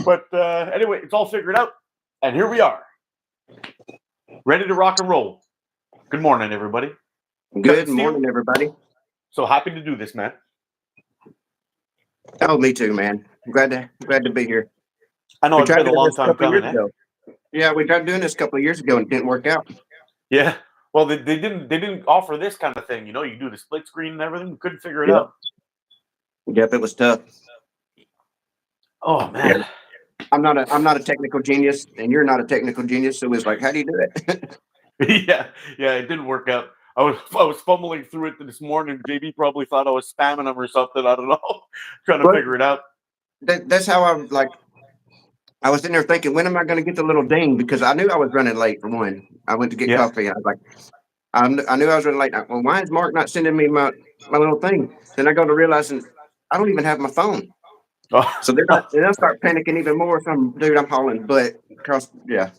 But anyway, it's all figured out, and here we are, ready to rock and roll. Good morning, everybody. Good Steve, morning, everybody. so happy to do this, man. Oh, me too, man. Glad to be here. I know We it's tried been a doing long this a time couple of coming, years eh? ago. Yeah, we tried doing this a couple of years ago and it didn't work out. Yeah. Well, they didn't offer this kind of thing. You know, you do the split screen and everything. We couldn't figure it Yep. out. Yep, it was tough. Oh Yeah. man. I'm not a technical genius, and you're not a technical genius. So it was like, how do you do it? Yeah, it didn't work out. I was fumbling through it this morning. JB probably thought I was spamming him or something. I don't know, trying to But figure it out. that's how I like. I was in there thinking, when am I going to get the little ding? Because I knew I was running late. For one, I went to get Yeah. coffee. I was like, I knew I was running late. Well, why is Mark not sending me my little thing? Then I go to realizing I don't even have my phone. So then I start panicking even more. So dude, I'm hauling butt across. Yeah,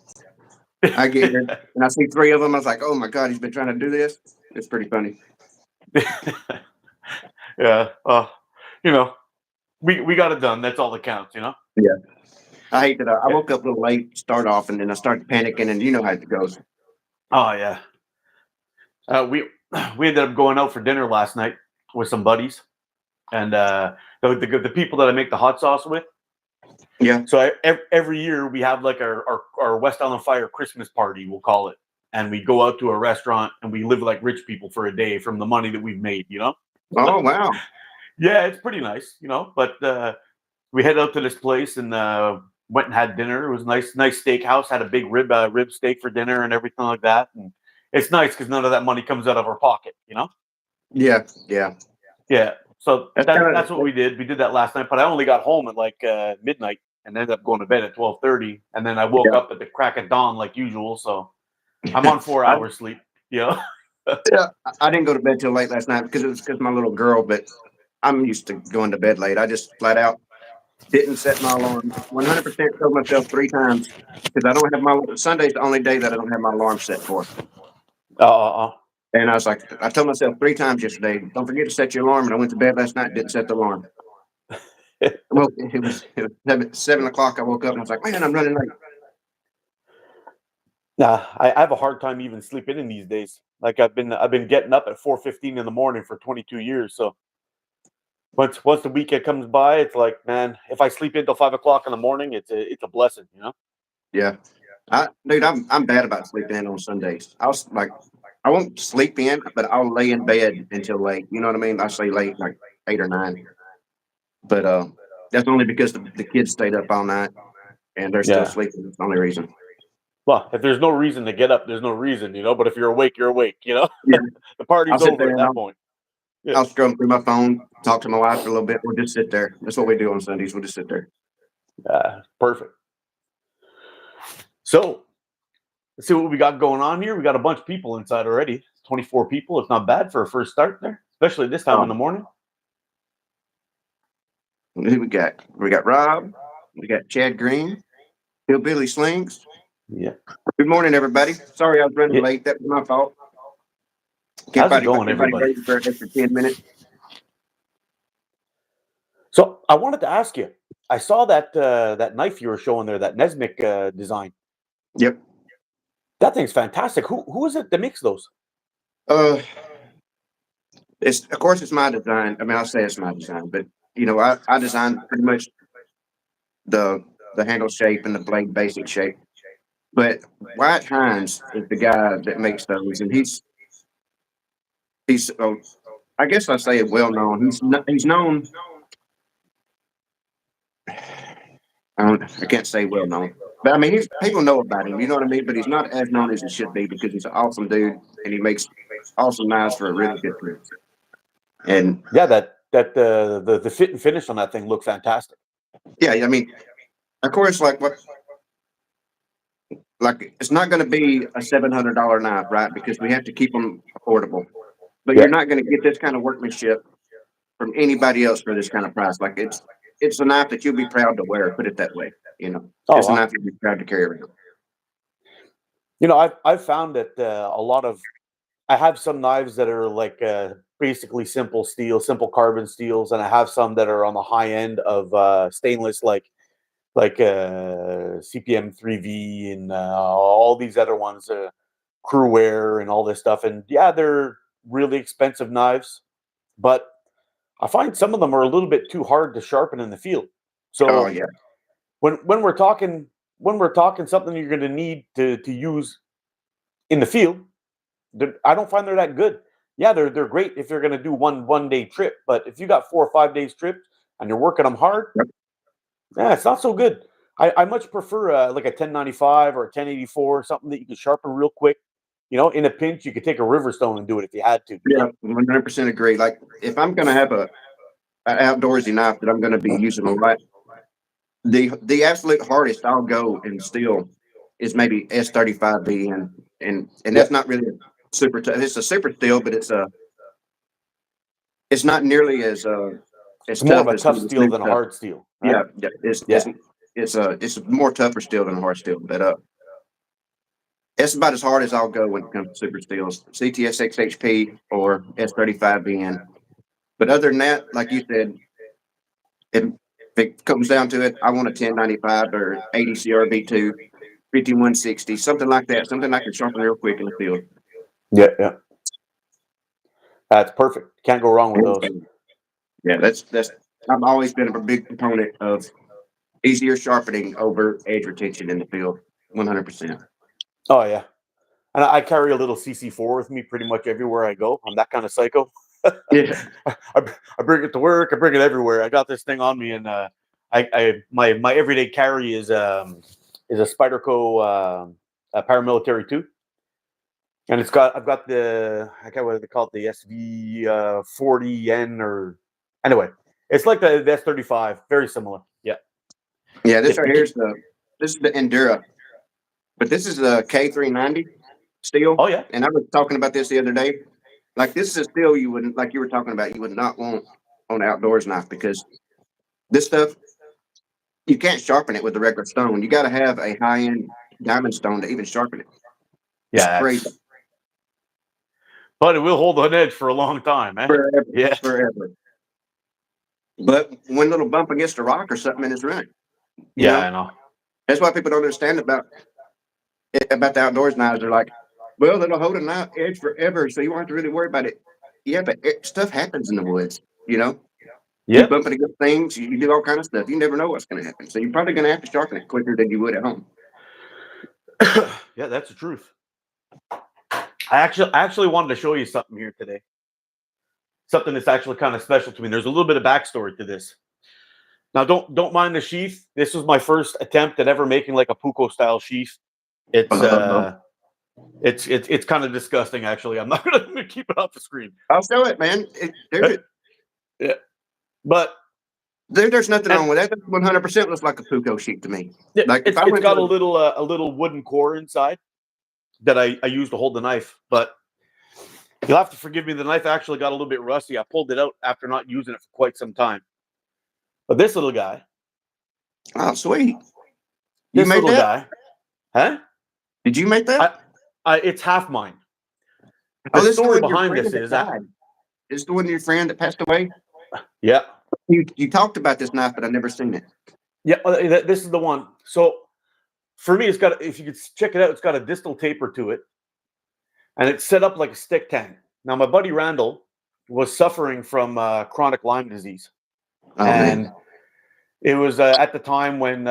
I get here and I see three of them. I was like, oh my god, he's been trying to do this. It's pretty funny. Yeah. You know, we got it done. That's all that counts. You know. Yeah, I hate that. I Yeah. woke up a little late, start off, and then I started panicking, and you know how it goes. Oh yeah. We we ended up going out for dinner last night with some buddies, and the people that I make the hot sauce with. Yeah. So every year we have like our West Island Fire Christmas party, we'll call it, and we go out to a restaurant and we live like rich people for a day from the money that we've made. You know. Oh wow. Yeah, it's pretty nice. You know, but we head out to this place and went and had dinner. It was nice steakhouse. Had a big rib steak for dinner and everything like that. And it's nice because none of that money comes out of our pocket. You know. Yeah. Yeah. Yeah. So That's that's what we did. We did that last night, but I only got home at like midnight and ended up going to bed at 12:30. And then I woke yeah. up at the crack of dawn like usual. So I'm on 4 hours sleep. You know. Yeah. I didn't go to bed till late last night because it was because my little girl. But I'm used to going to bed late. I just flat out didn't set my alarm. 100% told myself 3 times because I don't have my Sunday's the only day that I don't have my alarm set for. Uh, And I was like, I told myself 3 times yesterday, don't forget to set your alarm. And I went to bed last night, didn't set the alarm. Well, it was 7 o'clock. I woke up and I was like, man, I'm running late. nah, I have a hard time even sleeping in these days. Like I've been getting up at 4:15 in the morning for 22 years. So once the weekend comes by, it's like, man, if I sleep until 5 o'clock in the morning, it's a blessing. You know. Yeah. Dude, I'm bad about sleeping in on Sundays. I was like, I won't sleep in, but I'll lay in bed until late. You know what I mean? I say late, like 8 or 9. But that's only because the kids stayed up all night and they're still Yeah. sleeping. That's the only reason. Well, if there's no reason to get up, there's no reason, you know. But if you're awake, you're awake. You know, Yeah. the I'll party's sit over there at and that point. Yeah. I'll scroll through my phone, talk to my wife for a little bit. We'll just sit there. That's what we do on Sundays. We'll just sit there. Perfect. So let's see what we got going on here. We got a bunch of people inside already. 24 people. It's not bad for a first start there, especially this time in the morning. Who we got? We got Rob. We got Chad Green. Hillbilly Slings. Yeah. Good morning, everybody. Sorry I was running Yeah. late. That was my fault. How's it going, Everybody everybody? waiting for an extra 10 minutes. So I wanted to ask you. I saw that knife you were showing there, that Nesmik design. Yep. That thing's fantastic. Who is it that makes those? Uh, of course it's my design. I mean, I'll say it's my design, but I designed pretty much the handle shape and the blade basic shape. But Wyatt Hines is the guy that makes those, and he's I guess I say it well known. He's known. I can't say well known, but I mean, people know about him. You know what I mean? But he's not as known as he should be because he's an awesome dude and he makes awesome knives for a really good price. And Yeah, the fit and finish on that thing look fantastic. yeah, I mean, of course, like it's not going to be a $700 knife, right? Because we have to keep them affordable. But Yeah. you're not going to get this kind of workmanship from anybody else for this kind of price. Like it's a knife that you'll be proud to wear. Put it that way. Oh It's a wow. knife you'll be proud to carry around. You know, I've found that a lot of I have some knives that are like basically simple steel, simple carbon steels, and I have some that are on the high end of stainless, like like CPM 3V and all these other ones, Crewware and all this stuff. And yeah, they're really expensive knives, but I find some of them are a little bit too hard to sharpen in the field. Oh So yeah. when we're talking something you're going to need to use in the field, I don't find they're that good. Yeah, they're great if you're going to do one day trip, but if you got 4 or 5 days trip and you're working them hard, Yep. yeah, it's not so good. I much prefer like a 1095 or a 1084, something that you can sharpen real quick. You know, in a pinch, you could take a Riverstone and do it if you had to. You Yeah, know? 100% agree. Like if I'm gonna have a an outdoorsy knife that I'm gonna be using a lot, the absolute hardest I'll go in steel is maybe S35B, and Yeah, that's not really super tough. It's a super steel, but it's not nearly as it's more of tough a as some tough of the steel Sling than a stuff. hard steel, right? Yeah, yeah, Yeah, it's a more tougher steel than a hard steel, but it's about as hard as I'll go when it comes to super steels, CTS XHP or S35BN. But other than that, like you said, if it comes down to it, I want a 1095 or 80 CRV2, 5160, something like that, something I can sharpen real quick in the field. yeah, yeah. That's perfect. Can't go wrong with those. Yeah, that's. I've always been a big proponent of easier sharpening over edge retention in the field, 100%. Oh yeah, and I carry a little CC4 with me pretty much everywhere I go. I'm that kind of psycho. Yeah, I bring it to work. I bring it everywhere. I got this thing on me, and my everyday carry is a Spyderco a paramilitary 2, and I've got the I can't what they call it, the SV 40N, or anyway, it's like the S35, very similar. Yeah, yeah. yeah, This right here is the Endura, but this is the K390 steel, oh yeah, and I was talking about this the other day. Like this is a steel you wouldn't, like you were talking about, you would not want on an outdoors knife because this stuff you can't sharpen it with a regular stone. You got to have a high end diamond stone to even sharpen it. It's yeah. crazy. But it will hold an edge for a long time, eh? Forever, Yeah, forever. But one little bump against a rock or something and it's running. You yeah, know, I know. that's why people don't understand about the outdoors knives. They're like, well, it'll hold a knife edge forever, so you won't have to really worry about it. Yeah, but stuff happens in the woods. You know, you Yeah, bump into good things, you do all kind of stuff. You never know what's going to happen, so you're probably going to have to sharpen it quicker than you would at home. yeah, that's the truth. I actually wanted to show you something here today. Something that's actually kind of special to me. There's a little bit of backstory to this. Now, don't mind the sheath. This was my first attempt at ever making like a Puko style sheath. It's Uh, it's kind of disgusting. Actually, I'm not going to keep it off the screen. I'll show it, man. Yeah, but There's nothing and wrong with that. That 100% looks like a Puko sheet to me. yeah, Like if it's I it's went to got a little wooden core inside that I use to hold the knife. But you'll have to forgive me. The knife actually got a little bit rusty. I pulled it out after not using it for quite some time. But this little guy, oh sweet, you this made little that? guy, huh? Did you make that? It's half mine. Oh, The this is the story one your behind friend this that is that, died. This is the one your friend that passed away. yeah, You talked about this knife, but I never seen it. yeah, this is the one. So for me, it's got, if you could check it out, it's got a distal taper to it, and it's set up like a stick tang. Now, my buddy Randall was suffering from chronic Lyme disease, Oh and man, it was at the time when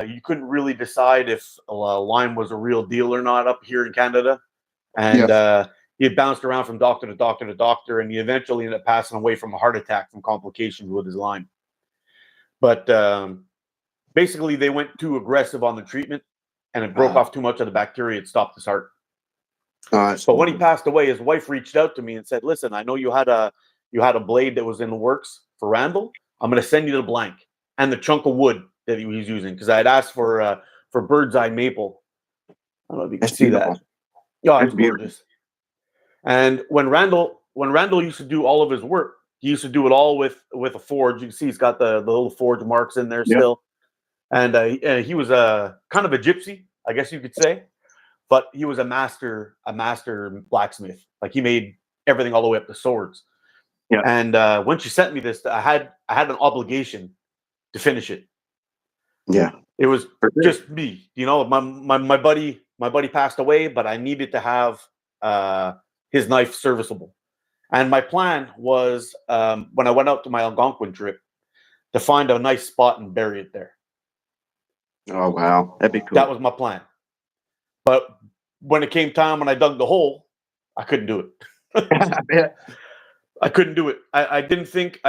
you couldn't really decide if Lyme was a real deal or not up here in Canada, yeah. and he had bounced around from doctor to doctor to doctor, and he eventually ended up passing away from a heart attack from complications with his Lyme. But basically, they went too aggressive on the treatment, and it broke off too much of the bacteria. It stopped his heart. But when he passed away, his wife reached out to me and said, "Listen, I know you had a blade that was in the works for Randall. I'm going to send you the blank and the chunk of wood that he was using, because I had asked for bird's eye maple. I don't know if you can That's see that. beautiful. Oh, That's it's beautiful. gorgeous. And when Randall used to do all of his work, he used to do it all with a forge. You can see he's got the little forge marks in there Yep. still. And he was a kind of a gypsy, I guess you could say, but he was a master blacksmith. Like he made everything all the way up to swords. Yeah. And when she sent me this, I had an obligation to finish it. Yeah. It was For sure. just me. You know, my buddy passed away, but I needed to have his knife serviceable. And my plan was when I went out to my Algonquin trip to find a nice spot and bury it there. Oh wow, that'd be cool. That was my plan. But when it came time when I dug the hole, I couldn't do it. I bet. I couldn't do it. I didn't think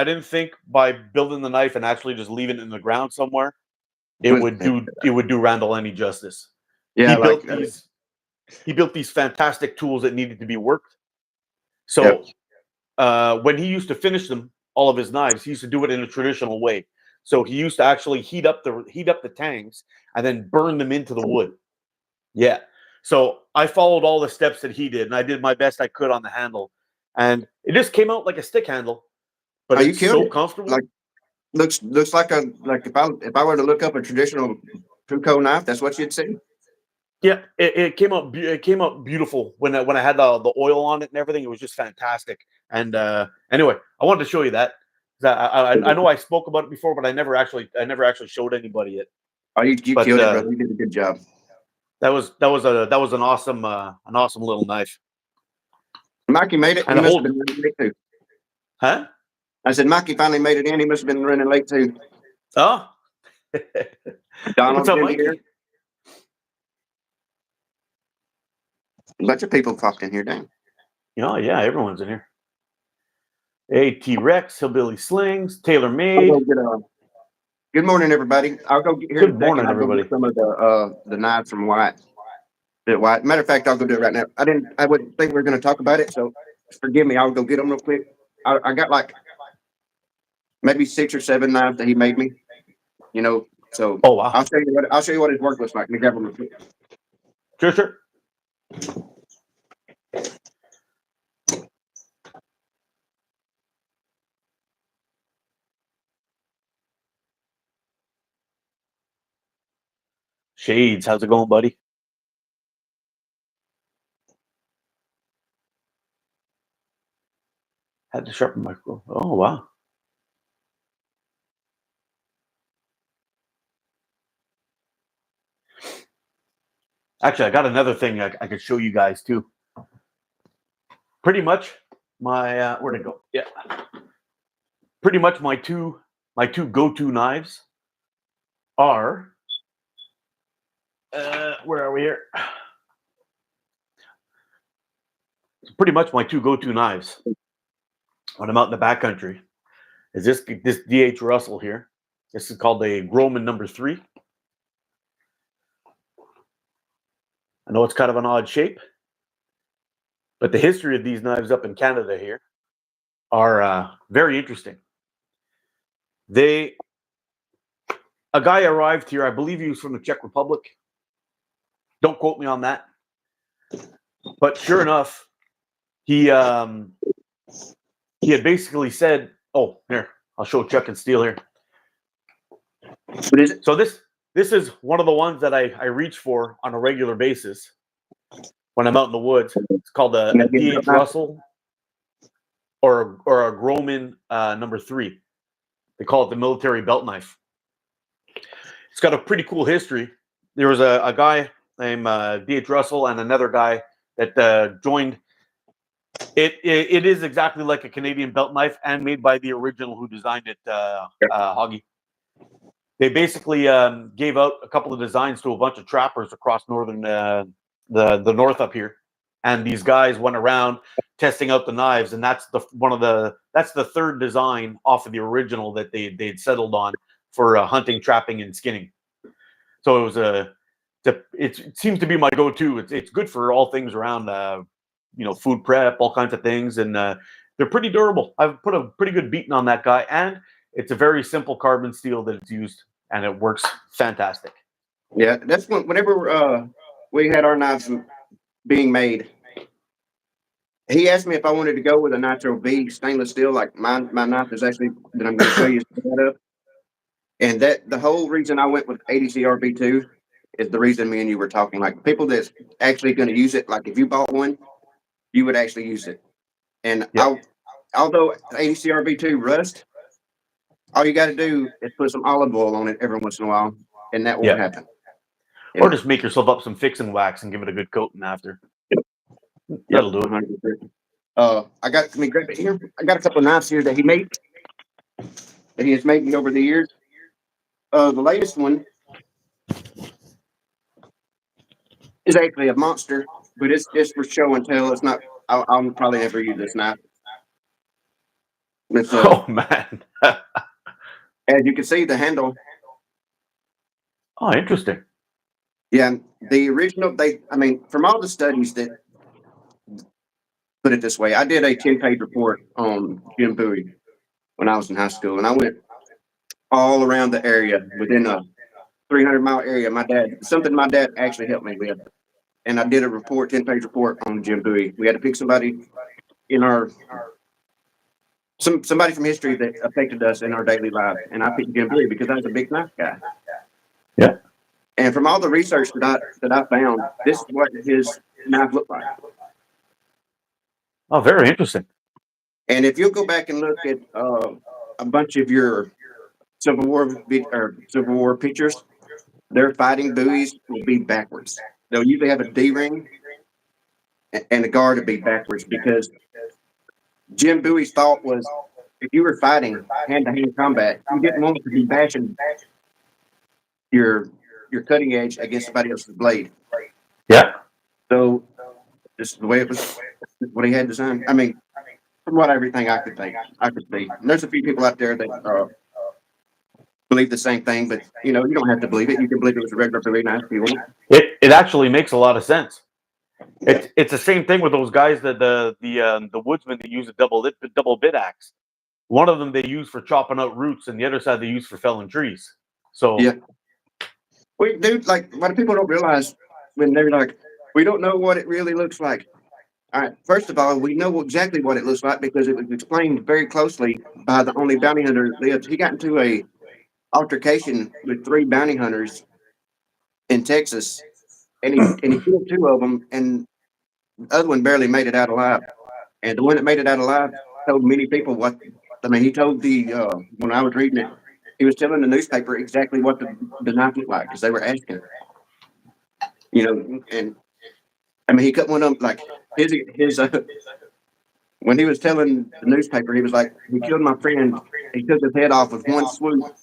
by building the knife and actually just leaving it in the ground somewhere, it would do Randall any justice. Yeah, He built these fantastic tools that needed to be worked. So when he used to finish them, all of his knives, he used to do it in a traditional way. So he used to actually heat up the tangs and then burn them into the wood. Yeah. So I followed all the steps that he did, and I did my best I could on the handle, and it just came out like a stick handle, but it's so comfortable. Like looks like if I were to look up a traditional Truco knife, that's what you'd see. Yeah, it came out beautiful when I had the oil on it and everything. It was just fantastic. And anyway, I wanted to show you that. I know I spoke about it before, but I never actually showed anybody it. Oh, you killed it, brother. You did a good job. That was an awesome little knife. Mikey made it. He must have been running late too. Huh? I said Mikey finally made it in. He must have been running late too. Oh. Donald's in here. A bunch of people popped in here, dang. Oh yeah, everyone's in here. Hey, T-Rex, Hillbilly Slings, Tailor Made. Good morning, everybody. I'll go get here. Good morning, everybody. Some of the knives from White. Matter of fact, I'll go do it right now. I wouldn't think we were going to talk about it, so forgive me. I'll go get them real quick. I got like maybe 6 or 7 knives that he made me. You know, so oh wow. I'll show you what his work looks like. Let me grab them real quick. Sure. Shades, how's it going, buddy? Had to sharpen my microphone. Oh wow. Actually, I got another thing I could show you guys too. Pretty much my where'd it go? Yeah. Pretty much my two go-to knives are where are we here? Pretty much my two go-to knives when I'm out in the backcountry is this D.H. Russell here. This is called a Groman number 3. I know it's kind of an odd shape, but the history of these knives up in Canada here are very interesting. A guy arrived here, I believe he was from the Czech Republic. Don't quote me on that. But sure enough, he had basically said, oh, here, I'll show Chuckin steel here. What is it? So this is one of the ones that I reach for on a regular basis when I'm out in the woods. It's called a D.H. Russell or a Groman number 3. They call it the military belt knife. It's got a pretty cool history. There was a guy named D.H. Russell and another guy that joined. It is exactly like a Canadian belt knife and made by the original who designed it, Hoggy. They basically gave out a couple of designs to a bunch of trappers across northern the north up here, and these guys went around testing out the knives, and that's the third design off of the original that they'd settled on for hunting, trapping, and skinning. So it was it seems to be my go-to. It's good for all things around food prep, all kinds of things, and they're pretty durable. I've put a pretty good beating on that guy, and it's a very simple carbon steel that it's used, and it works fantastic. Yeah, that's whenever we had our knives being made, he asked me if I wanted to go with a Nitro V stainless steel, like my knife is actually that I'm going to show you set up. And the whole reason I went with ADCRB2 is the reason me and you were talking. Like people that's actually going to use it, like if you bought one, you would actually use it. And although ADCRB2 rust, all you got to do is put some olive oil on it every once in a while, and that won't Yeah. happen. Or Yeah. just make yourself up some fixing wax and give it a good coating after. Yep, That'll do it. 100%. I got, let me grab it here. I got a couple of knives here that he has made me over the years. The latest one is actually a monster, but it's just for show and tell. It's not. I'll probably never use this knife. It's Oh man. as you can see, the handle. Oh, interesting. Yeah, the original. I mean, from all the studies that put it this way, I did a 10-page report on Jim Bowie when I was in high school, and I went all around the area within a 300-mile area. My dad actually helped me with, and I did a report, 10-page report on Jim Bowie. We had to pick somebody in our somebody from history that affected us in our daily lives, and I picked Jim Bowie because I was a big knife guy. Yeah. And from all the research that I found, this is what his knife looked like. Oh, very interesting. And if you'll go back and look at a bunch of your Civil War pictures, their fighting buoys will be backwards. They'll usually have a D ring, and the guard will be backwards because Jim Bowie's thought was if you were fighting hand to hand combat, you didn't want to be bashing your cutting edge against somebody else's blade. Yeah. So this is the way it was. What he had designed. I mean, from what everything I could see. And there's a few people out there that believe the same thing, but you don't have to believe it. You can believe it was a regular Bowie knife if you want. It actually makes a lot of sense. Yeah. It's the same thing with those guys that the woodsmen that use a double bit axe. One of them they use for chopping out roots, and the other side they use for felling trees. So Yeah. Well, dude, like what people don't realize when they're like, we don't know what it really looks like. All right. First of all, we know exactly what it looks like because it was explained very closely by the only bounty hunter that lived. He got into a altercation with 3 bounty hunters in Texas, and he killed 2 of them, and the other one barely made it out alive. And the one that made it out alive told many people what. I mean, he told when I was reading it, he was telling the newspaper exactly what the knife looked like because they were asking. And I mean, he cut one of them like his when he was telling the newspaper, he was like, he killed my friend. He took his head off with one swoop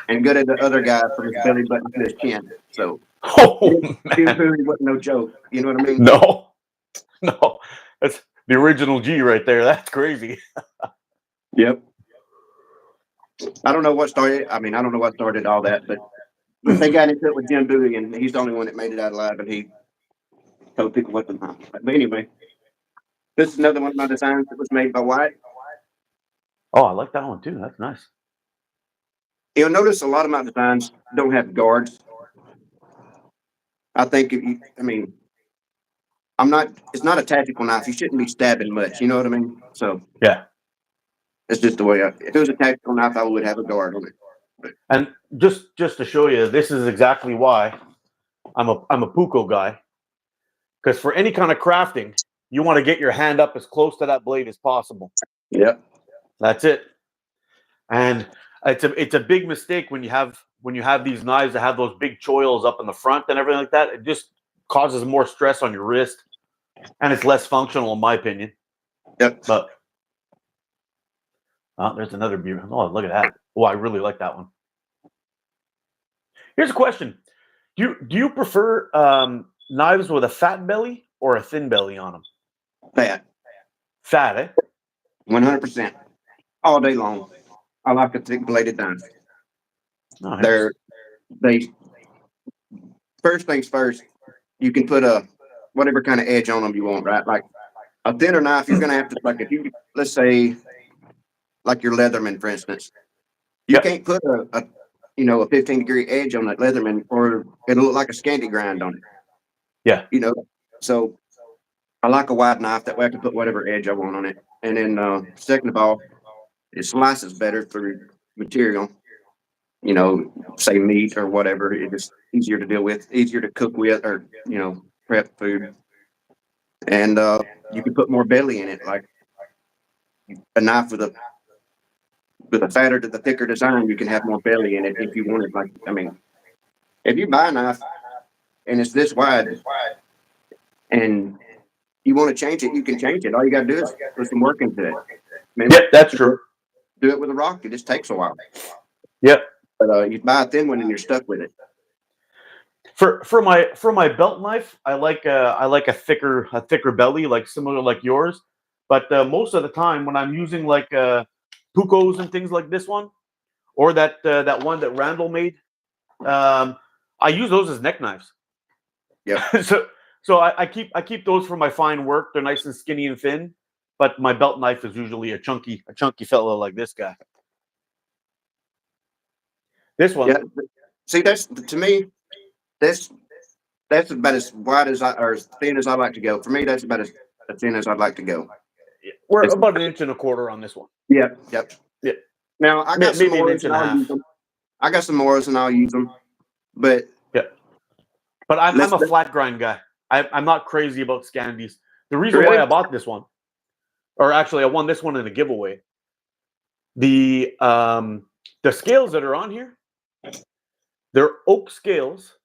and gutted the other guy from his belly button to his chin. So oh Jim man. Bowie wasn't no joke. You know what I mean? No. No. That's the original G right there. That's crazy. Yep. I don't know what started. I mean, I don't know what started all that, but they got into it with Jim Bowie, and he's the only one that made it out alive, and he told people what the knife. But anyway, this is another one of my designs that was made by White. Oh, I like that one too. That's nice. You'll notice a lot of my designs don't have guards. I think I mean, it's not a tactical knife. You shouldn't be stabbing much. You know what I mean? So Yeah. it's just the way if it was a tactical knife, I would have a guard on it. And just to show you, this is exactly why I'm a Puko guy. Because for any kind of crafting, you want to get your hand up as close to that blade as possible. Yep. That's it. And it's a big mistake when you have these knives that have those big choils up in the front and everything like that. It just causes more stress on your wrist, and it's less functional, in my opinion. Yep. But there's another beer. Oh, look at that. Oh, I really like that one. Here's a question: Do you prefer knives with a fat belly or a thin belly on them? Fat. Fat, eh? 100%. All day long. I like a thick bladed knife. Oh, They first things first. You can put whatever kind of edge on them you want, right? Like a thinner knife, you're gonna have to if you let's say like your Leatherman, for instance, you can't put a 15-degree edge on that Leatherman, or it'll look like a scanty grind on it. Yeah. So I like a wide knife that way I can put whatever edge I want on it. And then second of all, it slices better through material. Say meat or whatever. It's easier to deal with, easier to cook with, or prep food. And you can put more belly in it, like a knife with a fatter to the thicker design. You can have more belly in it if you want it. Like, I mean, if you buy a knife and it's this wide and you want to change it, you can change it. All you got to do is put some work into it. Yeah, that's true. Do it with a rock. It just takes a while. Yep. But you buy a thin one and you're stuck with it. For my belt knife, I like a thicker belly, like similar like yours. But most of the time, when I'm using like Pucos and things like this one, or that one that Randall made, I use those as neck knives. Yeah. so I keep those for my fine work. They're nice and skinny and thin. But my belt knife is usually a chunky fellow like this guy. This one. Yeah. See, that's to me, that's about as wide as or as thin as I like to go. For me, that's about as thin as I'd like to go. We're about 1.25 inches on this one. Yep. Yeah. Now I got some maybe more, 1.5 inches. I got some more, and I'll use them. But yeah, but I'm a flat grind guy. I'm not crazy about Scandies. The reason why I bought this one, or actually I won this one in a giveaway. The scales that are on here, they're oak scales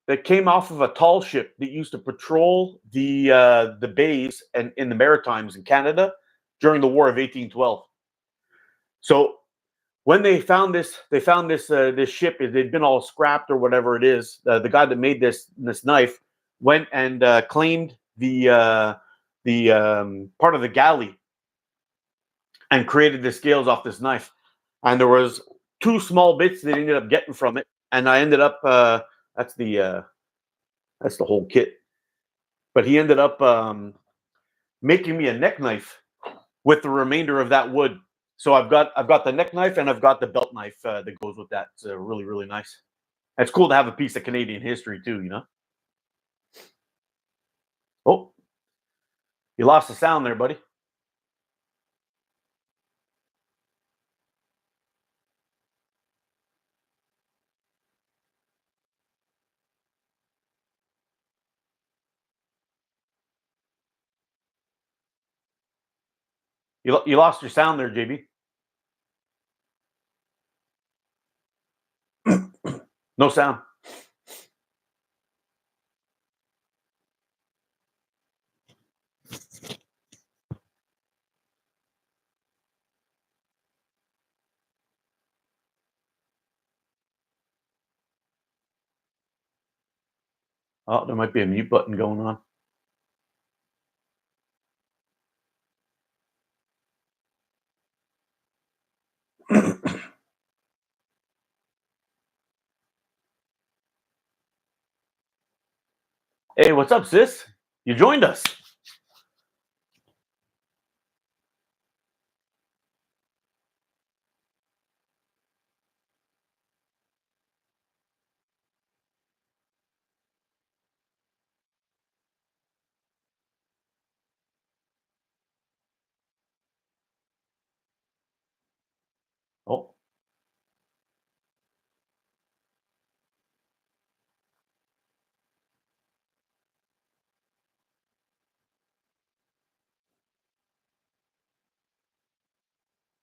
that came off of a tall ship that used to patrol the bays and in the Maritimes in Canada during the War of 1812. So when they found this ship, they'd been all scrapped or whatever it is. The guy that made this knife went and claimed the part of the galley and created the scales off this knife. And there was 2 small bits they ended up getting from it, and I ended up that's the whole kit. But he ended up making me a neck knife with the remainder of that wood. So I've got the neck knife and I've got the belt knife that goes with that. It's really, really nice. It's cool to have a piece of Canadian history too, you know. Oh, you lost the sound there, buddy. You lost your sound there, JB. No sound. Oh, there might be a mute button going on. Hey, what's up, sis? You joined us. Oh.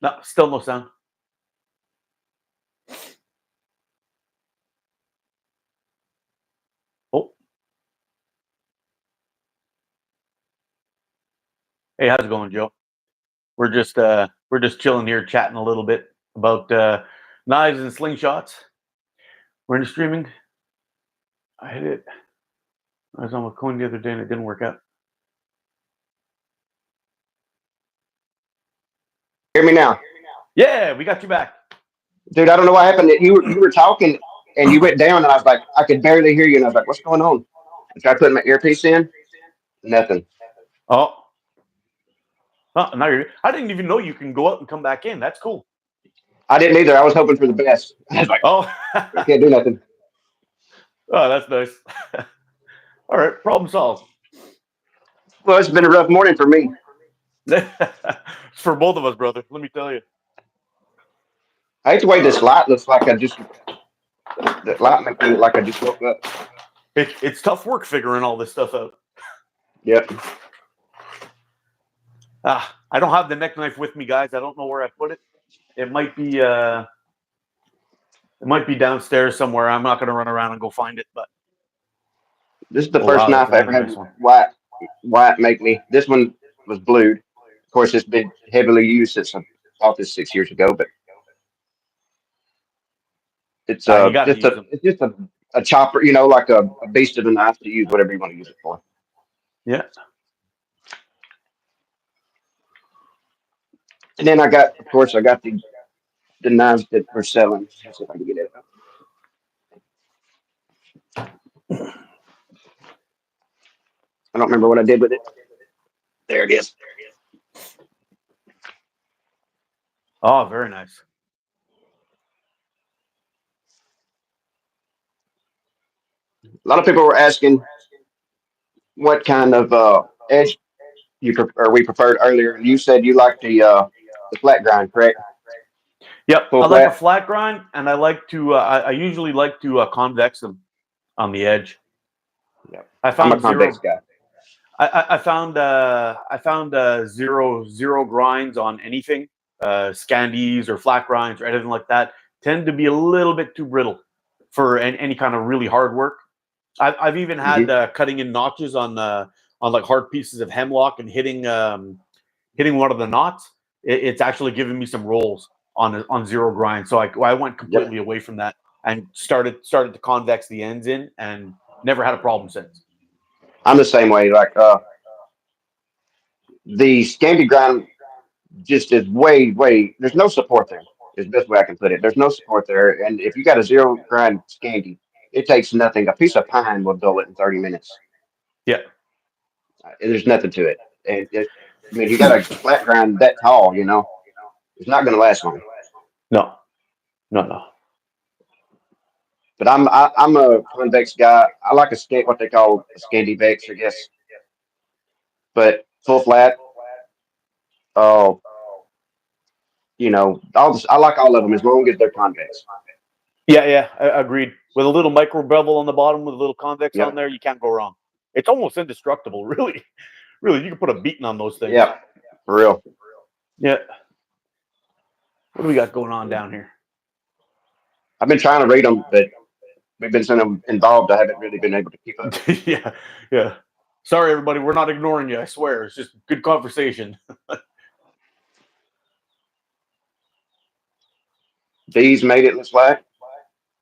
No, still no sound. Oh. Hey, how's it going, Joe? We're just chilling here, chatting a little bit about knives and slingshots. We're in streaming. I hit it. I was on with Coin the other day and it didn't work out. Hear me now? Yeah, we got you back. Dude, I don't know what happened. You were talking and you went down and I was like, I could barely hear you. And I was like, what's going on? I tried putting my earpiece in. Nothing. Oh. Now you're. I didn't even know you can go out and come back in. That's cool. I didn't either. I was hoping for the best. I was like, I can't do nothing. Oh, that's nice. All right, problem solved. Well, it's been a rough morning for me. For both of us, brother. Let me tell you. I hate the way this light looks like that light makes me look like I just woke up. It's tough work figuring all this stuff out. Yep. I don't have the neck knife with me, guys. I don't know where I put it. It might be It might be downstairs somewhere. I'm not going to run around and go find it, but This is the oh first wow, that's knife a I really ever had nice one. white make me. This one was blued. Of course, it's been heavily used since I bought this 6 years ago, but it's You got to use them. it's just a chopper, you know, like a beast of a knife to use whatever you want to use it for. Yeah. And then of course, I got the knives that we're selling. Let's see if I can get it. I don't remember what I did with it. There it is. Oh, very nice. A lot of people were asking what kind of edge we preferred earlier. You said you like the flat grind, correct? Yep, Full I like a flat. flat grind, and I like to. I usually like to convex them on the edge. Yeah, I I'm a found convex zero. guy. I found zero grinds on anything, scandies or flat grinds or anything like that. Tend to be a little bit too brittle for any kind of really hard work. I've even had Mm-hmm. cutting in notches on like hard pieces of hemlock and hitting one of the knots. It's actually giving me some rolls on zero grind. So I went Yep, completely away from that and started to convex the ends in and never had a problem since. I'm the same way. Like the Scandi grind just is way. There's no support there. Is the best way I can put it. There's no support there, and if you got a zero grind Scandi, it takes nothing. A piece of pine will dull it in 30 minutes. Yeah. There's nothing to it. And I mean, you got a flat grind that tall, you know, it's not going to last long. No. No. But I'm a convex guy. I like what they call a Scandi vex, I guess. But full flat, oh, you know, I like all of them as long as they're convex. Yeah, agreed. With a little micro bevel on the bottom with a little convex on Yep. there, you can't go wrong. It's almost indestructible, really. Really, you can put a beating on those things. Yep. For real. Yeah. What do we got going on down here? I've been trying to read them, but we've been so involved. I haven't really been able to keep up. Yeah. Sorry, everybody. We're not ignoring you. I swear. It's just good conversation. D's made it, looks like.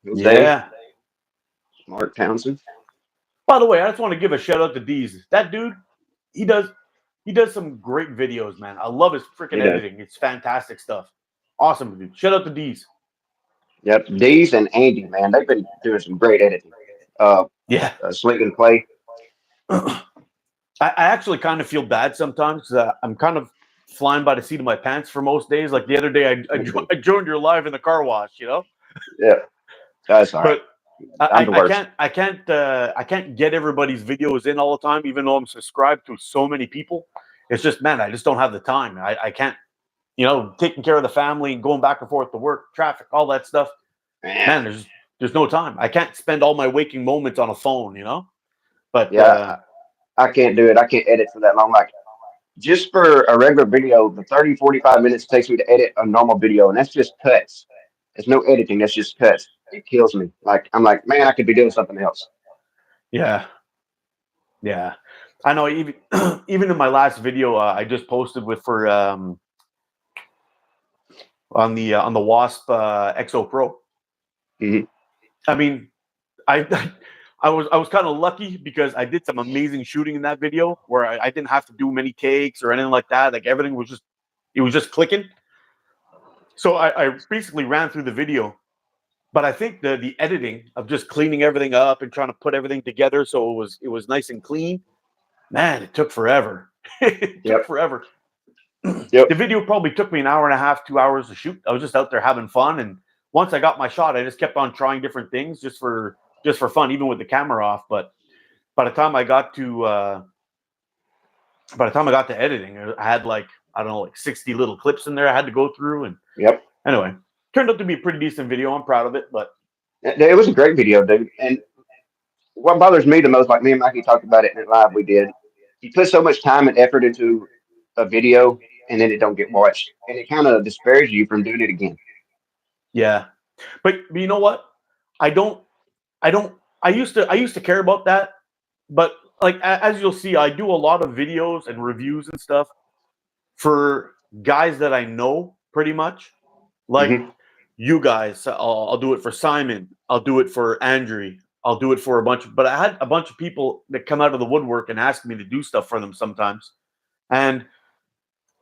Jose, Yeah. Mark Townsend. By the way, I just want to give a shout out to Deez. That dude, he does some great videos, man. I love his freaking He does. editing. It's fantastic stuff. Awesome, dude. Shout out to Deez. Yep. D's and Andy, man, they've been doing some great editing. Yeah. Sling and Play. I actually kind of feel bad sometimes. I'm kind of flying by the seat of my pants for most days. Like the other day, I joined your live in the car wash, you know. Yeah, that's all right. But I'm the worst. I can't get everybody's videos in all the time, even though I'm subscribed to so many people. It's just, man, I just don't have the time. I can't, you know, taking care of the family and going back and forth to work, traffic, all that stuff. Man, there's no time. I can't spend all my waking moments on a phone, you know. But yeah, I can't do it. I can't edit for that long. Like just for a regular video, the 30, 45 minutes it takes me to edit a normal video, and that's just cuts. There's no editing. That's just cuts. It kills me. Like I'm like, man, I could be doing something else. yeah, I know. Even even in my last video, I just posted with for on the Wasp XO Pro. Mm-hmm. I mean, I I was kind of lucky because I did some amazing shooting in that video where I didn't have to do many takes or anything like that. Like everything was just clicking. So I basically ran through the video, but I think the editing of just cleaning everything up and trying to put everything together so it was nice and clean. Man, it took forever. It took Yep. forever. Yep. The video probably took me an hour and a half, 2 hours to shoot. I was just out there having fun, and once I got my shot, I just kept on trying different things just for fun, even with the camera off. But by the time I got to editing, I had like I don't know, like 60 little clips in there I had to go through. And Yep. anyway, turned out to be a pretty decent video. I'm proud of it. But It was a great video, dude. And what bothers me the most, like me and Mikey talked about it in the live we did, you put so much time and effort into a video and then it don't get watched. And it kind of disparages you from doing it again. yeah, But you know what? I don't. I don't. I used to care about that, but like as you'll see, I do a lot of videos and reviews and stuff for guys that I know pretty much. Like Hmm. you guys, I'll do it for Simon. I'll do it for Andrew. I'll do it for a bunch. But I had a bunch of people that come out of the woodwork and ask me to do stuff for them sometimes. And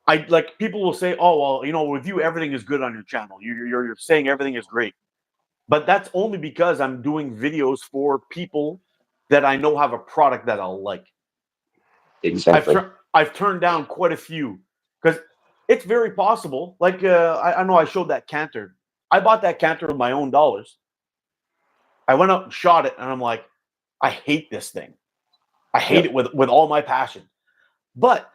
I like people will say, "Oh, well, with you, everything is good on your channel. You're saying everything is great." But that's only because I'm doing videos for people that I know have a product that I'll like. Exactly. I've turned down quite a few because it's very possible. Like I know I showed that canter. I bought that canter with my own dollars. I went up and shot it, and I'm like, I hate this thing. I hate Yep. it with all my passion. But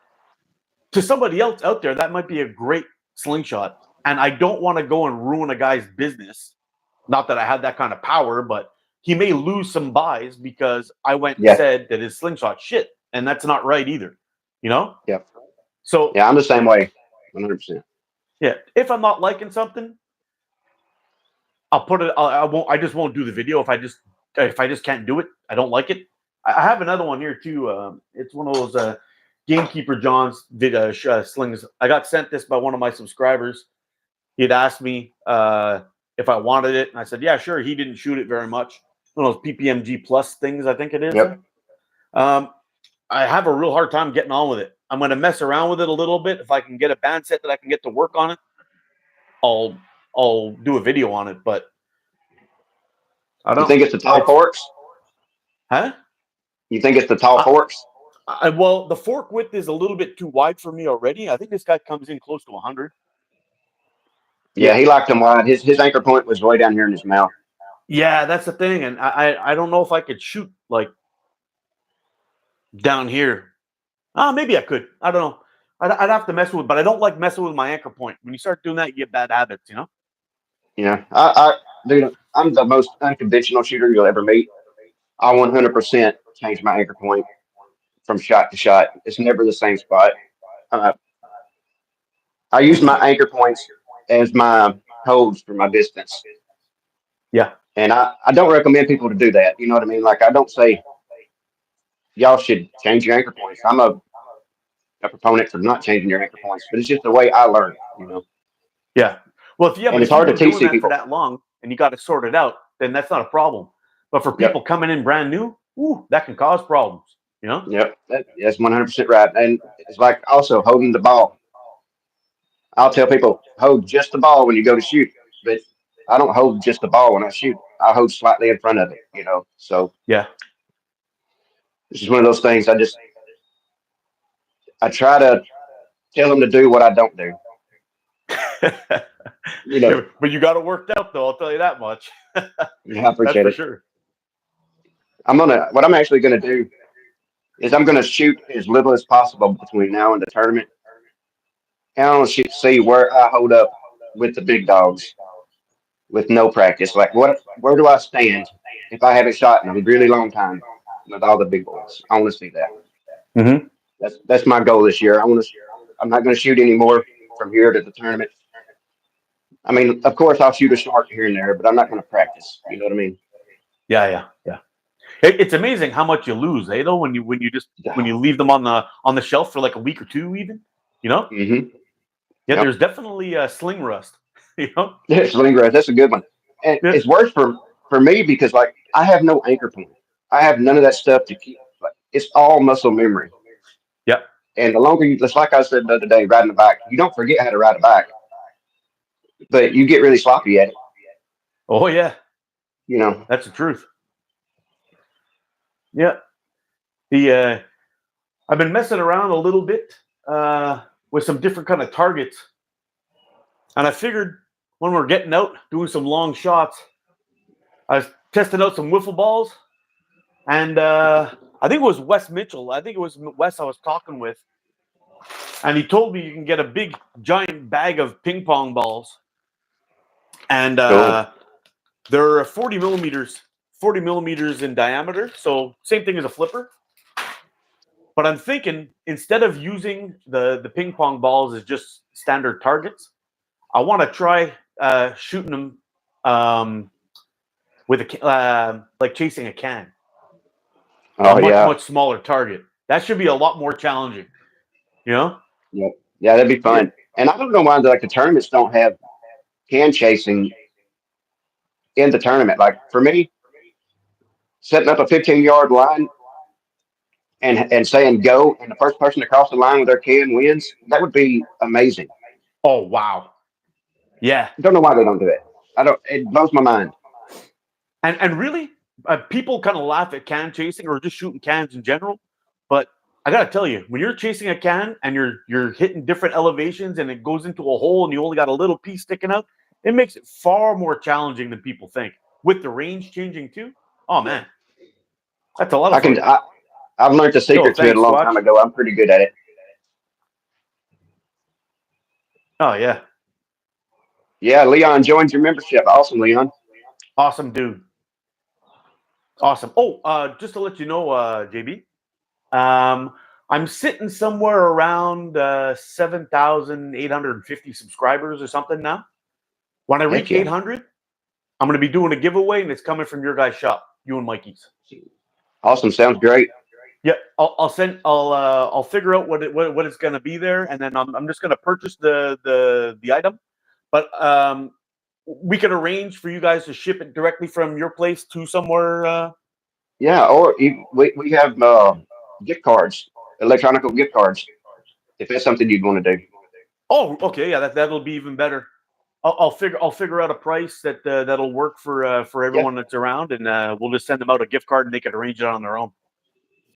to somebody else out there, that might be a great slingshot. And I don't want to go and ruin a guy's business. Not that I had that kind of power, but he may lose some buys because I went and Yeah. said that his slingshot shit, and that's not right either. You know. Yep. So Yeah, I'm the same way. 100%. yeah, if I'm not liking something, I'll put it. I won't. I just won't do the video if I just can't do it. I don't like it. I have another one here too. It's one of those Gamekeeper John's slings. I got sent this by one of my subscribers. He'd asked me if I wanted it, and I said, "Yeah, sure." He didn't shoot it very much. One of those PPMG plus things, I think it is. Yep. Um, I have a real hard time getting on with it. I'm going to mess around with it a little bit. If I can get a band set that I can get to work on it, I'll I'll do a video on it. But I You don't. think it's the tall forks? Huh? You think it's the tall I, forks? well, the fork width is a little bit too wide for me already. I think this guy comes in close to 100. Yeah, Yeah, he liked them wide. His anchor point was way down here in his mouth. yeah, that's the thing, and I don't know if I could shoot like down here. Maybe I could. I don't know. I'd have to mess with, but I don't like messing with my anchor point. When you start doing that, you get bad habits. You know. You know, dude, I'm the most unconventional shooter you'll ever meet. I 100% change my anchor point from shot to shot. It's never the same spot. Uh, I use my anchor points as my holds for my distance. Yeah. And I don't recommend people to do that. You know what I mean? Like, I don't say y'all should change your anchor points. I'm a proponent for not changing your anchor points, but it's just the way I learn, you know? Yeah. Well, And but it's if you've hard to been teach doing see that for people. that long and you got to sort it out, then that's not a problem. But for people Yep. coming in brand new, that can cause problems. You know. Yep. That's 100% right. And it's like also holding the ball. I'll tell people hold just the ball when you go to shoot, but I don't hold just the ball when I shoot. I hold slightly in front of it, you know? So Yeah. this is one of those things I try to tell them to do what I don't do. You know, Yeah, but you got it worked out, though. I'll tell you that much. yeah, I That's appreciate for it. sure. What I'm actually gonna do is I'm gonna shoot as little as possible between now and the tournament. And I want to see where I hold up with the big dogs with no practice. Like where do I stand if I haven't shot in a really long time with all the big boys? I want to see that. Mm-hmm. That's my goal this year. I'm not gonna shoot anymore from here to the tournament. I mean, of course I'll shoot a shot here and there, but I'm not gonna practice. You know what I mean? Yeah, yeah, yeah. It's amazing how much you lose, though, when you leave them on the shelf for like a week or two, even. You know. Mm-hmm. Yeah, Yep. there's definitely sling rust. You know. Yeah, sling grass. That's a good one. And Yeah. it's worse for me because like I have no anchor point. I have none of that stuff to keep. Like it's all muscle memory. Yeah. And the longer you, just like I said the other day, riding a bike, you don't forget how to ride a bike, but you get really sloppy at it. Oh yeah, You know. that's the truth. Yeah. The I've been messing around a little bit with some different kind of targets, and I figured when we're getting out doing some long shots, I was testing out some wiffle balls, and I think it was Wes Mitchell. I think it was Wes I was talking with, and he told me you can get a big giant bag of ping pong balls, and Cool. they're 40 millimeters in diameter. So same thing as a flipper. But I'm thinking instead of using the ping pong balls as just standard targets, I want to try shooting them with like chasing a can, Oh a yeah, much smaller target. That should be a lot more challenging. You know? yep, yeah, that'd be fun. And I don't know why the tournaments don't have can chasing in the tournament. Like for me, setting up a 15-yard line and saying go, and the first person to cross the line with their can wins. That would be amazing. Oh wow. Yeah. Don't know why they don't do it. I don't. It blows my mind. And really, people kind of laugh at can chasing or just shooting cans in general. But I gotta tell you, when you're chasing a can and you're hitting different elevations and it goes into a hole and you only got a little piece sticking out, it makes it far more challenging than people think. With the range changing too. Oh man, that's a lot I of can. fun. I've learned the Yo, secret to it a thanks, long Squatch. time ago. I'm pretty good at it. Oh yeah, Yeah, Leon joins your membership. Awesome, Leon. awesome dude. Awesome. Oh, just to let you know, JB, I'm sitting somewhere around 7,850 subscribers or something now. When I Heck reach yeah. 800, I'm going to be doing a giveaway, and it's coming from your guys' shop, you and Mikey's. Awesome. Sounds great. Yeah, I'll figure out what it's going to be there, and then I'm just going to purchase the item. But we can arrange for you guys to ship it directly from your place to somewhere. Yeah, or we have gift cards, electronic gift cards, if that's something you'd want to do. Oh, okay, yeah, that'll be even better. I'll figure out a price that'll work for Yeah, everyone that's around, and we'll just send them out a gift card, and they can arrange it on their own.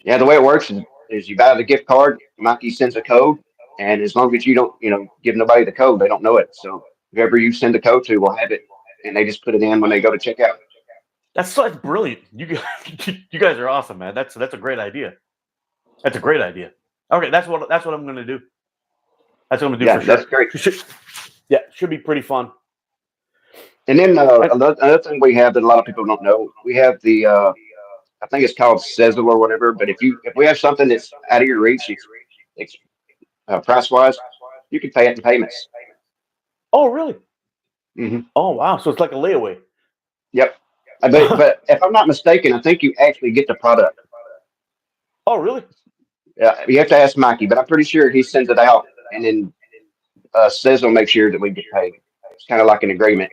yeah. The way it works is you buy the gift card, Mikey sends a code, and as long as you don't, give nobody the code, they don't know it. So whoever you send the code to will have it, and they just put it in when they go to checkout. That's brilliant. You guys are awesome, man. That's a great idea. That's a great idea. Okay, that's what I'm gonna do. That's what I'm gonna do Yeah, for sure. that's great. Yeah, should be pretty fun. And then And, another thing we have that a lot of people don't know, we have the I think it's called Sizzle or whatever. But if we have something that's out of your reach, it's price wise, you can pay it in payments. oh, really? Hmm. Oh, wow. So it's like a layaway. Yep. But if I'm not mistaken, I think you actually get the product. Oh, really? You have to ask Mikey, but I'm pretty sure he sends it out, and then Sizzle makes sure that we get paid. It's kind of like an agreement.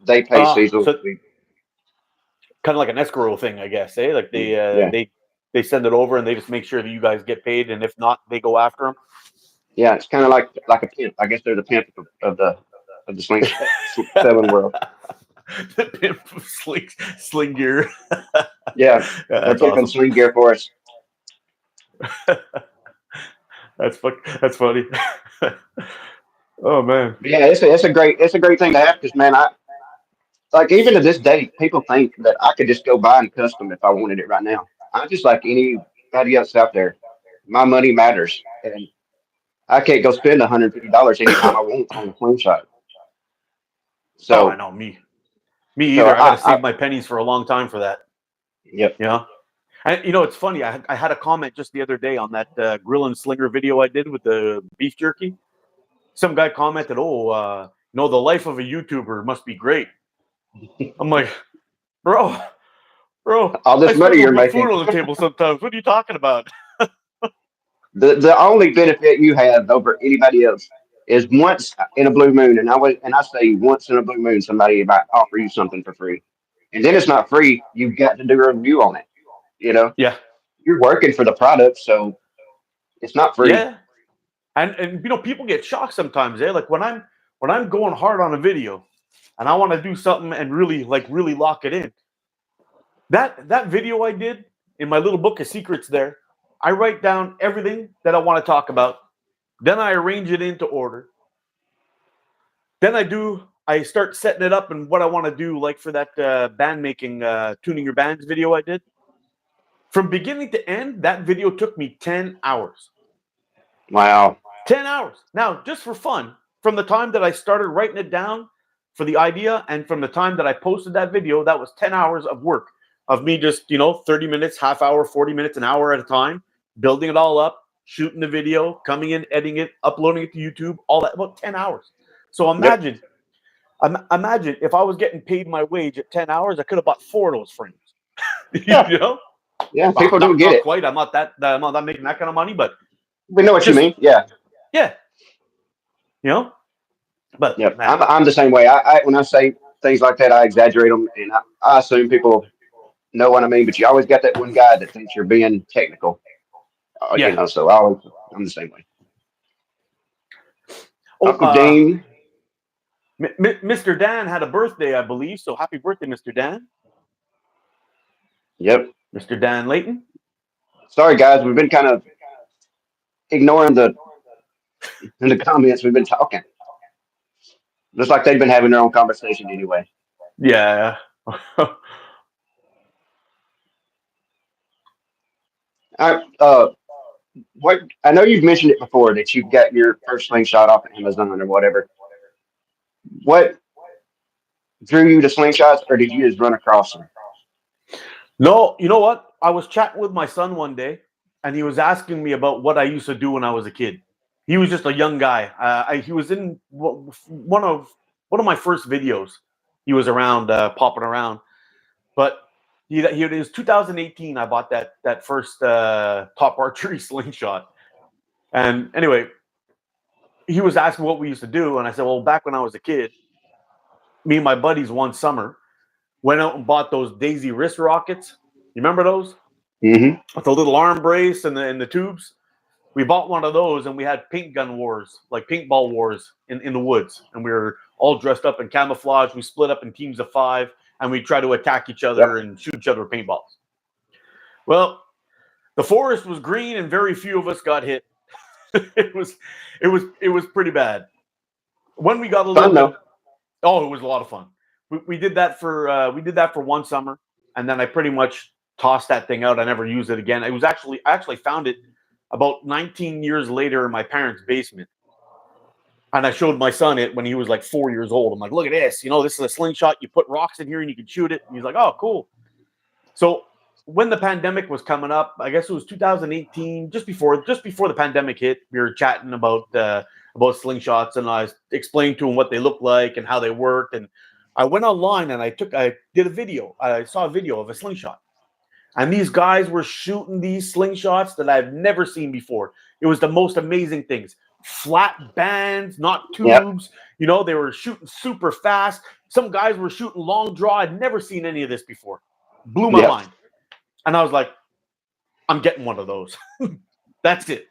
They pay Sizzle. So kind of like an escrow thing, I guess. Eh? Like Yeah, they send it over and they just make sure that you guys get paid, and if not, they go after them. yeah. It's kind of like a pimp. I guess they're the pimp of the slingshot selling world. The pimp of sling gear. Yeah, Yeah, they're that's pimping awesome. sling gear for us. That's funny. Oh man. But yeah, it's a great thing to have because man, I like even to this day, people think that I could just go buy and custom if I wanted it right now. I'm just like anybody else out there. My money matters, and I can't go spend $150 anytime I want on a slingshot. Oh, I So, know me so either. I got to save my pennies for a long time for that. yep. You know. And it's funny. I had a comment just the other day on that grill and slinger video I did with the beef jerky. Some guy commented, "Oh, the life of a YouTuber must be great." I'm like, bro, All I this money struggle to you're put food making. on the table sometimes. What are you talking about? The only benefit you have over anybody else is once in a blue moon, and I say once in a blue moon, somebody might offer you something for free, and then it's not free. You've got to do a review on it. You know, Yeah, you're working for the product, so it's not free. yeah. And people get shocked sometimes. Like when I'm going hard on a video, and I want to do something and really lock it in. That video I did in my little book of secrets there, I write down everything that I want to talk about. Then I arrange it into order. Then I start setting it up and what I want to do, like for that band making, tuning your bands video I did. From beginning to end, that video took me 10 hours. Wow. 10 hours. Now, just for fun, from the time that I started writing it down for the idea and from the time that I posted that video, that was 10 hours of work of me just, 30 minutes, half hour, 40 minutes, an hour at a time, building it all up, shooting the video, coming in, editing it, uploading it to YouTube, all that, about 10 hours. So Yep. Imagine if I was getting paid my wage at 10 hours, I could have bought 4 of those frames. Yeah, You know, yeah. well, People don't get not it. quite. I'm not making that kind of money, but We know what you just mean. Yeah, yeah, you know. But yep. man, I'm the same way. I when I say things like that, I exaggerate them, and I assume people know what I mean. But you always got that one guy that thinks you're being technical. You yeah. know, so I'm the same way. Oh, Uncle Dean. Mr. Dan had a birthday, I believe. So happy birthday, Mr. Dan. Yep. Mr. Dan Layton. Sorry, guys. We've been kind of ignoring the comments. We've been talking. Looks like they've been having their own conversation anyway. Yeah. I, what I know you've mentioned it before that you got your first slingshot off of Amazon or whatever. What drew you to slingshots, or did you just run across them? No, you know what? I was chatting with my son one day, and he was asking me about what I used to do when I was a kid. He was just a young guy. He was in one of my first videos. He was around, popping around. But it was 2018. I bought that first top archery slingshot. And anyway, he was asking what we used to do, and I said, "Well, back when I was a kid, me and my buddies one summer went out and bought those Daisy wrist rockets. You remember those Mm-hmm. with the little arm brace and the tubes? We bought one of those, and we had paint gun wars, like paintball wars in the woods, and we were all dressed up in camouflage. We split up in teams of 5, and we try to attack each other Yep. and shoot each other with paintballs. Well, the forest was green, and very few of us got hit. it was pretty bad. When we got a little Fun bit, though. oh, it was a lot of fun. We did that for one summer, and then I pretty much tossed that thing out. I never used it again. I actually found it about 19 years later in my parents' basement. And I showed my son it when he was like 4 years old. I'm like, look at this. This is a slingshot. You put rocks in here and you can shoot it. And he's like, oh, cool. So when the pandemic was coming up, I guess it was 2018, just before the pandemic hit, we were chatting about slingshots, and I explained to him what they look like and how they worked. And I went online and I did a video. I saw a video of a slingshot. And these guys were shooting these slingshots that I've never seen before. It was the most amazing things. Flat bands, not Yep. tubes. They were shooting super fast. Some guys were shooting long draw. I'd never seen any of this before. Blew my Yep. mind. And I was like, I'm getting one of those. That's it.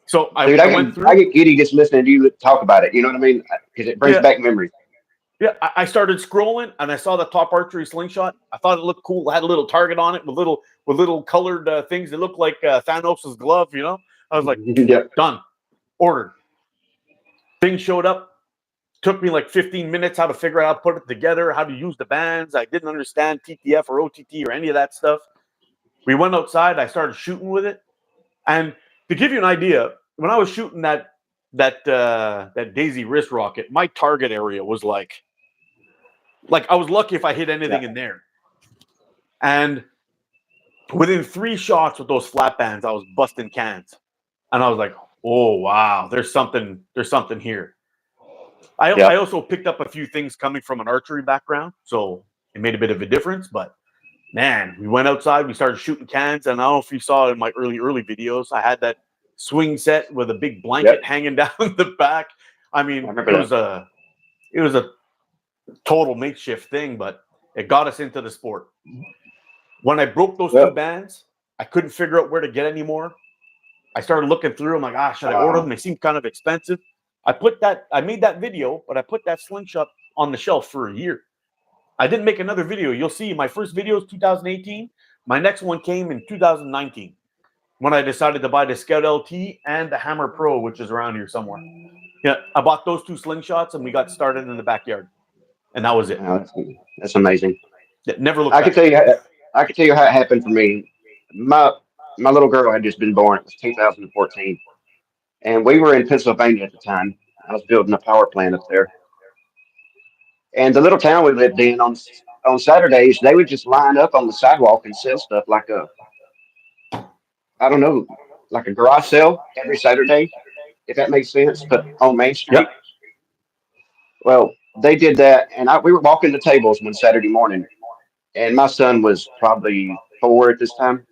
So Dude, I went through. I get giddy just listening to you talk about it. You know what I mean? Because it brings Yeah. back memories. Yeah, I started scrolling and I saw the top archery slingshot. I thought it looked cool. It had a little target on it with little colored things. It looked like Thanos' glove. I was like, Yep. done, ordered. Thing showed up. Took me like 15 minutes how to figure out how to put it together, how to use the bands. I didn't understand TTF or OTT or any of that stuff. We went outside. I started shooting with it, and to give you an idea, when I was shooting that Daisy wrist rocket, my target area was like I was lucky if I hit anything in there. And within 3 shots with those flat bands, I was busting cans. And I was like, oh wow, there's something here. I also picked up a few things coming from an archery background, so it made a bit of a difference. But man, we went outside, we started shooting cans, and I don't know if you saw it in my early videos. I had that swing set with a big blanket hanging down the back. I mean, I remember it was a total makeshift thing, but it got us into the sport. When I broke those 2 bands, I couldn't figure out where to get any more. I started looking through. I'm like, should I order them? They seem kind of expensive. I made that video, but I put that slingshot on the shelf for a year. I didn't make another video. You'll see my first video is 2018. My next one came in 2019 when I decided to buy the Scout LT and the Hammer Pro, which is around here somewhere. Yeah, I bought those 2 slingshots and we got started in the backyard. And that was it. Wow, that's amazing. Never looked I back. can tell you how it happened for me. My little girl had just been born. It was 2014, and we were in Pennsylvania at the time. I was building a power plant up there, and the little town we lived in on Saturdays they would just line up on the sidewalk and sell stuff like I don't know, like a garage sale every Saturday, if that makes sense, but on Main Street. Yep. Well, they did that, and we were walking the tables one Saturday morning, and my son was probably 4 at this time,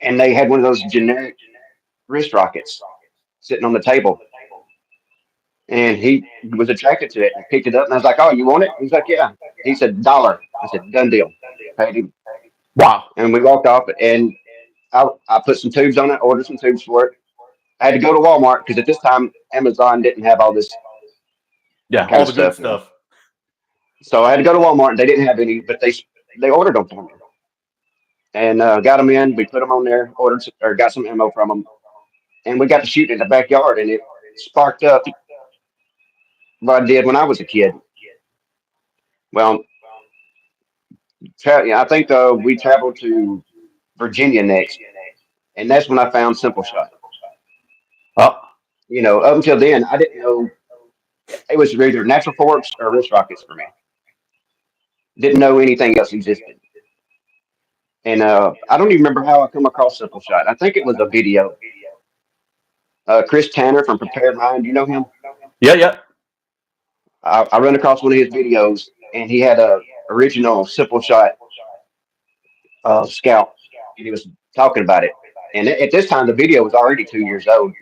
and they had one of those generic wrist rockets sitting on the table, and he was attracted to it and picked it up, and I was like, "Oh, you want it?" He's like, "Yeah." He said, "Dollar." I said, "Done deal." Paid him, Wow. and we walked off, and I put some tubes on it, ordered some tubes for it. I had to go to Walmart because at this time Amazon didn't have all this Yeah, kind all of the good stuff. stuff. So I had to go to Walmart, and they didn't have any, but they ordered them for me, and got them in. We put them on there, ordered or got some ammo from them, and we got to shoot in the backyard, and it sparked up what I did when I was a kid. Well, I think we traveled to Virginia next, and that's when I found Simple Shot. Oh, Up until then, I didn't know it was either natural forks or wrist rockets for me. Didn't know anything else existed. And I don't even remember how I come across Simple Shot. I think it was a video. Chris Tanner from Prepared Mind, you know him? yeah, yeah. I run across one of his videos, and he had a original Simple Shot scout, and he was talking about it. And at this time, the video was already 2 years old.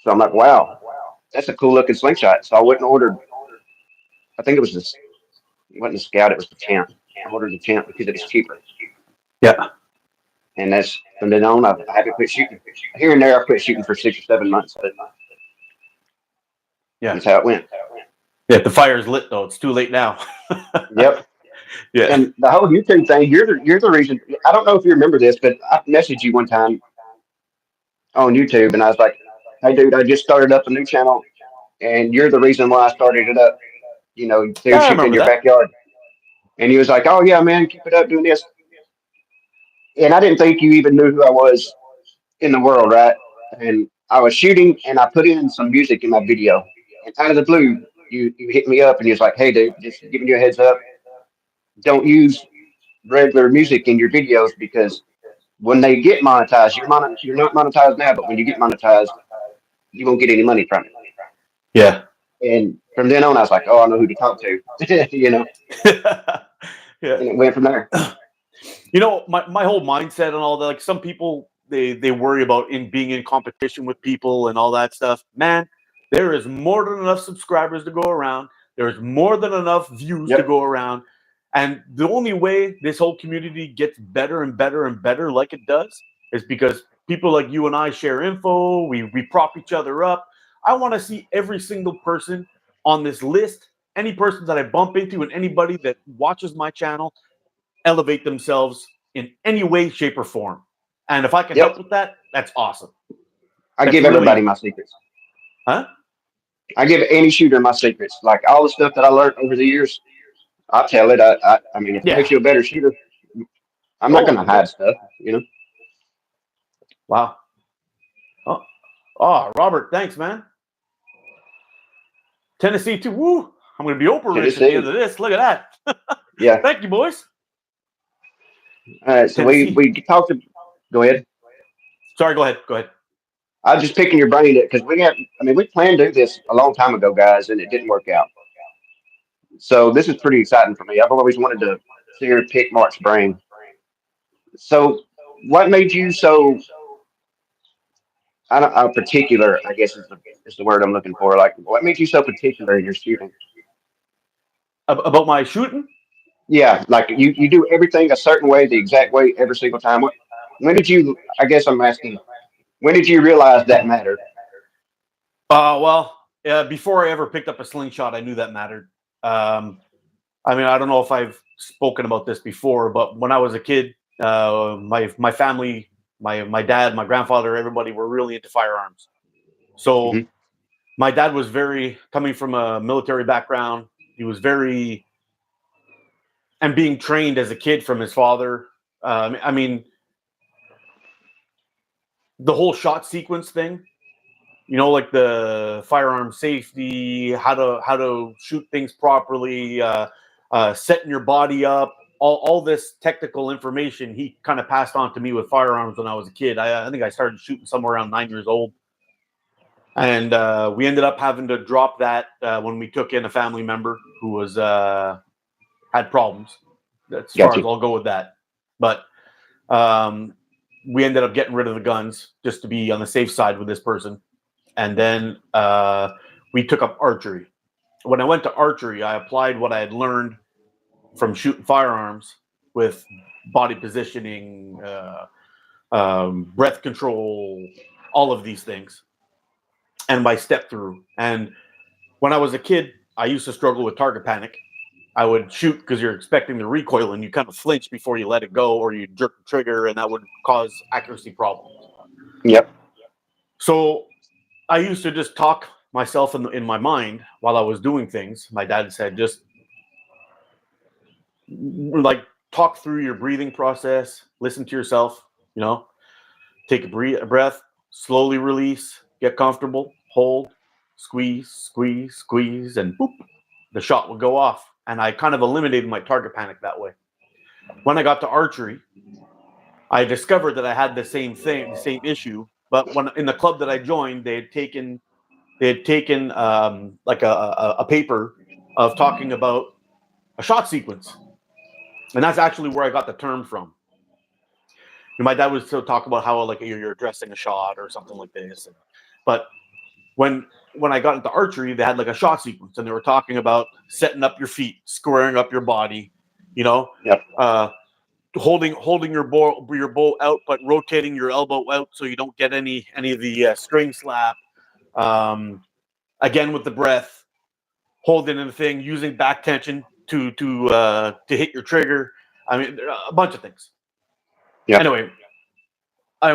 So I'm like, wow, that's a cool looking slingshot. So I went and ordered. I think it was this. It wasn't the scout; it was the champ. I ordered the champ because it was cheaper. Yeah. And that's from then on. I haven't quit shooting. Here and there, I quit shooting for 6 or 7 months, but Yeah. that's how it went. Yeah, the fire's lit though. It's too late now. Yep. Yeah. And the whole YouTube thing, you're the reason. I don't know if you remember this, but I messaged you one time on YouTube, and I was like, "Hey, dude, I just started up a new channel, and you're the reason why I started it up. Yeah, I Shooting in remember your that. backyard." And he was like, "Oh yeah, man, keep it up doing this." And I didn't think you even knew who I was in the world, right? And I was shooting, and I put in some music in my video, and out of the blue, you hit me up, and you was like, "Hey, dude, just giving you a heads up. Don't use regular music in your videos because when they get monetized, you're not monetized now, but when you get monetized, you won't get any money from it." Yeah. And from then on, I was like, "Oh, I know who to talk to," Yeah. and it went from there. My whole mindset and all that, like some people they worry about being in competition with people and all that stuff. Man, there is more than enough subscribers to go around. There's more than enough views to go around. And the only way this whole community gets better and better and better like it does is because people like you and I share info, we prop each other up. I want to see every single person on this list, any person that I bump into and anybody that watches my channel elevate themselves in any way, shape, or form. And if I can help with that, that's awesome. I That's give everybody my secrets. Huh? I give any shooter my secrets, like all the stuff that I learned over the years. I tell it. I mean, if it makes you a better shooter, I'm not going to hide stuff. Wow. Oh, Robert, thanks, man. Tennessee too. Woo! I'm going to be Oprah rich at the end of this. Look at that. Yeah. Thank you, boys. All right. So we talked. Go ahead. Sorry. Go ahead. I was just picking your brain because we planned to do this a long time ago, guys, and it didn't work out. So this is pretty exciting for me. I've always wanted to see her pick Mark's brain. So, what made you so? I don't. Particular, I guess is the word I'm looking for. Like, what made you so particular in your shooting? About my shooting? Yeah, like you do everything a certain way, the exact way every single time. When did you? I guess I'm asking. When did you realize that mattered? Before I ever picked up a slingshot, I knew that mattered. I don't know if I've spoken about this before, but when I was a kid, my family, my dad, my grandfather, everybody were really into firearms. So my dad was coming from a military background. He was and being trained as a kid from his father. The whole shot sequence thing, like the firearm safety, how to shoot things properly, setting your body up, all this technical information he kind of passed on to me with firearms when I was a kid. I think I started shooting somewhere around 9 years old. And we ended up having to drop that when we took in a family member who was had problems. That's as far Gotcha. as I'll go with that. But we ended up getting rid of the guns just to be on the safe side with this person. And then we took up archery. When I went to archery, I applied what I had learned from shooting firearms with body positioning, breath control, all of these things, and my step through. And when I was a kid, I used to struggle with target panic. I would shoot because you're expecting the recoil and you kind of flinch before you let it go, or you jerk the trigger, and that would cause accuracy problems. Yep. So I used to just talk myself in my mind while I was doing things. My dad said, just like talk through your breathing process, listen to yourself, take a breath, slowly release, get comfortable, hold, squeeze, squeeze, squeeze, and boop, the shot would go off. And I kind of eliminated my target panic that way. When I got to archery, I discovered that I had the same thing, the same issue. But when in the club that I joined, they had taken like a paper of talking about a shot sequence, and that's actually where I got the term from. And my dad would still talk about how like you're addressing a shot or something like this, but when I got into archery, they had like a shot sequence, and they were talking about setting up your feet, squaring up your body, Yep. Holding your bow out, but rotating your elbow out so you don't get any of the string slap. Again with the breath, holding in the thing, using back tension to hit your trigger. I mean, a bunch of things. Yep. Anyway,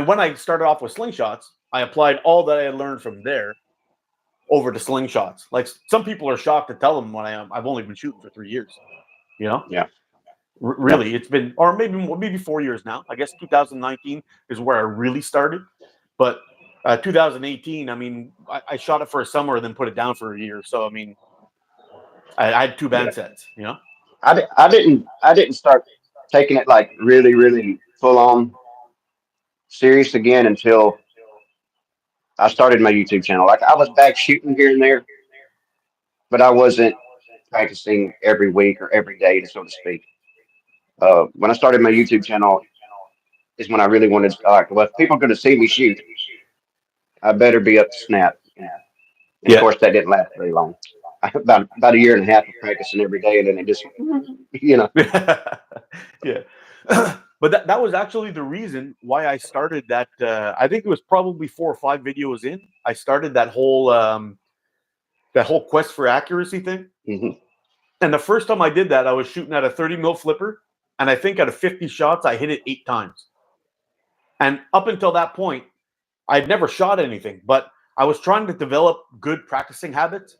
when I started off with slingshots, I applied all that I had learned from there over to slingshots. Like some people are shocked to tell them when I've only been shooting for 3 years. Yeah. Really, it's been, or maybe 4 years now. I guess 2019 is where I really started, but 2018. I mean, I shot it for a summer and then put it down for a year. So I mean, I had 2 band sets. I didn't start taking it like really, really full on serious again until I started my YouTube channel. Like I was back shooting here and there, but I wasn't practicing every week or every day, to so to speak. When I started my YouTube channel is when I really wanted to start. Well, if people are going to see me shoot, I better be up to snap. And of Yeah. course, that didn't last very long. About a year and a half of practicing every day, and then it just, Yeah. But that was actually the reason why I started that. I think it was probably 4 or 5 videos in. I started that whole quest for accuracy thing. Mhm. And the first time I did that, I was shooting at a 30 mil flipper, and I think out of 50 shots, I hit it 8 times. And up until that point, I'd never shot anything, but I was trying to develop good practicing habits.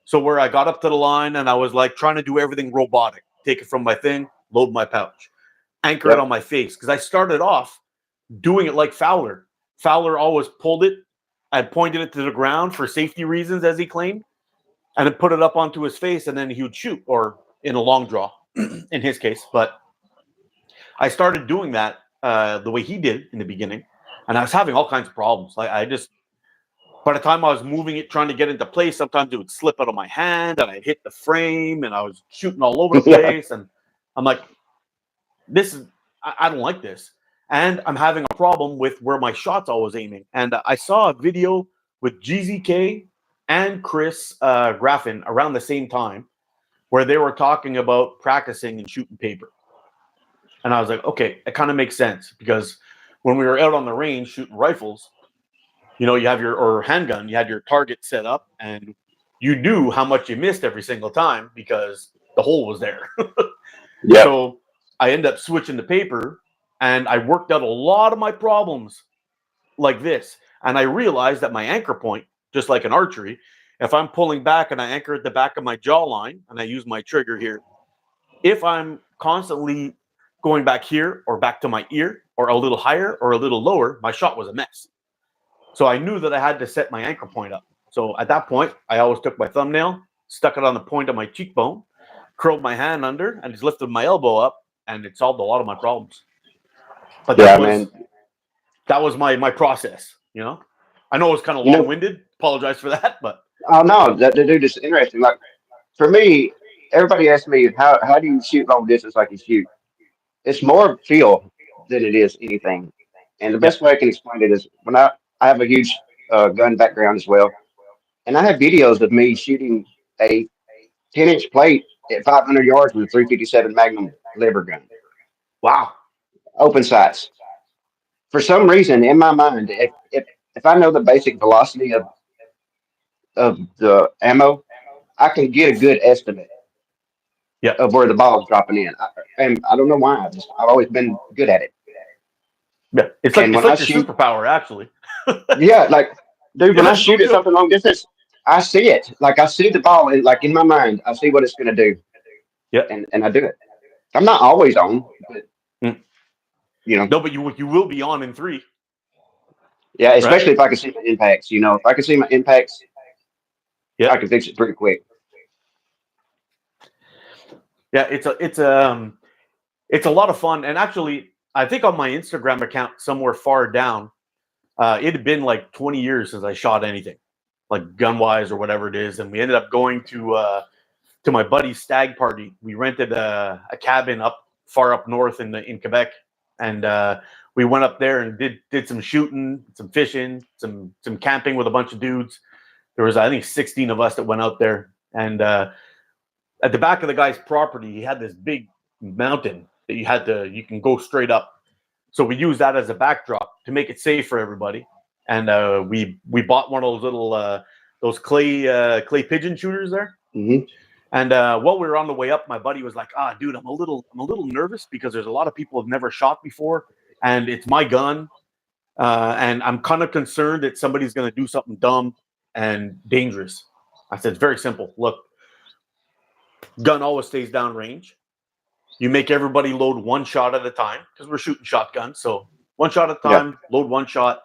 So where I got up to the line and I was like trying to do everything robotic, take it from my thing, load my pouch, anchor it Yep. on my face. Because I started off doing it like Fowler. Fowler always pulled it and pointed it to the ground for safety reasons, as he claimed, and then put it up onto his face, and then he would shoot, or in a long draw, in his case. But I started doing that the way he did in the beginning, and I was having all kinds of problems. Like by the time I was moving it, trying to get into place, sometimes it would slip out of my hand, and I'd hit the frame, and I was shooting all over the place. And I'm like, I don't like this. And I'm having a problem with where my shot's always aiming. And I saw a video with GZK and Chris Graffin around the same time where they were talking about practicing and shooting paper. And I was like, okay, it kind of makes sense, because when we were out on the range shooting rifles, you have or handgun, you had your target set up, and you knew how much you missed every single time because the hole was there. Yeah. So I ended up switching to paper, and I worked out a lot of my problems like this. And I realized that my anchor point, just like in archery, if I'm pulling back and I anchor at the back of my jawline and I use my trigger here, if I'm constantly going back here or back to my ear or a little higher or a little lower, my shot was a mess. So I knew that I had to set my anchor point up. So at that point, I always took my thumbnail, stuck it on the point of my cheekbone, curled my hand under, and just lifted my elbow up, and it solved a lot of my problems. But that was my process. I know it was kind of You know, long-winded. Apologize for that, but oh no, that the dude is interesting. Like for me, everybody asks me how do you shoot long distance like you shoot? It's more feel than it is anything. And the yeah, best way I can explain it is when I have a huge gun background as well, and I have videos of me shooting a 10-inch plate at 500 yards with a 357 Magnum lever gun, wow, open sights. For some reason, in my mind, if I know the basic velocity of the ammo, I can get a good estimate yeah, of where the ball is dropping in. And I don't know why. I've always been good at it. yeah. And It's when I like your shoot, superpower, actually. yeah, like dude, when I Yeah, no shoot at joke. something long distance, I see it. Like I see the ball, and like in my mind, I see what it's going to do, Yeah. and I do it. I'm not always on, but Mm. you know, No, but you will be on in 3, yeah. right? Especially if I can see my impacts. You know, if I can see my impacts, Yeah, I can fix it pretty quick. yeah. It's a lot of fun, and actually, I think on my Instagram account somewhere far down, it had been like 20 years since I shot anything, like gun wise or whatever it is, and we ended up going to my buddy's stag party. We rented a cabin up far up north in Quebec, and we went up there and did some shooting, some fishing, some camping with a bunch of dudes. There was I think 16 of us that went out there, and at the back of the guy's property, he had this big mountain that you can go straight up. So we used that as a backdrop to make it safe for everybody, and we bought one of those little those clay pigeon shooters there. Hmm. And while we were on the way up, my buddy was like, "Ah, dude, I'm a little nervous because there's a lot of people who've never shot before, and it's my gun, and I'm kind of concerned that somebody's going to do something dumb and dangerous." I said, "It's very simple. Look, gun always stays downrange. You make everybody load one shot at a time because we're shooting shotguns. So one shot at a Yeah. time, load one shot.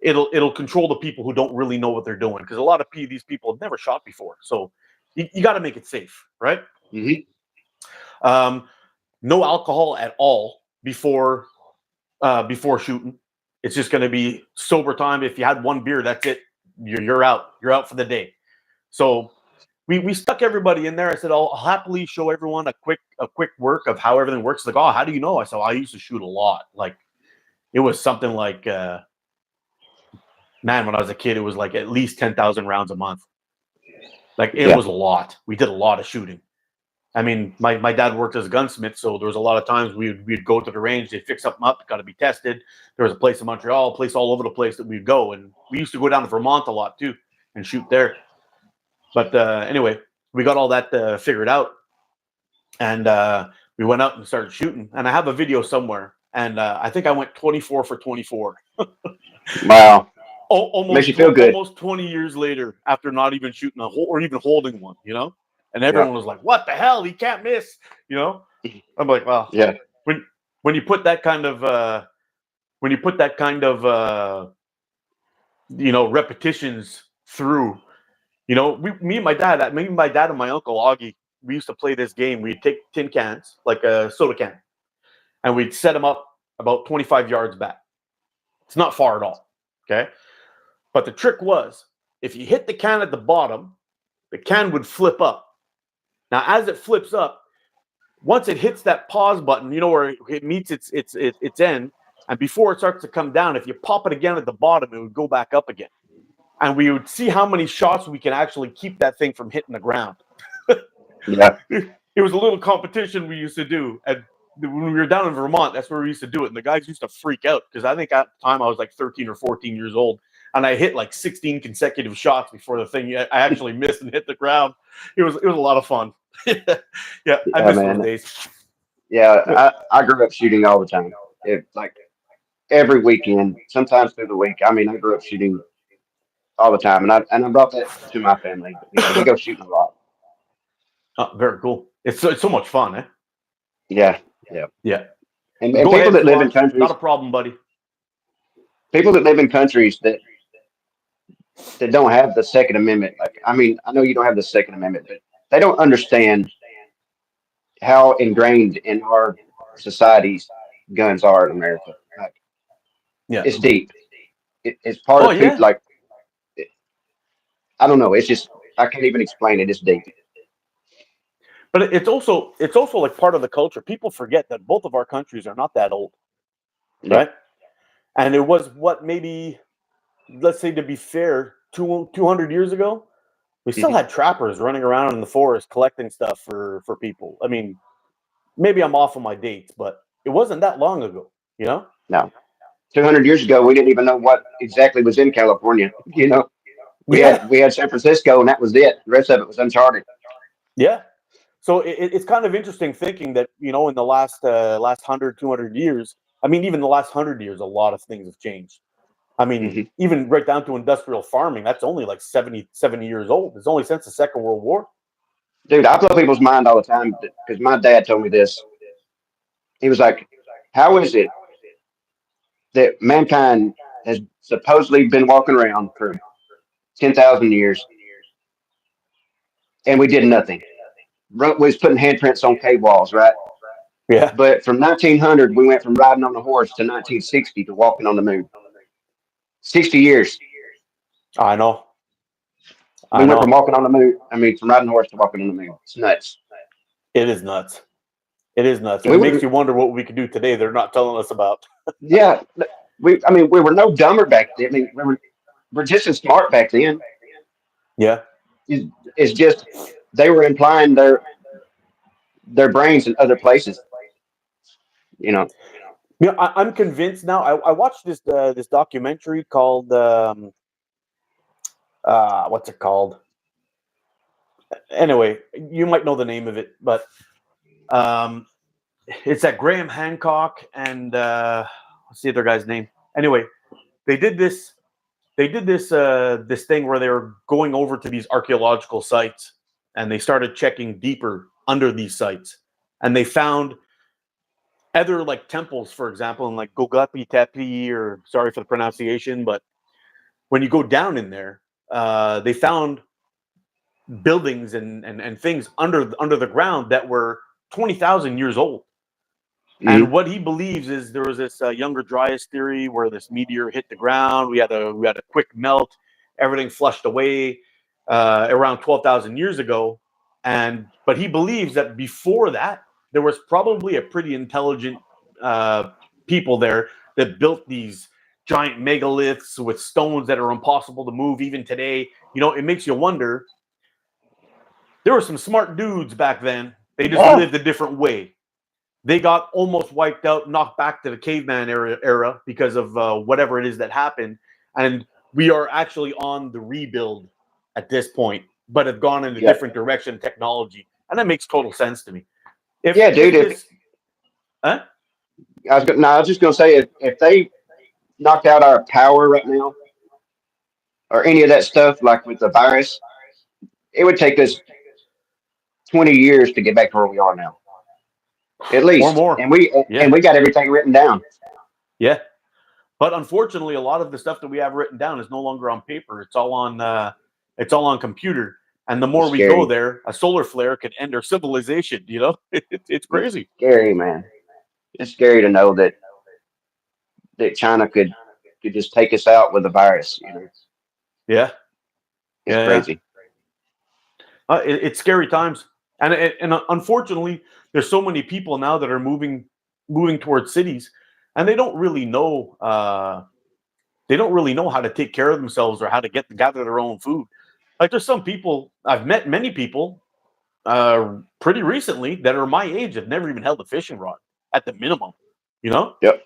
It'll control the people who don't really know what they're doing because a lot of these people have never shot before. So you got to make it safe, right?" Hmm. Um, no alcohol at all before shooting. It's just going to be sober time. If you had one beer, that's it. You're out. You're out for the day. So we stuck everybody in there. I said, I'll happily show everyone a quick work of how everything works. Like, oh, how do you know? I said, well, I used to shoot a lot. Like it was something like man, when I was a kid, it was like at least 10,000 rounds a month. Like it Yeah. was a lot. We did a lot of shooting. I mean, my dad worked as a gunsmith, so there was a lot of times we'd go to the range, they'd fix something up, got to be tested. There was a place in Montreal, a place all over the place that we'd go, and we used to go down to Vermont a lot too and shoot there. But anyway, we got all that figured out, and we went out and started shooting. And I have a video somewhere, and I think I went 24 for 24. Wow. Makes you feel good. Almost 20 years later, after not even shooting a hole or even holding one, and Yeah. everyone was like, "What the hell? He can't miss," I'm like, well, Yeah. when when you put that kind of repetitions through, me and my dad and my uncle Augie, we used to play this game. We'd take tin cans like a soda can, and we'd set them up about 25 yards back. It's not far at all, okay. But the trick was, if you hit the can at the bottom, the can would flip up. Now, as it flips up, once it hits that pause button, where it meets its end, and before it starts to come down, if you pop it again at the bottom, it would go back up again. And we would see how many shots we can actually keep that thing from hitting the ground. Yeah. It was a little competition we used to do. And when we were down in Vermont, that's where we used to do it. And the guys used to freak out because I think at the time I was like 13 or 14 years old. And I hit like 16 consecutive shots before the thing I actually missed and hit the ground. It was a lot of fun. Yeah, I Yeah, miss those man. days. Yeah. I grew up shooting all the time. Like every weekend, sometimes through the week. I mean, I grew up shooting all the time, and I brought that to my family. You know, we go shooting a lot. Oh, very cool. It's so much fun, eh? Yeah. Yeah. Yeah. And Go people ahead, that live in Squatch. Not a countries, problem, buddy. people that live in countries that don't have the Second Amendment. Like, I mean, I know you don't have the Second Amendment, but they don't understand how ingrained in our societies guns are in America. Like, Yeah. it's deep. It's part Oh of people. yeah. Like I don't know. It's just I can't even explain it. It's deep. But it's also like part of the culture. People forget that both of our countries are not that old, Yep. right? And it was what maybe, let's say, to be fair, 200 years ago, we still Mhm. had trappers running around in the forest collecting stuff for people. I mean, maybe I'm off on my dates, but it wasn't that long ago, you know? No, 200 years ago, we didn't even know what exactly was in California. We Yeah, had San Francisco, and that was it. The rest of it was uncharted. yeah. So it's kind of interesting thinking that, in the last 100, 200 years, I mean, even the last 100 years, a lot of things have changed. I mean, Hmm. even right down to industrial farming, that's only like 70 years old. It's only since the Second World War. Dude, I blow people's mind all the time because my dad told me this. He was like, "How is it that mankind has supposedly been walking around for 10,000 years and we did nothing? We was putting handprints on cave walls, right? Yeah, But from 1900, we went from riding on a horse to 1960 to walking on the moon. 60 years. I know. We I went from know. walking on the moon. I mean, from riding a horse to walking on the moon. It's nuts. It is nuts. It is nuts. And We it makes were, you wonder what we could do today they're not telling us about. yeah. I mean, we were no dumber back then. I mean, we're just as smart back then. Yeah. It's just they were implying their brains in other places. You know, I'm convinced now. I watched this documentary called what's it called? Anyway, you might know the name of it, but um, it's that Graham Hancock and what's the other guy's name? Anyway, they did this. They did this thing where they were going over to these archaeological sites, and they started checking deeper under these sites, and they found other like temples, for example, in like Gogapi Tepe, or sorry for the pronunciation, but when you go down in there, they found buildings and things under the ground that were 20,000 years old. And mm-hmm. what he believes is there was this Younger Dryas theory where this meteor hit the ground. We had a quick melt, everything flushed away around 12,000 years ago. But he believes that before that there was probably a pretty intelligent people there that built these giant megaliths with stones that are impossible to move even today. It makes you wonder. There were some smart dudes back then. They just Yeah, lived a different way. They got almost wiped out, knocked back to the caveman era because of whatever it is that happened. And we are actually on the rebuild at this point, but have gone in a yeah, different direction technology. And that makes total sense to me. If yeah, dude. if this huh? I was just gonna say if they knocked out our power right now or any of that stuff, like with the virus, it would take us 20 years to get back to where we are now, at Or least. more. And Yeah. we got everything written down. Yeah. But unfortunately, a lot of the stuff that we have written down is no longer on paper. It's all on computer. And the It's more we go scary. there, a solar flare could end our civilization. It's It's crazy. scary, man. It's scary to know that China could just take us out with a virus. Yeah. It's Yeah. Yeah. crazy. It's scary times, and unfortunately, there's so many people now that are moving towards cities, and they don't really know. They don't really know how to take care of themselves or how to gather their own food. Like there's some people I've met, many people, pretty recently that are my age have never even held a fishing rod at the minimum. You know, Yep.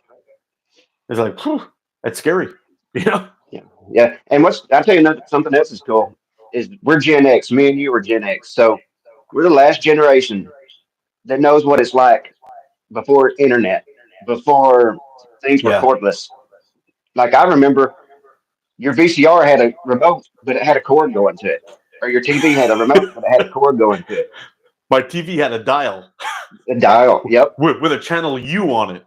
it's like that's scary. You know. Yeah. Yeah. And I'll tell you something else is cool is we're Gen X. Me and you are Gen X. So we're the last generation that knows what it's like before internet, before things were Yeah. cordless. Like I remember your VCR had a remote, but it had a cord going to it. Or your TV had a remote, but it had a cord going to it. My TV had a dial A dial. Yep. with a channel U on it.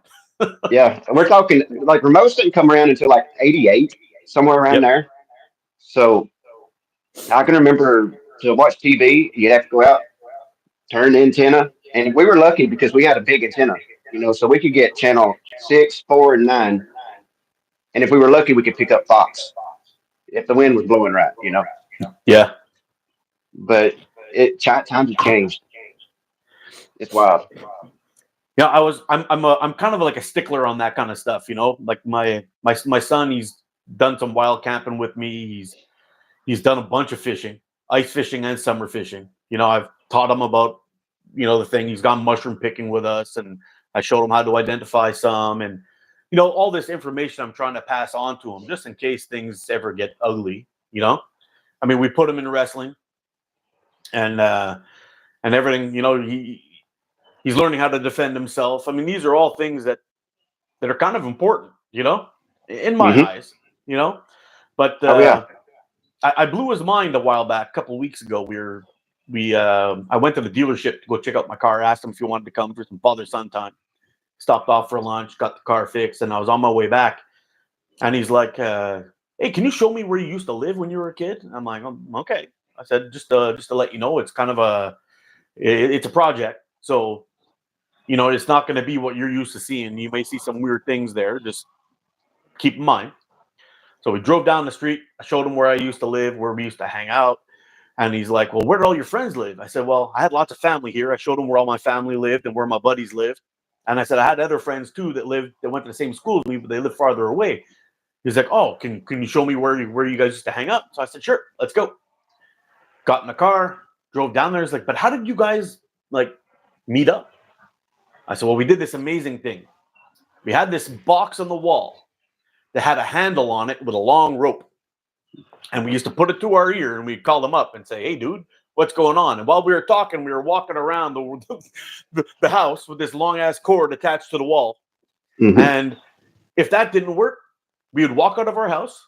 Yeah. And we're talking like remotes didn't come around until like 88, somewhere around Yep. there. So I can remember to watch TV, you'd have to go out, turn the antenna. And we were lucky because we had a big antenna, so we could get channel 6, 4, and 9. And if we were lucky, we could pick up Fox if the wind was blowing right. Yeah. But times have changed. It's wild. Yeah, I'm kind of like a stickler on that kind of stuff, you know. Like my son, he's done some wild camping with me. He's done a bunch of fishing, ice fishing and summer fishing. You know, I've taught him about, you know, the thing. He's gone mushroom picking with us, and I showed him how to identify some, and you know, all this information I'm trying to pass on to him just in case things ever get ugly. You know, I mean, we put him in wrestling, and everything. You know, he's learning how to defend himself. I mean, these are all things that are kind of important, you know, in my Hmm. eyes, you know. But Oh yeah. I blew his mind a while back, a couple of weeks ago. I went to the dealership to go check out my car. Asked him if he wanted to come for some father son time. Stopped off for lunch, got the car fixed, and I was on my way back. And he's like, "Hey, can you show me where you used to live when you were a kid?" And I'm like, "Okay." I said, just to let you know, it's kind of it's a project, so you know, it's not going to be what you're used to seeing. You may see some weird things there. Just keep in mind." So we drove down the street. I showed him where I used to live, where we used to hang out. And he's like, "Well, where did all your friends live?" I said, "Well, I had lots of family here." I showed him where all my family lived and where my buddies lived. And I said, "I had other friends too that went to the same school as me, but they live farther away." He's like, "Oh, can you show me where you guys used to hang out?" So I said, "Sure, let's go." Got in the car, drove down there. He's like, "But how did you guys like meet up?" I said, "Well, we did this amazing thing. We had this box on the wall that had a handle on it with a long rope. And we used to put it to our ear and we'd call them up and say, 'Hey, dude, what's going on?' And while we were talking, we were walking around the house with this long ass cord attached to the wall. Hmm. And if that didn't work, we would walk out of our house,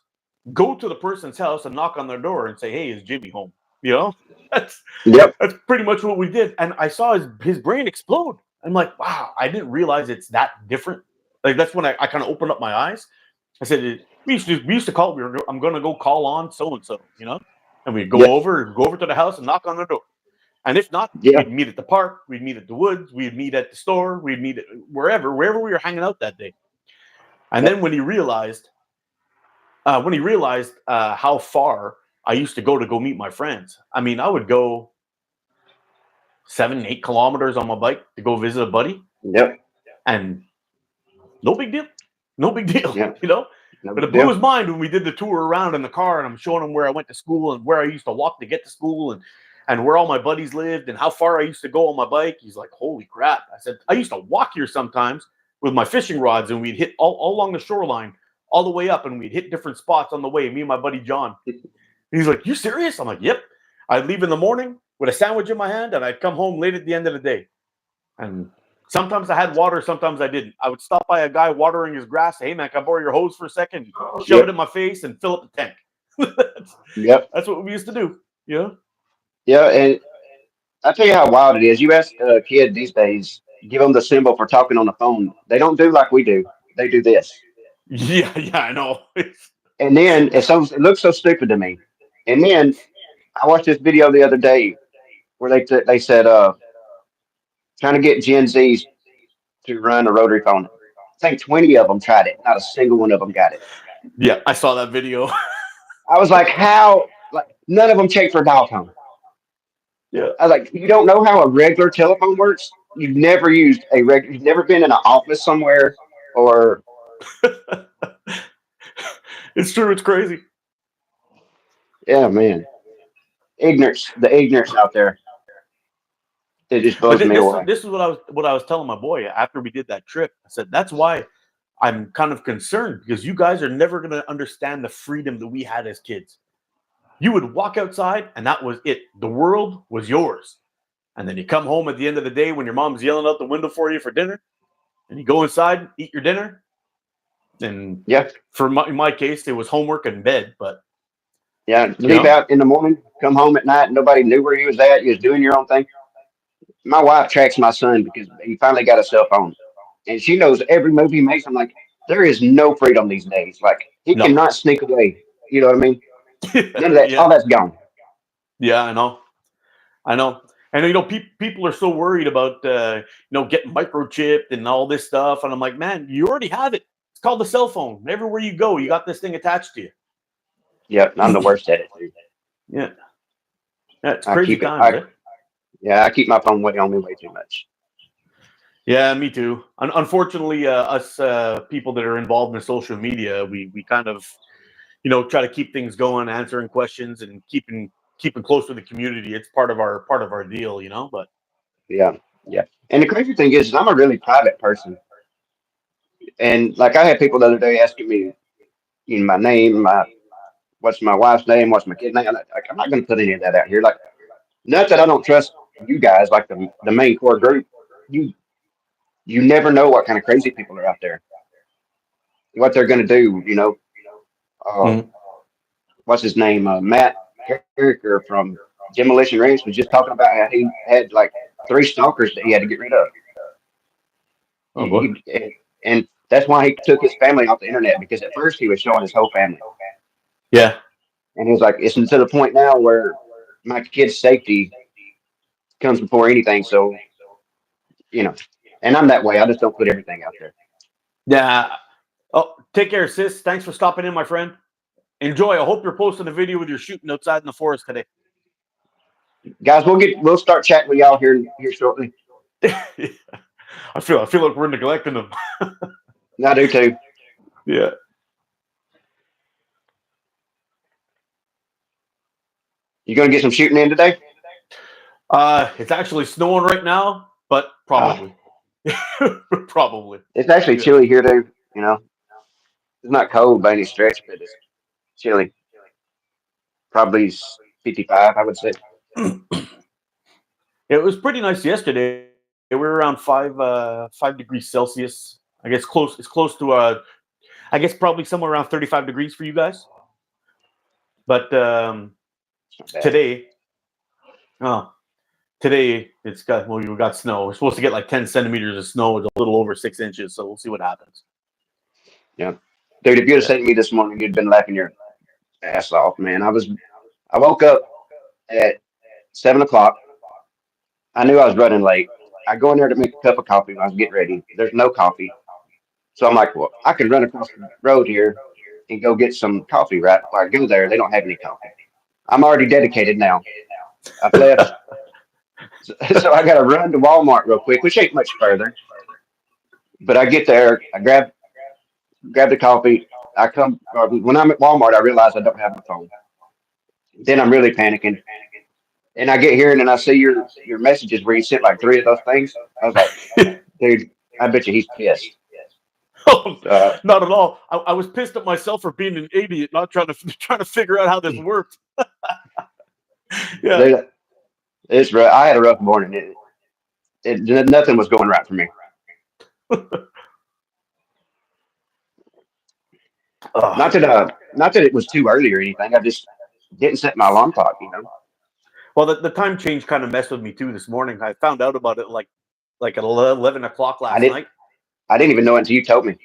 go to the person's house and knock on their door and say, 'Hey, is Jimmy home?' You know, that's Yep. that's pretty much what we did. And I saw his brain explode. I'm like, wow, I didn't realize it's that different. Like that's when I kind of opened up my eyes. I said, we used to call. I'm going to go call on so and so, you know, and we'd Yeah. go over to the house and knock on the door. And if not, Yeah. we'd meet at the park, we'd meet at the woods, we'd meet at the store, we'd meet at wherever we were hanging out that day. And Yep. then when he realized how far I used to go meet my friends. I mean, I would go 7, 8 kilometers on my bike to go visit a buddy, Yep. and no big deal. No big deal, Yep. you know? No But big it blew deal. his mind when we did the tour around in the car and I'm showing him where I went to school and where I used to walk to get to school and where all my buddies lived and how far I used to go on my bike. He's like, "Holy crap." I said, "I used to walk here sometimes with my fishing rods and we'd hit all along the shoreline, all the way up, and we'd hit different spots on the way, me and my buddy John." He's like, "You serious?" I'm like, "Yep." I'd leave in the morning with a sandwich in my hand and I'd come home late at the end of the day. And sometimes I had water, sometimes I didn't. I would stop by a guy watering his grass. Say, "Hey man, can I borrow your hose for a second?" Shove it Yep. in my face and fill up the tank. Yep. That's what we used to do. You know? Yeah. And I tell you how wild it is. You ask a kid these days, give them the symbol for talking on the phone. They don't do like we do. They do this. Yeah, yeah, I know. And then it looks so stupid to me. And then I watched this video the other day where they said trying to get Gen Zs to run a rotary phone. I think 20 of them tried it. Not a single one of them got it. Yeah, I saw that video. I was like, how? Like none of them checked for dial tone. Yeah. I was like, you don't know how a regular telephone works. You've never been in an office somewhere, or It's true, it's crazy. yeah, man, the ignorance out there, it just But blows me away. this is what I was telling my boy after we did that trip. I said, "That's why I'm kind of concerned because you guys are never going to understand the freedom that we had as kids. You would walk outside and that was it. The world was yours. And then you come home at the end of the day when your mom's yelling out the window for you for dinner, and you go inside, eat your dinner. And Yeah, in my case, it was homework and bed. But yeah. you Leave know, out in the morning, come home at night. Nobody knew where you was at. You was doing your own thing. My wife tracks my son because he finally got a cell phone, and she knows every move he makes. I'm like, there is no freedom these days. Like he no, cannot sneak away. You know what I mean? None of that. yeah, All that's gone. yeah, I know. And you know, people are so worried about getting microchipped and all this stuff. And I'm like, man, you already have it. It's called the cell phone. Everywhere you go, you got this thing attached to Yep, I'm the you. worst at it too. Yeah. Yeah, it's I crazy keep it. times, eh? I keep my phone way on me way too much. Yeah, me too. Unfortunately, us people that are involved in social media, we kind of try to keep things going, answering questions, and keeping close to the community. It's part of our deal, But Yeah, yeah. And the crazy thing is I'm a really private person, and like I had people the other day asking me, my name, what's my wife's name, what's my kid's name. I'm not going to put any of that out here. Like, not that I don't trust you guys, like the main core group. You you never know what kind of crazy people are out there, what they're going to do. Uh, Mhm. what's his name? Matt Carricker from Demolition Ranch was just talking about how he had like 3 stalkers that he had to get rid of. Oh boy. And that's why he took his family off the internet because at first he was showing his whole family. Yeah. And he was like, it's to the point now where my kid's safety comes before anything. So, you know, and I'm that way. I just don't put everything out there. Yeah. Oh, take care, sis. Thanks for stopping in, my friend. Enjoy. I hope you're posting a video with your shooting outside in the forest today. Guys, we'll start chatting with y'all here shortly. I feel like we're neglecting them. I do too. Yeah. You gonna get some shooting in today? It's actually snowing right now, but probably. Probably. It's actually Yeah. chilly here too. It's not cold by any stretch, but it's chilly. Probably 55, I would say. It was pretty nice yesterday. We were around 5 degrees Celsius. I guess close. It's close to I guess probably somewhere around 35 degrees for you guys. But It's not bad. today, oh, today we got snow. We're supposed to get like 10 centimeters of snow. It's a little over 6 inches. So we'll see what happens. Yeah, dude. If you'd have Yeah. seen me this morning, you'd been laughing your ass off, man. I woke up at 7 o'clock. I knew I was running late. I go in there to make a cup of coffee when I was getting ready. There's no coffee. So I'm like, well, I can run across the road here and go get some coffee, right? Well, I go there, they don't have any coffee. I'm already dedicated now. I've left. So I got to run to Walmart real quick, which ain't much further. But I get there, I grab the coffee. When I'm at Walmart, I realize I don't have my phone. Then I'm really panicking. And I get here and then I see your messages where you sent like 3 of those things. I was like, dude, I bet you he's pissed. Oh, not at all. I was pissed at myself for being an idiot, not trying to figure out how this worked. Yeah. Dude, it's rough. I had a rough morning. Nothing was going right for me. Not that it was too early or anything. I just didn't set my alarm clock. Well, the time change kind of messed with me too this morning. I found out about it like at 11 o'clock I last didn't night. I didn't even know it until you told me.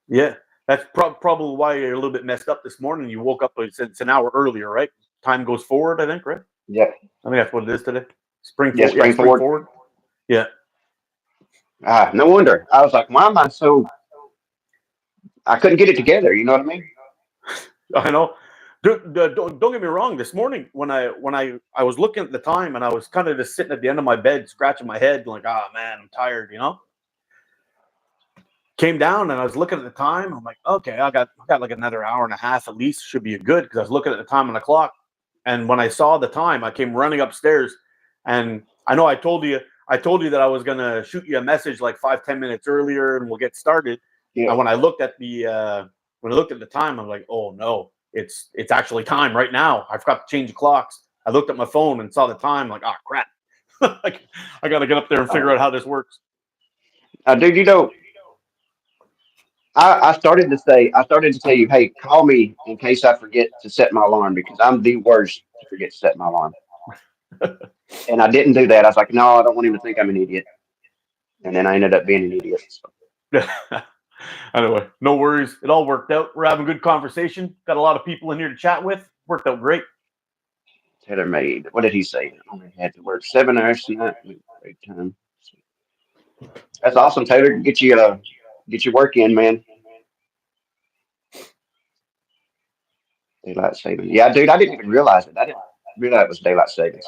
Yeah, that's probably why you're a little bit messed up this morning. You woke up it's an hour earlier, right? Time goes forward, I think, right? Yeah, I think that's what it is today. Spring yeah, forward. Yeah, spring spring forward. forward. Yeah. No wonder. I was like, why am I so? I couldn't get it together. You know what I mean? I know. Don't get me wrong. This morning, when I was looking at the time and I was kind of just sitting at the end of my bed, scratching my head, like, ah, man, I'm tired. Came down and I was looking at the time. I'm like, okay, I got like another hour and a half at least. Should be good because I was looking at the time on the clock. And when I saw the time, I came running upstairs. And I know I told you that I was gonna shoot you a message like 5-10 minutes earlier, and we'll get started. Yeah. And when I looked at the time, I'm like, oh no, it's actually time right now. I forgot to change the clocks. I looked at my phone and saw the time. Like, oh crap, like I got to get up there and figure out how this works. Dude, I started to tell you, hey, call me in case I forget to set my alarm because I'm the worst to forget to set my alarm. And I didn't do that. I was like, no, I don't want him to think I'm an idiot. And then I ended up being an idiot. So. Anyway, no worries. It all worked out. We're having good conversation. Got a lot of people in here to chat with. Worked out great. Taylor made. What did he say? I only had to work 7 hours tonight. Great time. That's awesome, Taylor. Get your work in, man. Daylight saving. Yeah, dude, I didn't even realize it. Really, that was daylight savings.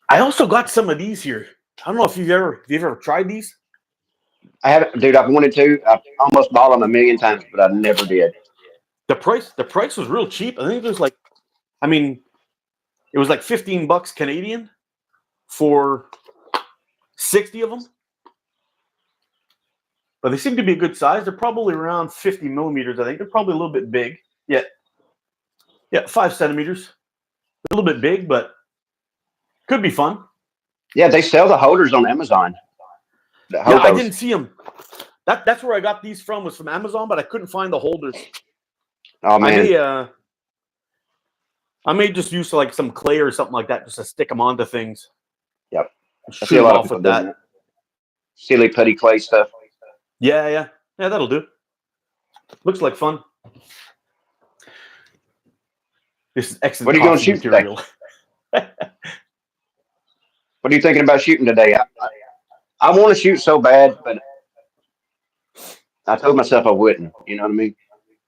I also got some of these here. I don't know if you've ever tried these. I haven't, dude. I've wanted to. I've almost bought them a million times, but I never did. The price was real cheap. I think it was like, I mean, it was like $15 Canadian for 60 of them. But they seem to be a good size. They're probably around 50 millimeters. I think they're probably a little bit big. Yeah, 5 centimeters. A little bit big, but could be fun. Yeah, they sell the holders on Amazon. Yeah, I didn't see them. That's where I got these from, was from Amazon, but I couldn't find the holders. Oh man, I may just use like some clay or something like that just to stick them onto things. yep. I Shoot see a them lot of off people with doing that. that. Silly putty clay stuff. Yeah, that'll do. Looks like fun. This is excellent. What are you going to coffee shoot material. today? What are you thinking about shooting today? I want to shoot so bad, but I told myself I wouldn't. You know what I mean?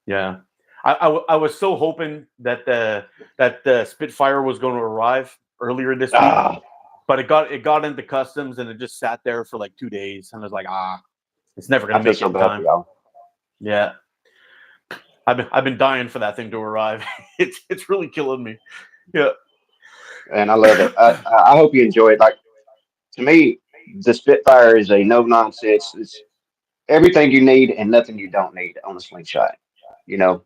Yeah, I was so hoping that the Spitfire was going to arrive earlier this week, Ah, but it got into customs and it just sat there for like 2 days, and I was like, it's never going I to feel make it so in bad for time. y'all. Yeah, I've been dying for that thing to arrive. It's really killing me. Yeah, And I love it. I hope you enjoy it. Like, to me, the Spitfire is a no nonsense. It's everything you need and nothing you don't need on a slingshot. You know,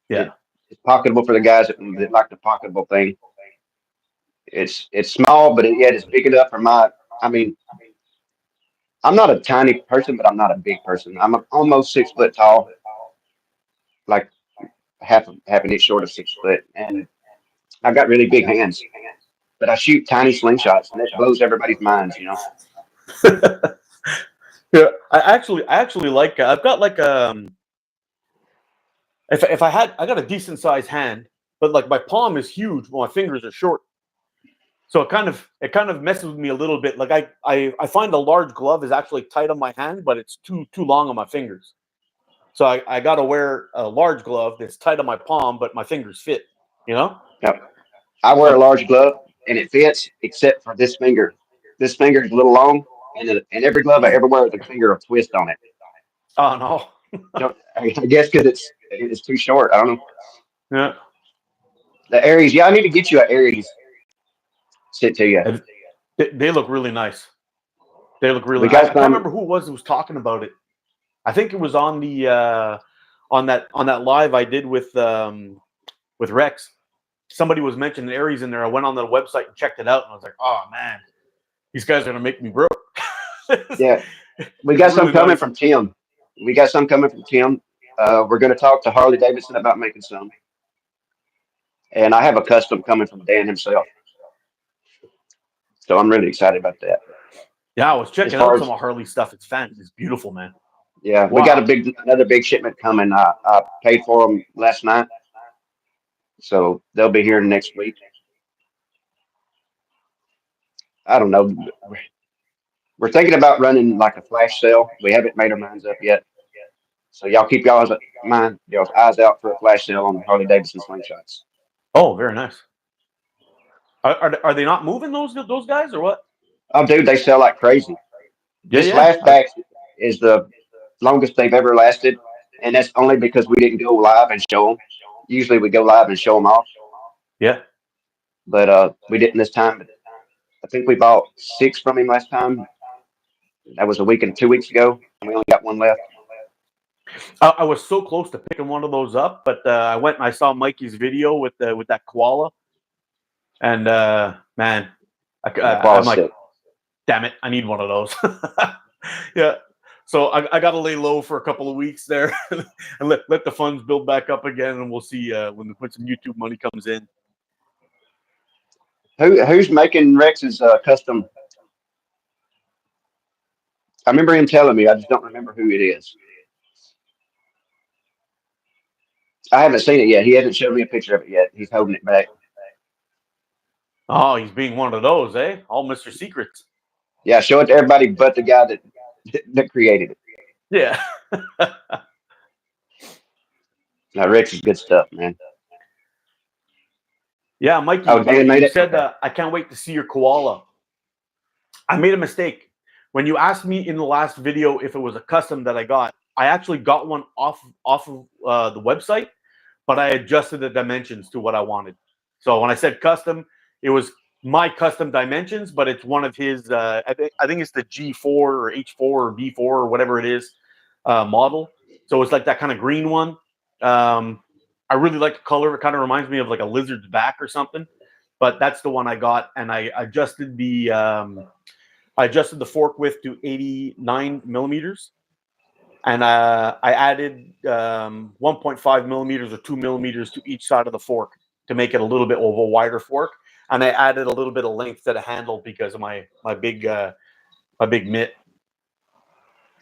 yeah, it's pocketable for the guys that like the pocketable thing. It's small, but yet it's big enough for my. I mean, I'm not a tiny person, but I'm not a big person. Almost 6 foot tall, like half an inch short of 6 foot, and I've got really big hands. But I shoot tiny slingshots, and it blows everybody's minds. You know. yeah. I actually like. I've got like if I got a decent sized hand, but like my palm is huge, while my fingers are short. So it kind of messes with me a little bit. Like I find a large glove is actually tight on my hand, but it's too long on my fingers. So I got to wear a large glove that's tight on my palm, but my fingers fit. You know. Yep. I wear a So large glove, and it fits except for this finger. This finger is a little long, and every glove I ever wear, the finger will twist on it. oh no. I guess because it's too short. I don't know. Yeah. The Aries, yeah, I need to get you an Aries sent to you. And they look really nice. They look really. We I got can't some. remember who it was who was talking about it. I think it was on the on that live I did with Rex. Somebody was mentioning Aries in there. I went on the website and checked it out, and I was like, "Oh man, these guys are gonna make me broke." Yeah, we It's got some really coming nice. from Tim. We got some coming from Tim. We're going to talk to Harley Davidson about making some, and I have a custom coming from Dan himself. So I'm really excited about that. Yeah, I was As checking far out some as of Harley's stuff. It's fantastic. It's beautiful, man. yeah, we got Wow. another big shipment coming. I paid for them last night, so they'll be here next week. I don't know. We're thinking about running like a flash sale. We haven't made our minds up yet. So y'all keep y'all's eyes out for a flash sale on Harley Davidson slingshots. Oh, very nice. Are they not moving those guys or what? Oh, dude, they sell like crazy. Yeah, This yeah. last batch is the longest they've ever lasted, and that's only because we didn't go live and show them. Usually we go live and show them off, Yeah. but we didn't this time. I think we bought 6 from him last time. That was a week and 2 weeks ago, and we only got one left. I was so close to picking one of those up, but I went and I saw Mikey's video with that koala, and man, Yeah, I'm quality like, stick. damn it, I need one of those. Yeah, so I got to lay low for a couple of weeks there and let the funds build back up again, and we'll see when some YouTube money comes in. Who's making Rex's custom? I remember him telling me. I just don't remember who it is. I haven't seen it yet. He hasn't showed me a picture of it yet. He's holding it back. Oh, he's being one of those, eh? All Mr. Secrets. Yeah, show it to everybody but the guy that created it. Yeah. Now, Rex is good stuff, man. Yeah, Mikey, Oh, Dan made you it. said Okay. I can't wait to see your koala. I made a mistake. When you asked me in the last video if it was a custom that I got, I actually got one off of the website, but I adjusted the dimensions to what I wanted. So when I said custom, it was my custom dimensions, but it's one of his. I think it's the G4 or H4 or B4 or whatever it is model. So it's like that kind of green one. I really like the color. It kind of reminds me of like a lizard's back or something. But that's the one I got, and I adjusted the fork width to 89 millimeters, and I added 1.5 millimeters or 2 millimeters to each side of the fork to make it a little bit of a wider fork. And I added a little bit of length to the handle because of my big mitt.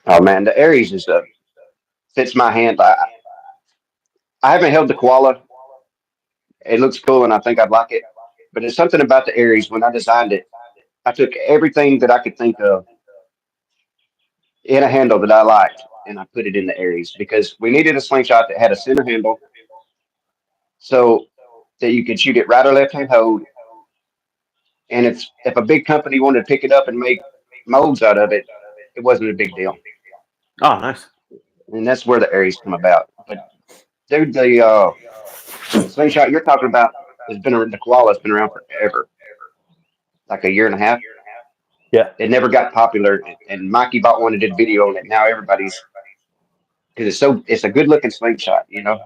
Oh man, the Aries is fits my hand. I haven't held the koala. It looks cool, and I think I'd like it. But there's something about the Aries. When I designed it, I took everything that I could think of in a handle that I liked, and I put it in the Aries because we needed a slingshot that had a center handle, so that you could shoot it right or left hand hold. And if a big company wanted to pick it up and make molds out of it, it wasn't a big deal. Oh, nice. And that's where the Aries come about. But dude, the slingshot you're talking about has been the koala has been around forever, like a year and a half. Yeah, It never got popular, and Mikey bought one and did video on it. Now everybody's because it's a good looking slingshot, you know.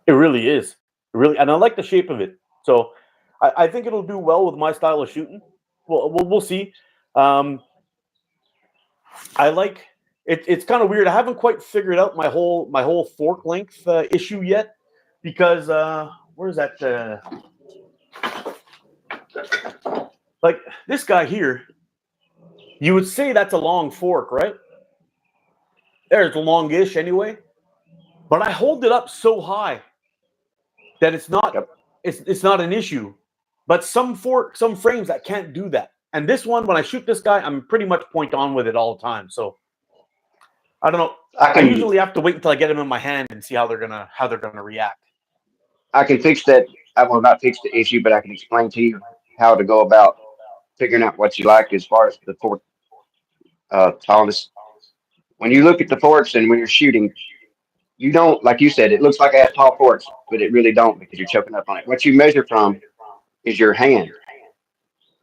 it really is. It really, and I like the shape of it. So I think it'll do well with my style of shooting. Well, we'll see. I like it. It's kind of weird. I haven't quite figured out my whole fork length issue yet because where's that? Like this guy here, you would say that's a long fork, right? There's longish anyway, but I hold it up so high that it's not Yep. it's not an issue. But some frames that can't do that. And this one, when I shoot this guy, I'm pretty much point on with it all the time. So I don't know. I I can usually have to wait until I get them in my hand and see how they're gonna react. I can fix that. I will not fix the issue, but I can explain to you how to go about figuring out what you like as far as the fork tallness. When you look at the forks and when you're shooting, you don't like you said. It looks like it has tall forks, but it really don't because you're choking up on it. What you measure from is your hand.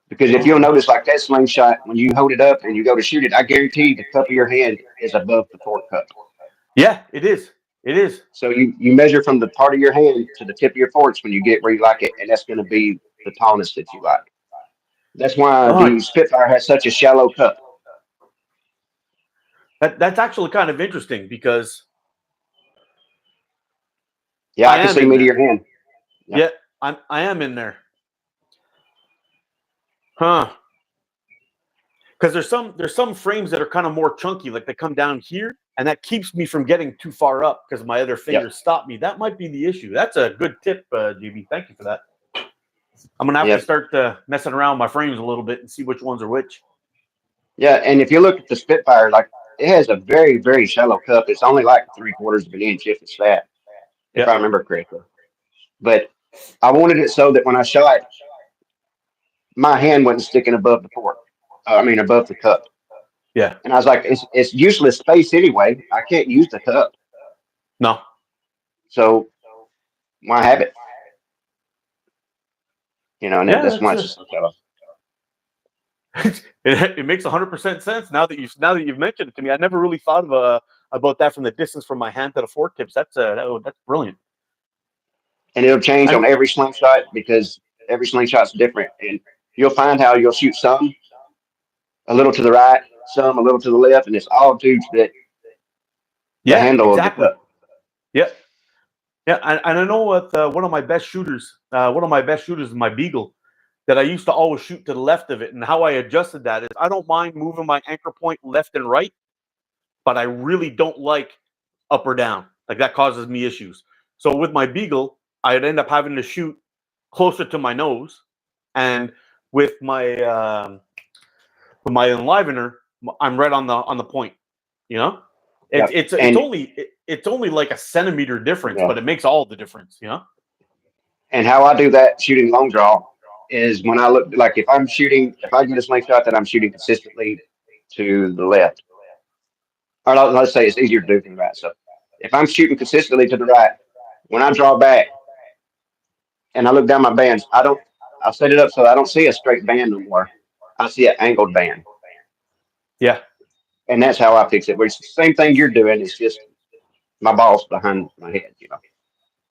Because if you'll notice, like that slingshot, when you hold it up and you go to shoot it, I guarantee the cup of your hand is above the fork cup. Yeah, it is. It is. So you measure from the part of your hand to the tip of your forks when you get where you like it, and that's going to be the tallness that you like. That's why Oh, the Spitfire has such a shallow cup. that's actually kind of interesting because Yeah, I I can am see in me to there. your hand. Yeah. Yeah, I am in there. Huh. Because there's some frames that are kind of more chunky, like they come down here, and that keeps me from getting too far up because my other fingers Yep. stop me. That might be the issue. That's a good tip, GB. Thank you for that. I'm gonna have to Yep. start messing around with my frames a little bit and see which ones are which. Yeah, and if you look at the Spitfire, like it has a very, very shallow cup. It's only like 3/4 of an inch, if it's that, if Yeah. I remember correctly. But I wanted it so that when I shot, my hand wasn't sticking above the fork. Above the cup. Yeah. And I was like, it's useless space anyway. I can't use the cup, No. so why have it? You know, and Yeah, that's why that's it's just so shallow. it makes 100% sense now that you've mentioned it to me. I never really thought of about that from the distance from my hand to the fork tips. That's brilliant. And it'll change And on every slingshot because every slingshot's different. And you'll find how you'll shoot some a little to the right, some a little to the left, and it's all due to the yeah, handle of the exactly. cup. Yeah. Yeah, and I know what one of my best shooters is my Beagle that I used to always shoot to the left of it. And how I adjusted that is I don't mind moving my anchor point left and right, but I really don't like up or down. Like that causes me issues. So with my Beagle, I'd end up having to shoot closer to my nose, and with my enlivener, I'm right on the point. You know, Yeah. it's only like a centimeter difference, Yeah. but it makes all the difference. You know. And how I do that shooting long draw is when I look like if I get a slingshot that I'm shooting consistently to the left, or let's say it's easier to do from the right. So if I'm shooting consistently to the right, when I draw back and I look down my bands, I'll set it up so I don't see a straight band no more. I see an angled band. Yeah. And that's how I fix it. But it's the same thing you're doing. It's just my ball's behind my head, you know.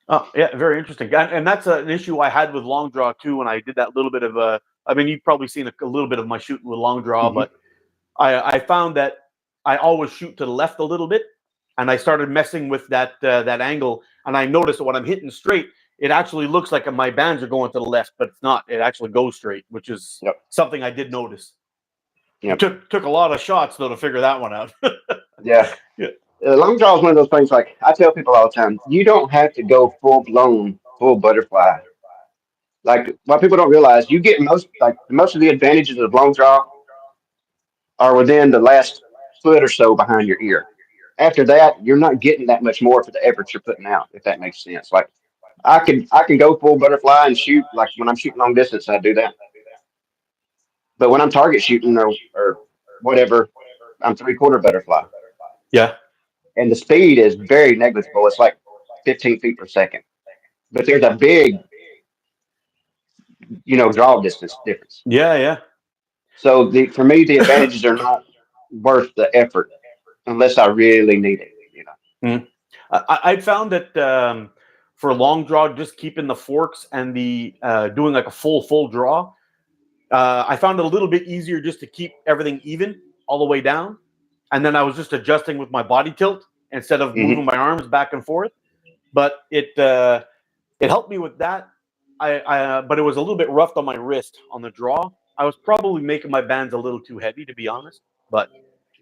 Oh, yeah, very interesting. And that's an issue I had with long draw too. When I did that little bit of I mean, you've probably seen a little bit of my shooting with long draw, Mm-hmm. but I found that I always shoot to the left a little bit, and I started messing with that angle, and I noticed that when I'm hitting straight, it actually looks like my bands are going to the left, but it's not. It actually goes straight, which is something I did notice. Yep. It took a lot of shots though to figure that one out. Yeah. Yeah. Long draw is one of those things. Like I tell people all the time, you don't have to go full blown, full butterfly. Like what people don't realize, you get most of the advantages of long draw are within the last foot or so behind your ear. After that, you're not getting that much more for the effort you're putting out, if that makes sense. Like I can go full butterfly and shoot like when I'm shooting long distance, I do that. But when I'm target shooting or whatever, I'm 3/4 butterfly. Yeah. And the speed is very negligible. It's like 15 feet per second. But there's a big, draw distance difference. Yeah. Yeah. So for me, the advantages are not worth the effort unless I really need it. Mm. I found that for long draw, just keeping the forks and the doing like a full draw, I found it a little bit easier just to keep everything even all the way down, and then I was just adjusting with my body tilt instead of moving my arms back and forth. But it helped me with that. But it was a little bit rough on my wrist on the draw. I was probably making my bands a little too heavy, to be honest. But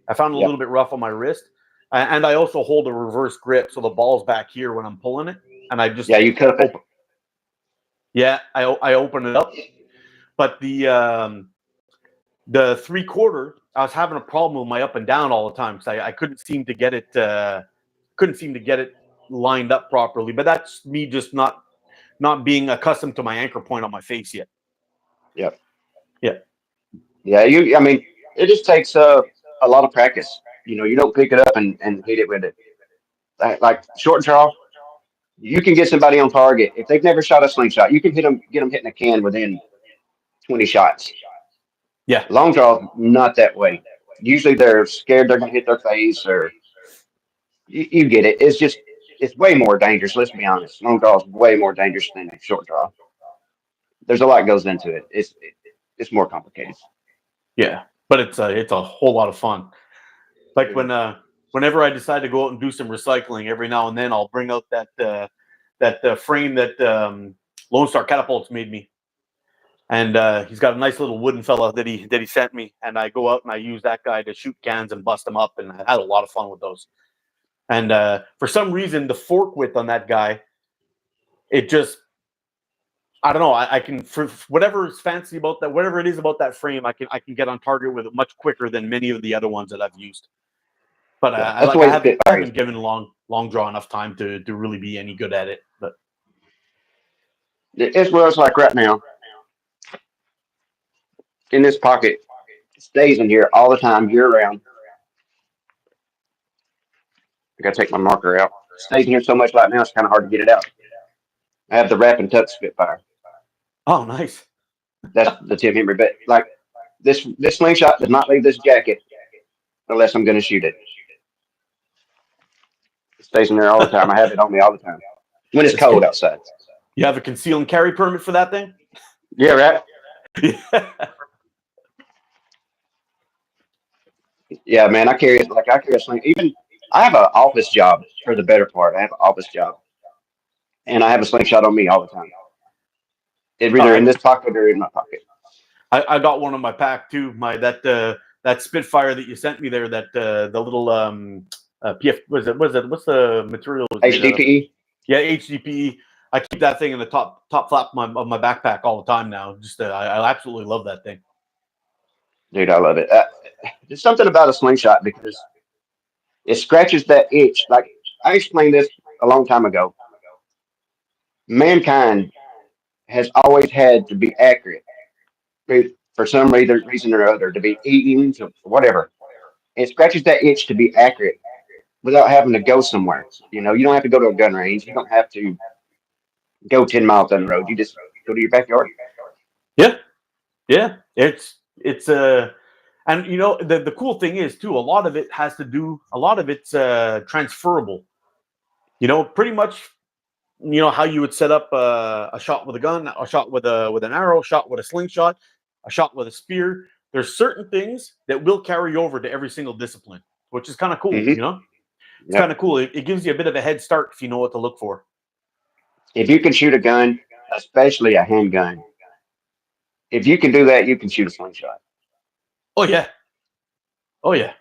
I found it a little bit rough on my wrist. And I also hold a reverse grip, so the ball's back here when I'm pulling it, and I just You cup it. I open it up, but the 3/4, I was having a problem with my up and down all the time because I couldn't seem to get it lined up properly. But that's me just not being accustomed to my anchor point on my face yet. Yep. Yeah. Yeah. I mean, it just takes a lot of practice. You don't pick it up and hit it with it. Like short draw, you can get somebody on target if they've never shot a slingshot. You can get them hitting a can within 20 shots. Yeah. Long draw, not that way. Usually they're scared they're going to hit their face, or you get it. It's way more dangerous. Let's be honest. Long draw is way more dangerous than a short draw. There's a lot goes into it. It's more complicated. Yeah, but it's a whole lot of fun. Like whenever I decide to go out and do some recycling, every now and then I'll bring out that frame that Lone Star Catapults made me, and he's got a nice little wooden fella that he sent me, and I go out and I use that guy to shoot cans and bust them up, and I had a lot of fun with those. And for some reason, the fork width on that guy, it just, I don't know. I can, for whatever is fancy about that, whatever it is about that frame, I can get on target with it much quicker than many of the other ones that I've used. But I haven't given long draw enough time to really be any good at it. But it's what it's like right now. In this pocket, it stays in here all the time, year round. I gotta take my marker out. It stays in here so much right now, it's kind of hard to get it out. I have the wrap and tuck Spitfire. Oh, nice. That's the Tim Henry. But like this slingshot does not leave this jacket unless I'm going to shoot it. It stays in there all the time. I have it on me all the time when it's cold outside. You have a conceal and carry permit for that thing? Yeah, right. Yeah, man. I carry a sling. Even I have an office job for the better part. I have an office job, and I have a slingshot on me all the time. It's either in this pocket or in my pocket. I got one on my pack too. That Spitfire that you sent me there. That the little PF was it? What's the material? HDPE. Yeah, HDPE. I keep that thing in the top flap of my backpack all the time now. Just I absolutely love that thing. Dude, I love it. There's something about a slingshot because it scratches that itch. Like I explained this a long time ago. Mankind has always had to be accurate for some reason or other, to be eaten, to whatever. It scratches that itch to be accurate without having to go somewhere. You don't have to go to a gun range. You don't have to go 10 miles down the road. You just go to your backyard. Yeah, yeah. It's and the cool thing is too. A lot of it's transferable. Pretty much. How you would set up a shot with a gun, a shot with an arrow, a shot with a slingshot, a shot with a spear. There's certain things that will carry over to every single discipline, which is kind of cool. Mm-hmm. It's kind of cool. It gives you a bit of a head start if you know what to look for. If you can shoot a gun, especially a handgun, if you can do that, you can shoot a slingshot. Oh yeah. Oh yeah.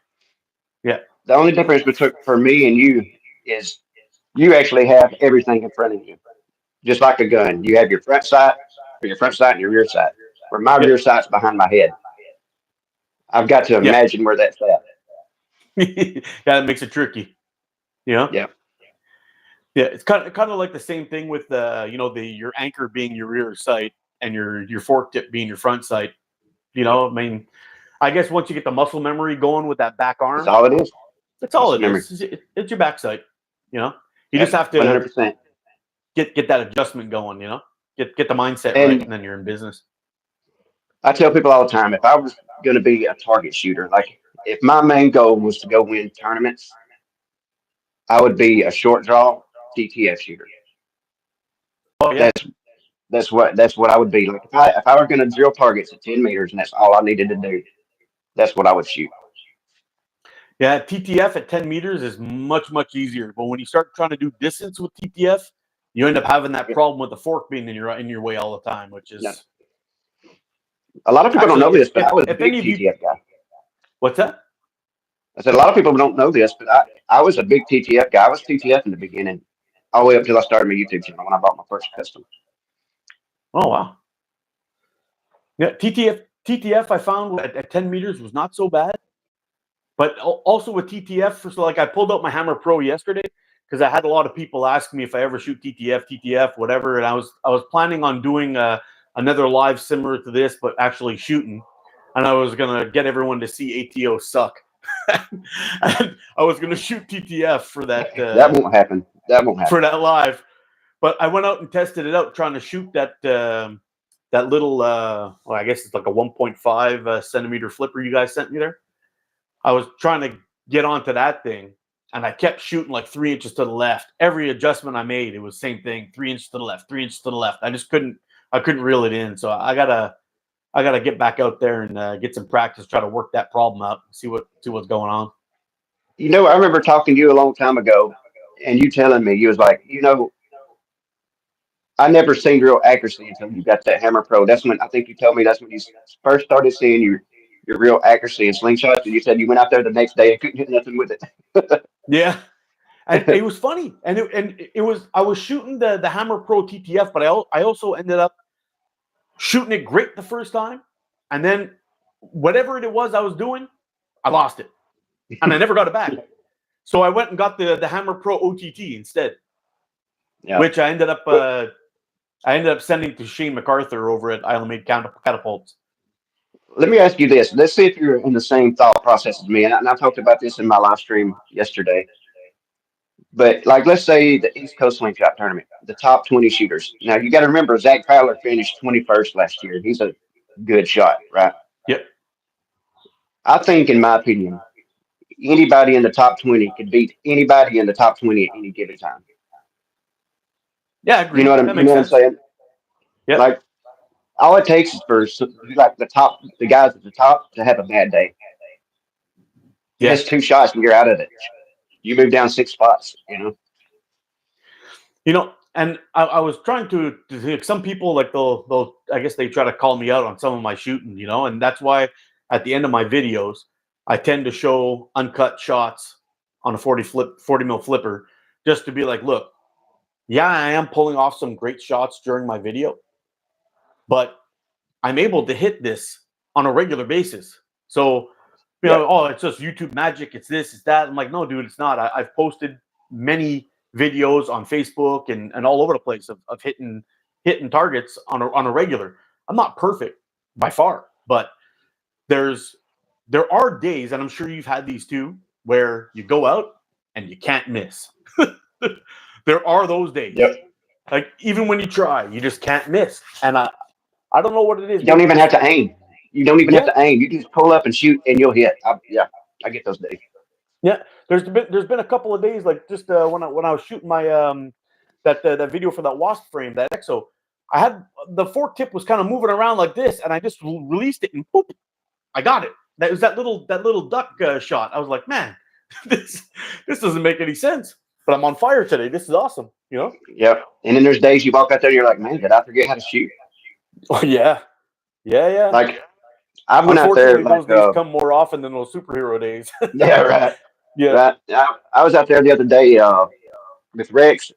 Yeah. The only difference between for me and you is you actually have everything in front of you, just like a gun. You have your front sight, and your rear sight. Where my Yeah. rear sight's behind my head. I've got to Yeah. imagine where that's at. Yeah, that makes it tricky. Yeah. Yeah, it's kind of like the same thing with your anchor being your rear sight and your fork tip being your front sight. I mean, I guess once you get the muscle memory going with that back That's arm, all it is. that's all Muscle it memory. is. It's your back sight. You Yep, just have to 100%. get that adjustment going. Get the mindset right, And and then you're in business. I tell people all the time, if I was going to be a target shooter, like if my main goal was to go win tournaments, I would be a short draw TTF shooter. Oh yeah, That's what I would be. Like if I were going to drill targets at 10 meters and that's all I needed to do, that's what I would shoot. yeah. TTF at 10 meters is much easier, but when you start trying to do distance with TTF, you end up having that Yep. problem with the fork being in your way all the time, which Yeah. is A lot of people don't know actually this, but I was a if big any of you, TTF guy. what's that? I said a lot of people don't know this, but I was a big TTF guy. I was TTF in the beginning, all the way up until I started my YouTube channel when I bought my first custom. Oh wow. Yeah, TTF I found at 10 meters was not so bad. But also with TTF, so like I pulled out my Hammer Pro yesterday because I had a lot of people ask me if I ever shoot TTF, whatever, and I was planning on doing another live similar to this, but actually shooting, and I was gonna get everyone to see ATO suck. And I was gonna shoot TTF for that That won't happen. That won't happen. for that live, but I went out and tested it out, trying to shoot that that little well, I guess it's like a 1.5 centimeter flipper you guys sent me there. I was trying to get onto that thing, and I kept shooting like 3 inches to the left. Every adjustment I made, it was the same thing: 3 inches to the left, 3 inches to the left. I just couldn't reel it in. So I gotta get back out there and get some practice, try to work that problem out, see what's going on. I remember talking to you a long time ago, and you telling me you was like, I never seen real accuracy until you got that Hammer Pro. That's when I think you told me that's when you first started seeing your real accuracy in slingshots. And you said you went out there the next day and couldn't hit nothing with it. Yeah, and it was funny, and it was I was shooting the Hammer Pro TTF, but I also ended up shooting it great the first time, and then whatever it was I was doing, I lost it, and I never got it back. So I went and got the Hammer Pro OTT instead, which I ended up sending to Shane MacArthur over at Island Made Catapults. Let me ask you this. Let's see if you're in the same thought process as me. And I talked about this in my live stream yesterday. But like, let's say the East Coast Slingshot tournament, the top 20 shooters. Now you got to remember, Zach Fowler finished 21st last year. He's a good shot, right? Yep. I think, in my opinion, anybody in the top 20 could beat anybody in the top 20 at any given time. Yeah, I agree. You know what I'm saying? Yeah. Like, all it takes is for like the guys at the top to have a bad day. You miss 2 shots and you're out of it. You move down 6 spots. And I was trying to some people, like they'll I guess they try to call me out on some of my shooting, and that's why at the end of my videos I tend to show uncut shots on a 40 mil flipper, just to be like, look, yeah, I am pulling off some great shots during my video, but I'm able to hit this on a regular basis. So, oh, it's just YouTube magic. It's this, it's that. I'm like, no, dude, it's not. I've posted many videos on Facebook and all over the place of hitting hitting targets on a regular. I'm not perfect by far, but there are days, and I'm sure you've had these too, where you go out and you can't miss. There are those days. Yep. Like even when you try, you just can't miss. And I don't know what it is. You don't even have to aim. You don't even have Yeah. to aim. You just pull up and shoot, and you'll hit. Yeah, I get those days. Yeah, there's been a couple of days like just when I was shooting my that video for that wasp frame, that exo. I had the fork tip was kind of moving around like this, and I just released it and boop, I got it. That was that little duck shot. I was like, man, this doesn't make any sense. But I'm on fire today. This is awesome. You know? Yep. And then there's days you walk out there and you're like, man, did I forget how to shoot? Oh yeah, yeah. Like I went out there Unfortunately, like those days come more often than those superhero days. yeah, right. Yeah. Right. I was out there the other day with Rex,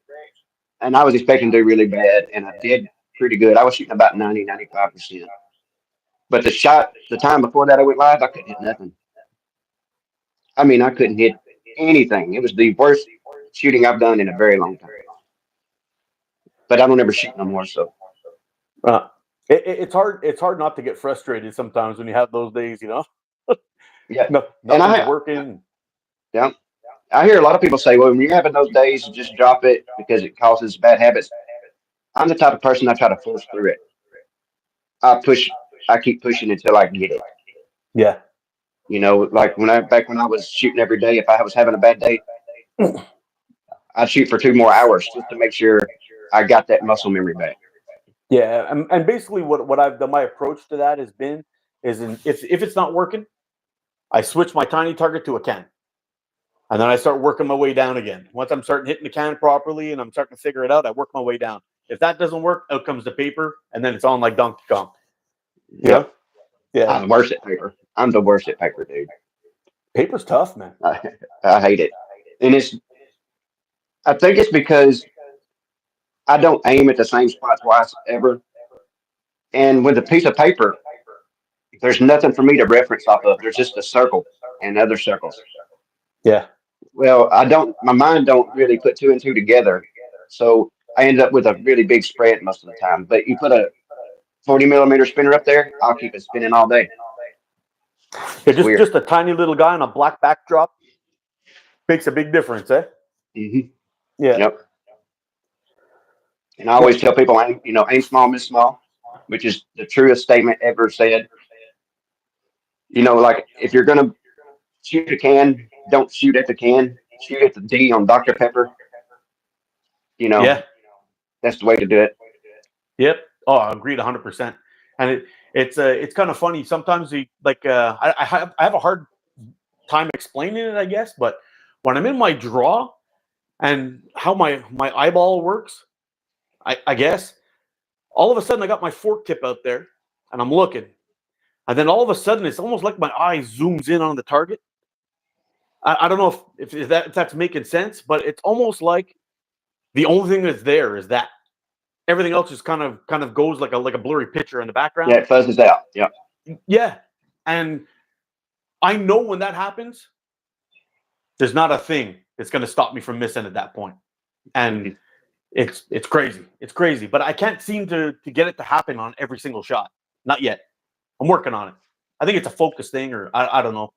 and I was expecting to do really bad, and I did pretty good. I was shooting about 90-95%. But the time before that I went live, I couldn't hit nothing. I mean, I couldn't hit anything. It was the worst shooting I've done in a very long time. But I don't ever shoot no more, so. It's hard. It's hard not to get frustrated sometimes when you have those days. You know. Yeah. Nothing's working. Yeah. I hear a lot of people say, well, when you're having those days, just drop it because it causes bad habits. I'm the type of person I try to force through it. I keep pushing until I get it. Yeah. You know, like back when I was shooting every day, if I was having a bad day, I'd shoot for 2 more hours just to make sure I got that muscle memory back. Yeah, and basically what I've done, my approach to that has been if it's not working, I switch my tiny target to a can. And then I start working my way down again. Once I'm starting hitting the can properly and I'm starting to figure it out, I work my way down. If that doesn't work, out comes the paper, and then it's on like Donkey Kong. Yep. Yeah. I'm worse at paper. I'm the worst at paper, dude. Paper's tough, man. I hate it. And I think it's because I don't aim at the same spot twice ever. And with a piece of paper, there's nothing for me to reference off of. There's just a circle and other circles. Yeah. Well, my mind don't really put 2 and 2 together. So I end up with a really big spread most of the time. But you put a 40mm spinner up there, I'll keep it spinning all day. Yeah, just a tiny little guy on a black backdrop makes a big difference, eh? Mm-hmm. Yeah. Yep. And I always tell people, aim small, miss small, which is the truest statement ever said. You know, like if you're gonna shoot a can, don't shoot at the can. Shoot at the D on Dr. Pepper. You know, Yeah. that's the way to do it. Yep. Oh, I agreed 100%. And it's kind of funny. Sometimes I have a hard time explaining it, I guess, but when I'm in my draw and how my eyeball works, I guess, all of a sudden I got my fork tip out there and I'm looking. And then all of a sudden it's almost like my eye zooms in on the target. I don't know if that's making sense, but it's almost like the only thing that's there is that. Everything else just kind of goes like a blurry picture in the background. Yeah, it fuzzes out. Yeah. Yeah. And I know when that happens, there's not a thing that's going to stop me from missing at that point. And it's crazy. It's crazy. But I can't seem to get it to happen on every single shot. Not yet. I'm working on it. I think it's a focus thing, or I don't know.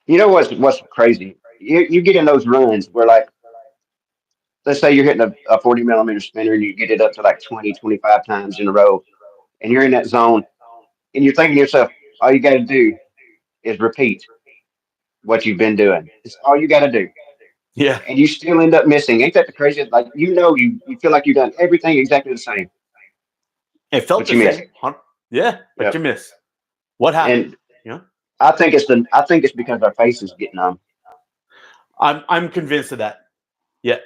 You know what's crazy? You get in those runs where, like, let's say you're hitting a 40mm spinner and you get it up to like 20, 25 times in a row, and you're in that zone, and you're thinking to yourself, all you got to do is repeat what you've been doing. It's all you got to do. Yeah. And you still end up missing. Ain't that the craziest? Like, you feel like you've done everything exactly the same. It felt the same. Huh? Yeah, but Yep. you miss. What happened? And I think it's because our faces get numb. I'm convinced of that. Yeah.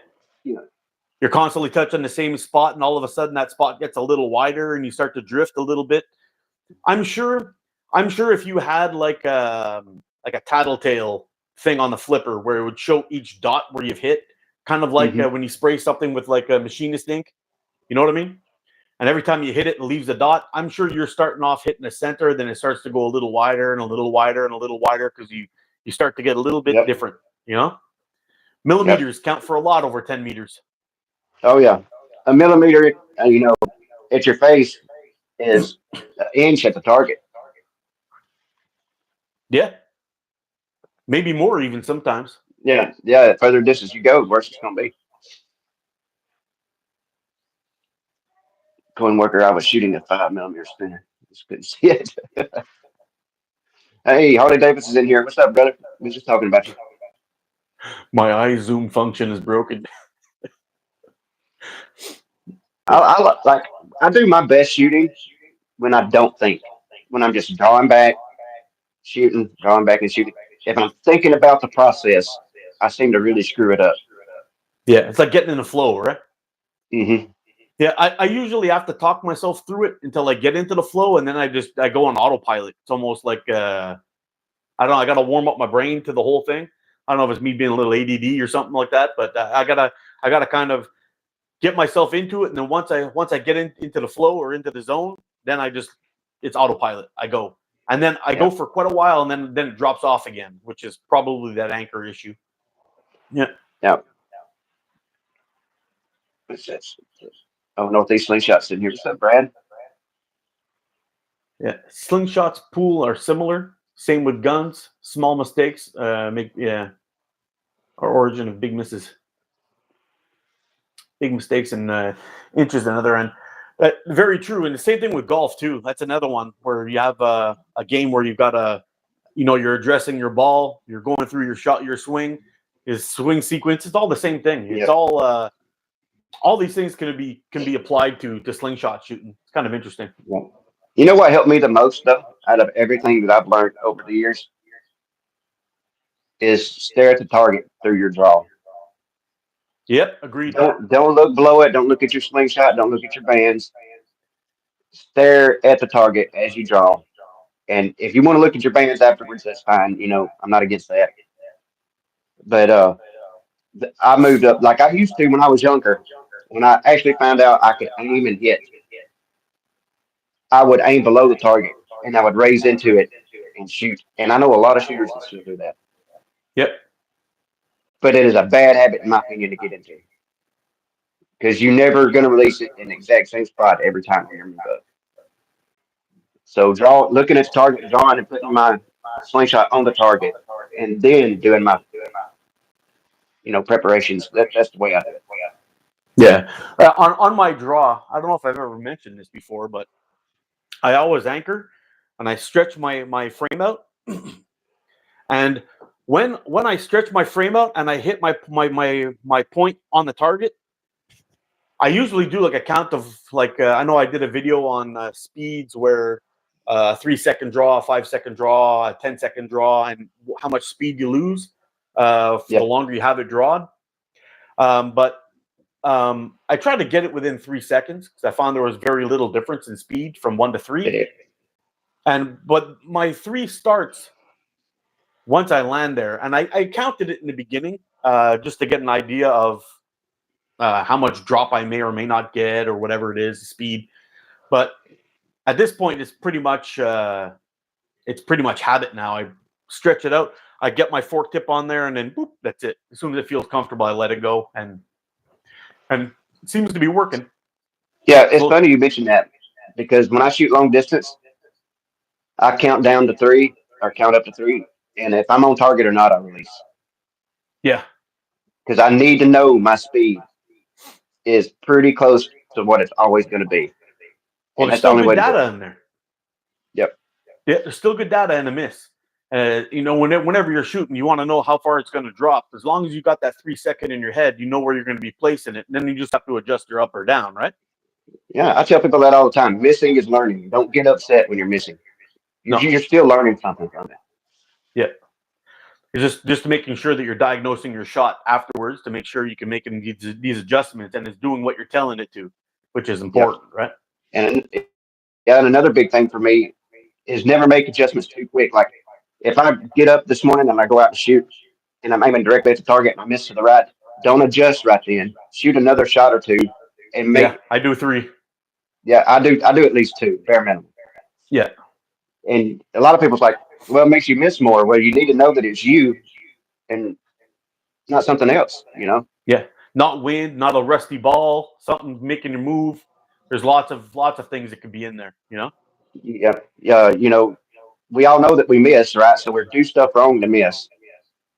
You're constantly touching the same spot, and all of a sudden that spot gets a little wider, and you start to drift a little bit. I'm sure if you had like a tattletale thing on the flipper where it would show each dot where you've hit, kind of like when you spray something with like a machinist ink. You know what I mean? And every time you hit it, it leaves a dot. I'm sure you're starting off hitting the center, then it starts to go a little wider and a little wider and a little wider because you start to get a little bit different. Millimeters count for a lot over 10 meters. Oh yeah. a millimeter, at your face is an inch at the target. Yeah, maybe more even sometimes. Yeah, yeah. The further distance you go, the worse it's gonna be. Coin worker, I was shooting a 5 millimeter spinner. Just couldn't see it. Hey, Harley Davis is in here. What's up, brother? We was just talking about you. My eye zoom function is broken. I do my best shooting when I don't think. When I'm just drawing back, shooting, drawing back and shooting. If I'm thinking about the process, I seem to really screw it up. Yeah, it's like getting in the flow, right? Hmm. Yeah, I usually have to talk myself through it until I get into the flow, and then I go on autopilot. It's almost like I don't know. I got to warm up my brain to the whole thing. I don't know if it's me being a little ADD or something like that, but I gotta kind of get myself into it, and then once I get into the flow or into the zone, then it's autopilot. I go, and then I Yeah. go for quite a while, and then it drops off again, which is probably that anchor issue. Yeah. Yeah. Oh, Northeast Slingshot's in here. What's up, Brad? Yeah, slingshots pool are similar. Same with guns. Small mistakes make our origin of big misses, big mistakes and inches another end. Very true, and the same thing with golf too. That's another one where you have a game where you've got you're addressing your ball, you're going through your shot, your swing, is swing sequence. It's all the same thing. It's Yep. all these things can be applied to slingshot shooting. It's kind of interesting. Yeah. You know what helped me the most, though, out of everything that I've learned over the years, is stare at the target through your draw. Yep, agreed. Don't look below it. Don't look at your slingshot. Don't look at your bands. Stare at the target as you draw. And if you want to look at your bands afterwards, that's fine. I'm not against that. But I moved up like I used to when I was younger. When I actually found out I could aim and hit, I would aim below the target and I would raise into it and shoot. And I know a lot of shooters that still do that. Yep. But it is a bad habit, in my opinion, to get into because you're never going to release it in the exact same spot every time you move up. So looking at the target, drawing, and putting my slingshot on the target, and then doing my preparations. That's the way I do it. Yeah. On my draw, I don't know if I've ever mentioned this before, but I always anchor and I stretch my frame out. And when I stretch my frame out and I hit my point on the target, I usually do like a count of I know I did a video on speeds where 3 second draw, 5 second draw, a 10 second draw, and how much speed you lose for the longer you have it drawn. But I tried to get it within 3 seconds because I found there was very little difference in speed from 1 to 3. But my 3 starts once I land there, and I counted it in the beginning just to get an idea of how much drop I may or may not get or whatever it is, speed. But at this point, it's pretty much habit now. I stretch it out. I get my fork tip on there, and then boop, that's it. As soon as it feels comfortable, I let it go, and it seems to be working. Yeah, it's funny you mentioned that because when I shoot long distance, I count down to 3 or count up to 3, and if I'm on target or not, I release. Yeah, because I need to know my speed is pretty close to what it's always going to be. Well, And there's that's the still only way good to do data it. in there. Yep. Yeah, there's still good data in a miss. Whenever you're shooting, you want to know how far it's going to drop. As long as you got that 3 second in your head, you know where you're going to be placing it. And then you just have to adjust your up or down, right? Yeah, I tell people that all the time. Missing is learning. Don't get upset when you're missing. You're still learning something from it. Yeah. It's just making sure that you're diagnosing your shot afterwards to make sure you can make these adjustments and it's doing what you're telling it to, which is important, right? And another big thing for me is never make adjustments too quick. Like if I get up this morning and I go out and shoot and I'm aiming directly at the target and I miss to the right, don't adjust right then. Shoot another shot or two and make. Yeah, I do 3. Yeah, I do at least 2, bare minimum. Yeah. And a lot of people's like, well, it makes you miss more. Well, you need to know that it's you and not something else, Yeah. not wind, not a rusty ball, something making you move. There's lots of things that could be in there, you know? Yep. Yeah. We all know that we miss, right? So we do stuff wrong to miss.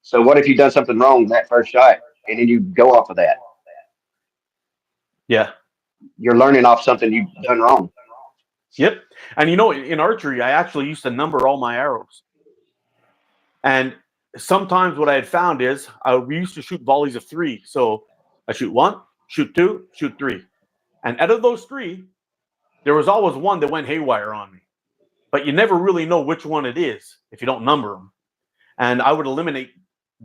So what if you've done something wrong that first shot, and then you go off of that? Yeah. You're learning off something you've done wrong. Yep. And in archery, I actually used to number all my arrows. And sometimes what I had found is we used to shoot volleys of 3. So I shoot 1, shoot 2, shoot 3. And out of those 3, there was always one that went haywire on me. But you never really know which one it is if you don't number them. And I would eliminate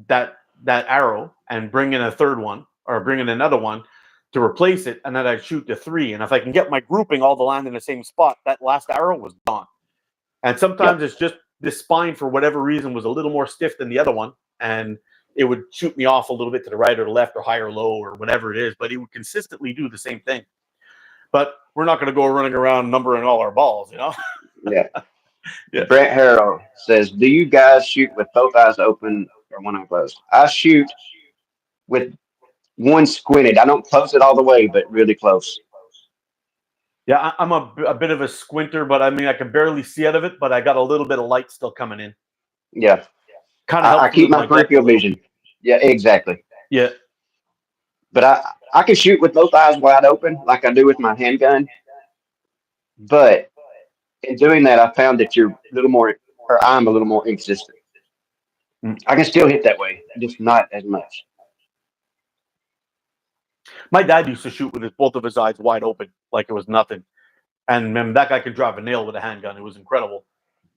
that arrow and bring in a third one or bring in another one to replace it, and then I'd shoot the 3. And if I can get my grouping all to land in the same spot, that last arrow was gone. And sometimes it's just the spine, for whatever reason, was a little more stiff than the other one, and it would shoot me off a little bit to the right or the left or high or low or whatever it is, but it would consistently do the same thing. But we're not going to go running around numbering all our balls, you know? Yeah. Yeah. Brent Harrell says, do you guys shoot with both eyes open or one eye closed? I shoot with one squinted. I don't close it all the way, but really close. Yeah, I'm a bit of a squinter, but I mean, I can barely see out of it, but I got a little bit of light still coming in. Yeah. Kind of helps I keep my peripheral vision. Yeah, exactly. Yeah. But I can shoot with both eyes wide open like I do with my handgun. But in doing that, I found that I'm a little more inconsistent. I can still hit that way, just not as much. My dad used to shoot with both of his eyes wide open, like it was nothing. And man, that guy could drive a nail with a handgun. It was incredible.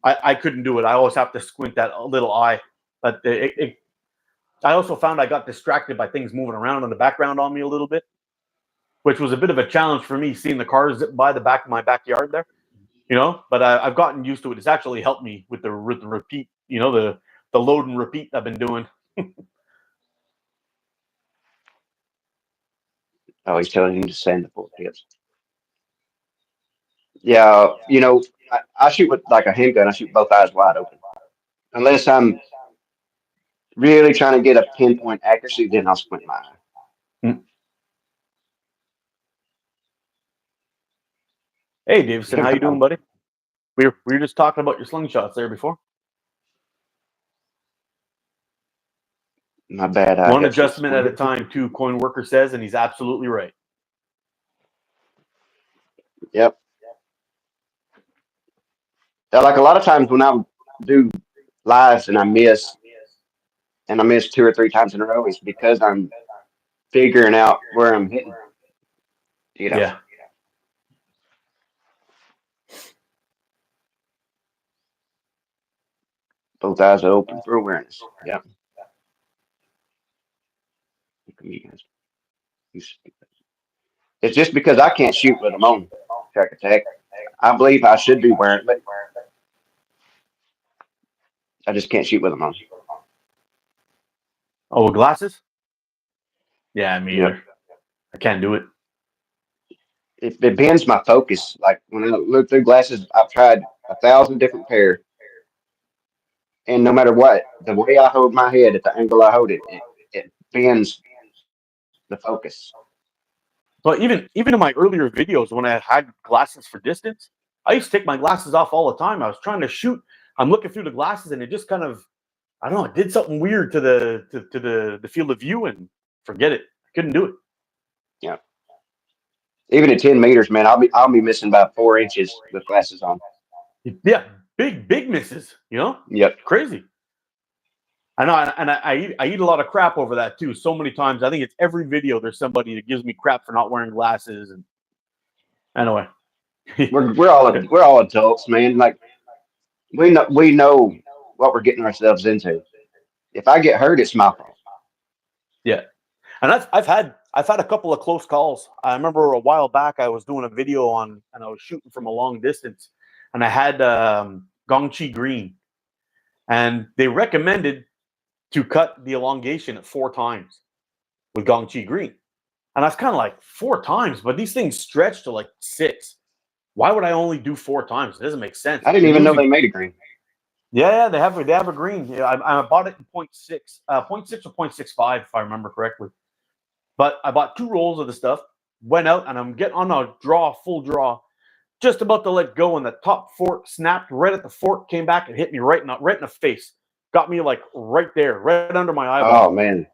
I couldn't do it. I always have to squint that little eye. But I also found I got distracted by things moving around in the background on me a little bit, which was a bit of a challenge for me, seeing the cars zip by the back of my backyard there, you know. But I've gotten used to it. It's actually helped me with the repeat, you know, the load and repeat I've been doing. Oh, he's telling you to send the 4 tips. Yeah, I shoot with like a handgun. I shoot both eyes wide open. Unless I'm really trying to get a pinpoint accuracy, then I'll squint my eye. Hey, Davison, how you doing, buddy? We were just talking about your slingshots there before. My bad. One adjustment at a time, too, Coin Worker says, and he's absolutely right. Yep. Like a lot of times when I do lives and I miss 2 or 3 times in a row, it's because I'm figuring out where I'm hitting. Yeah. Both eyes are open for awareness. Yep. It's just because I can't shoot with them on track attack. I believe I should be wearing it. I just can't shoot with them on. Oh, with glasses? Yeah, me either. I can't do it. It bends my focus. Like when I look through glasses, I've tried 1,000 different pair, and no matter what, the way I hold my head at the angle I hold it, it bends the focus. But even in my earlier videos when I had glasses for distance, I used to take my glasses off all the time. I was trying to shoot. I'm looking through the glasses, and it just kind of, I don't know, it did something weird to the field of view, and forget it. I couldn't do it. Yeah. Even at 10 meters, man, I'll be missing about 4 inches with glasses on. Yeah, big misses. You know. Yep. Crazy. I know, and I eat a lot of crap over that too. So many times, I think it's every video there's somebody that gives me crap for not wearing glasses. And anyway, we're all adults, man. Like we know what we're getting ourselves into. If I get hurt, it's my fault. Yeah, and I've had a couple of close calls. I remember a while back I was doing a video and I was shooting from a long distance, and I had Gongchi green, and they recommended to cut the elongation at 4 times with Gongchi green. And I was kind of like, 4 times? But these things stretch to like 6. Why would I only do 4 times? It doesn't make sense. I didn't even know they made a green. Yeah, they have a green. Yeah, I bought it in 0.6 or 0.65, if I remember correctly. But I bought 2 rolls of the stuff, went out, and I'm getting on a draw, full draw, just about to let go, and the top fork snapped right at the fork, came back and hit me right in the face. Got me like right there, right under my eyeball. Oh man.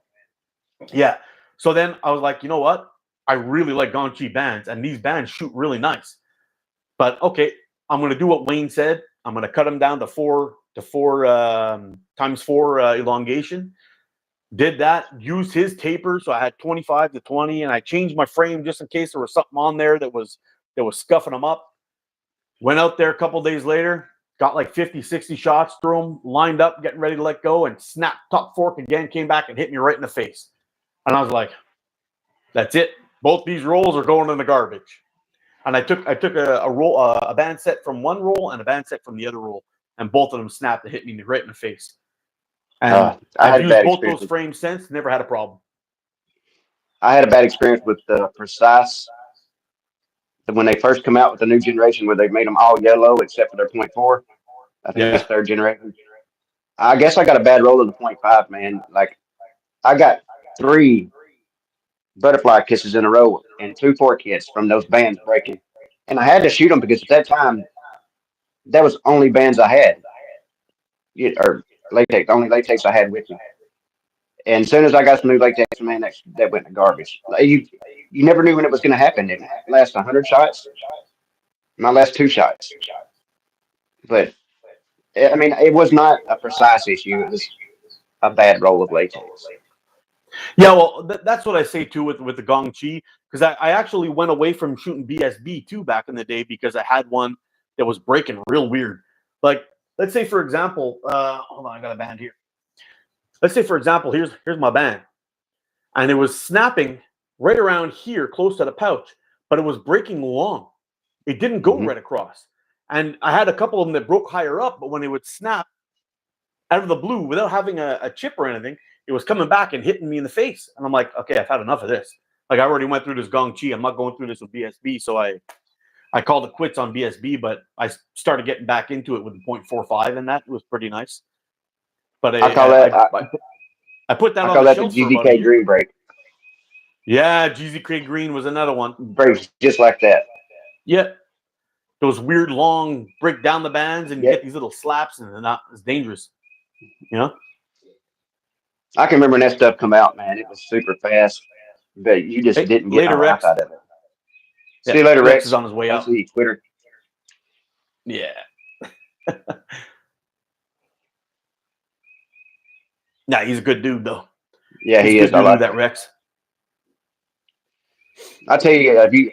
Yeah. So then I was like, you know what? I really like Gongchi bands, and these bands shoot really nice. But okay, I'm going to do what Wayne said. I'm going to cut them down to 4 times 4 elongation. Did that, used his taper, so I had 25 to 20, and I changed my frame just in case there was something on there that was scuffing them up. Went out there a couple days later, got like 50, 60 shots through them, lined up, getting ready to let go, and snapped top fork again, came back and hit me right in the face. And I was like, that's it. Both these rolls are going in the garbage. And I took a band set from one roll and a band set from the other roll, and both of them snapped and hit me right in the face. And I I've had a used bad both experience those frames since, never had a problem. I had a bad experience with the Precise when they first come out with the new generation where they made them all yellow except for their .4. I think it's Yeah. 3rd generation. I guess I got a bad roll of the .5, man. Like I got 3 butterfly kisses in a row and 2 fork hits from those bands breaking, and I had to shoot them because at that time that was only bands I had, or latex, only latex I had with me. And as soon as I got some new latex, man, that went in the garbage. Like, you never knew when it was going to happen. It last 100 shots. My last 2 shots, but I mean, it was not a Precise issue. It was a bad roll of latex. Yeah, well, that's what I say too with the Gong Chi, because I actually went away from shooting BSB too back in the day because I had one that was breaking real weird. Like, let's say for example, hold on, I got a band here. Let's say for example, here's my band, and it was snapping right around here, close to the pouch, but it was breaking long. It didn't go right across, and I had a couple of them that broke higher up, but when they would snap out of the blue without having a chip or anything, it was coming back and hitting me in the face. And I'm like, okay, I've had enough of this. Like I already went through this Gong Chi. I'm not going through this with BSB. So I called it quits on BSB, but I started getting back into it with the .45, and that was pretty nice. But I call that I put that I on call the that the shelf for about a GZK year. green break. Yeah, GZK Green was another one. Breaks just like that. Yeah. Those weird long break down the bands and you Yep. get these little slaps, and it's dangerous. You know? I can remember when that stuff come out, man. It was super fast, but you just Hey, didn't get later, no life Rex. out of it. Yeah, See you later, Rex is Rex. on his way I'll out. see you, quitter. Yeah. Nah, he's a good dude though. Yeah, He's he a is. good I dude, like that him. Rex. I tell you, if you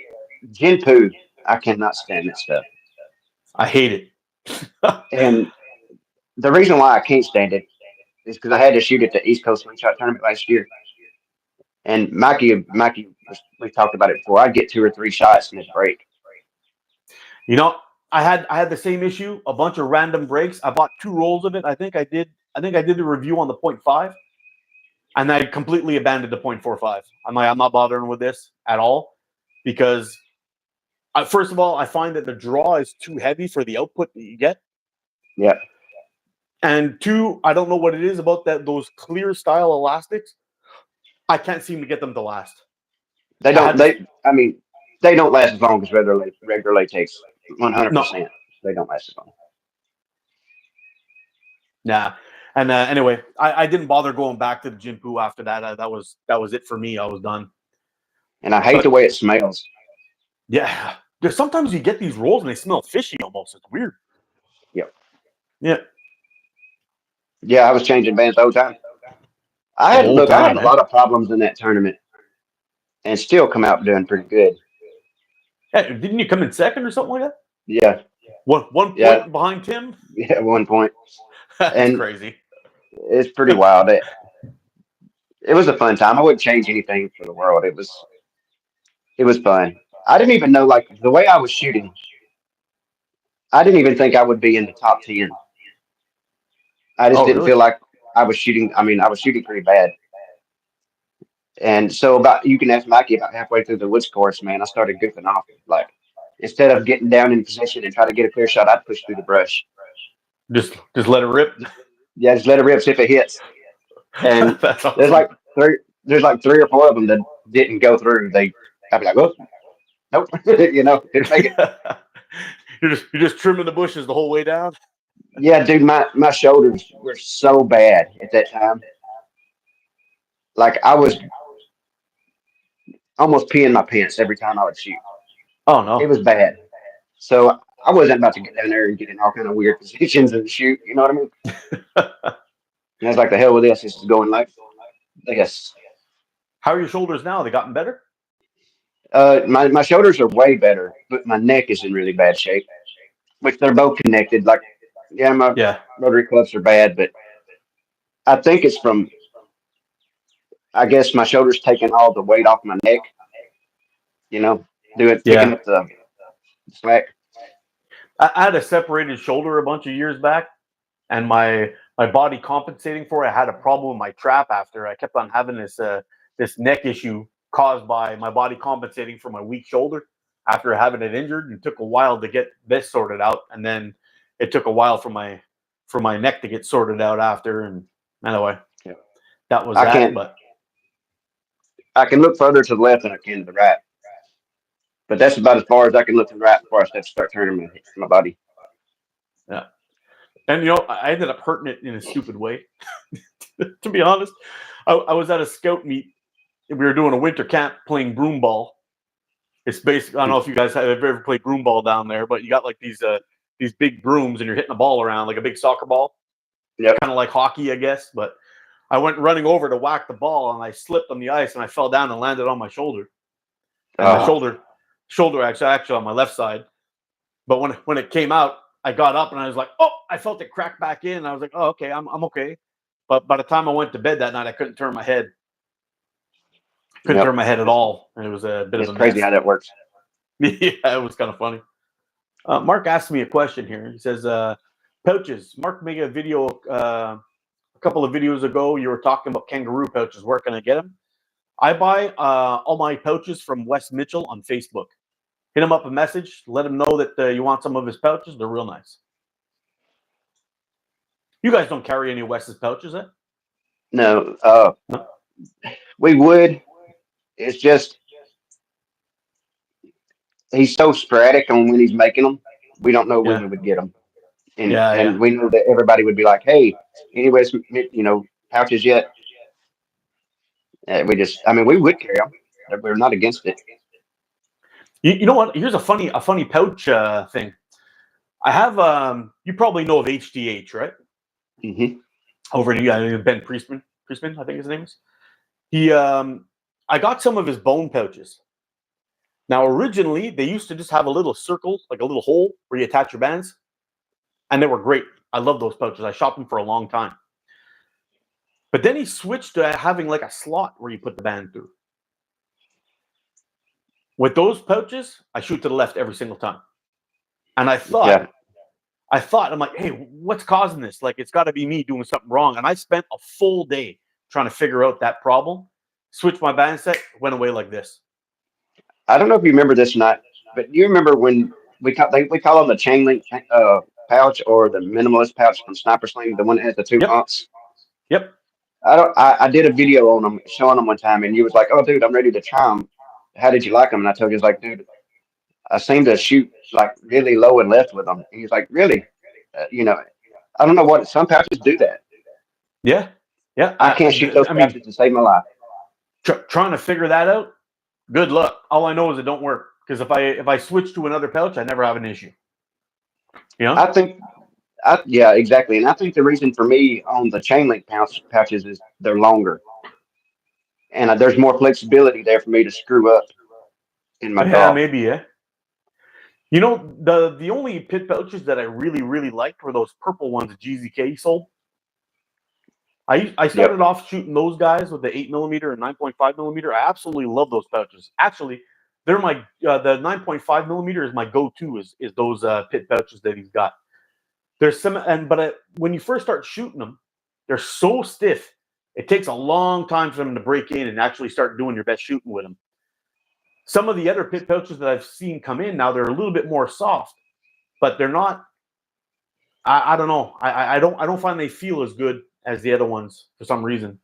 Jinpu, I cannot stand that stuff. I hate it. And the reason why I can't stand it is because I had to shoot at the East Coast Slingshot tournament last year. And Mikey, we talked about it before. I'd get 2 or 3 shots and it'd break. You know, I had the same issue. A bunch of random breaks. I bought 2 rolls of it. I think I did the review on the .5, and I completely abandoned the .45. I'm like, I'm not bothering with this at all because first of all, I find that the draw is too heavy for the output that you get. Yeah. And 2, I don't know what it is about those clear style elastics. I can't seem to get them to last. They don't. I mean, they don't last as long as regular latex. 100%. No. They don't last as long. Nah. And anyway, I didn't bother going back to the Jinpu after that. That was it for me. I was done. And I hate the way it smells. Yeah. Because sometimes you get these rolls and they smell fishy almost. It's weird. Yep. Yeah. Yeah, I was changing bands the whole time. I had a lot of problems in that tournament, and still come out doing pretty good. Hey, didn't you come in second or something like that? Yeah. One point behind Tim? Yeah, at one point. That's crazy. It's pretty wild. It was a fun time. I wouldn't change anything for the world. It was fun. I didn't even know, like, the way I was shooting, I didn't even think I would be in the top 10. I just didn't feel like I was shooting. I mean, I was shooting pretty bad. And so you can ask Mikey, about halfway through the woods course, man, I started goofing off. Like, instead of getting down in position and try to get a clear shot, I'd push through the brush. Just let it rip. Yeah, just let it rip, see if it hits. And That's awesome. there's like 3 or 4 of them that didn't go through, I'd be like, oh, nope, didn't make it. You're just trimming the bushes the whole way down. Yeah, dude, my shoulders were so bad at that time. Like I was almost peeing my pants every time I would shoot. Oh It no. was bad. So I wasn't about to get down there and get in all kind of weird positions and shoot. You know what I mean? And I was like, the hell with this. This is going life. I guess. How are your shoulders now? They gotten better? My shoulders are way better, but my neck is in really bad shape. Which they're both connected. Like, yeah, my Yeah. rotary cuffs are bad, but I think it's from. I guess my shoulders taking all the weight off my neck. You know, picking Yeah. up the slack. I had a separated shoulder a bunch of years back, and my body compensating for it. I had a problem with my trap after. I kept on having this neck issue caused by my body compensating for my weak shoulder after having it injured. It took a while to get this sorted out, and then it took a while for my neck to get sorted out after. And anyway, Yeah. that was I that. can't. But I can look further to the left than I can to the right. But that's about as far as I can look to the right before I have to start turning my body. yeah, and I ended up hurting it in a stupid way. To be honest, I was at a scout meet. We were doing a winter camp playing broom ball. It's basically, I don't know if you guys have ever played broom ball down there, but you got like these big brooms and you're hitting the ball around like a big soccer ball. Yeah. Kind of like hockey, I guess. But I went running over to whack the ball and I slipped on the ice and I fell down and landed on my shoulder. And my shoulder actually on my left side. But when it came out, I got up and I was like, oh, I felt it crack back in. And I was like, oh, okay, I'm okay. But by the time I went to bed that night, I couldn't turn my head. Couldn't turn my head at all. And it was a bit of a mess. Crazy how that works. Yeah, it was kind of funny. Mark asked me a question here. He says, pouches. Mark made a video a couple of videos ago. You were talking about kangaroo pouches. Where can I get them? I buy all my pouches from Wes Mitchell on Facebook. Hit him up a message. Let him know that you want some of his pouches. They're real nice. You guys don't carry any Wes's pouches, eh? No, No? we would. It's just he's so sporadic on when he's making them. We don't know when Yeah. we would get them, Yeah, and we know that everybody would be like, "Hey, anyways, pouches yet?" I mean, we would carry them. We're not against it. You know what? Here's a funny pouch thing. I have you probably know of HDH, right? Mm-hmm. Over to Ben Priestman, I think his name is. I got some of his bone pouches. Now, originally, they used to just have a little circle, like a little hole where you attach your bands, and they were great. I love those pouches. I shot them for a long time. But then he switched to having like a slot where you put the band through. With those pouches, I shoot to the left every single time. And I thought, I'm like, hey, what's causing this? Like, it's got to be me doing something wrong. And I spent a full day trying to figure out that problem. Switched my band set, went away like this. I don't know if you remember this or not, but you remember when we call them the chain link pouch or the minimalist pouch from Sniper Sling, the one that has the two pumps. Yep. I did a video on them, showing them one time, and you was like, "Oh, dude, I'm ready to try them. How did you like them?" And I told you, "I was like, dude, I seem to shoot like really low and left with them." And he's like, "Really? I don't know what some pouches do that." Yeah. I can't shoot those pouches to save my life. Trying to figure that out. Good luck. All I know is it don't work, because if I switch to another pouch, I never have an issue. I think, yeah, exactly. And I think the reason for me on the chain link pouches is they're longer, and there's more flexibility there for me to screw up in my draw. Maybe, yeah. The only pit pouches that I really, really liked were those purple ones that GZK sold. I started off shooting those guys with the 8mm and 9.5mm. I absolutely love those pouches. Actually, they're my the 9.5mm is my go-to. Is those pit pouches that he's got. There's some, but when you first start shooting them, they're so stiff. It takes a long time for them to break in and actually start doing your best shooting with them. Some of the other pit pouches that I've seen come in now, they're a little bit more soft, but they're not. I don't know. I don't find they feel as good as the other ones for some reason.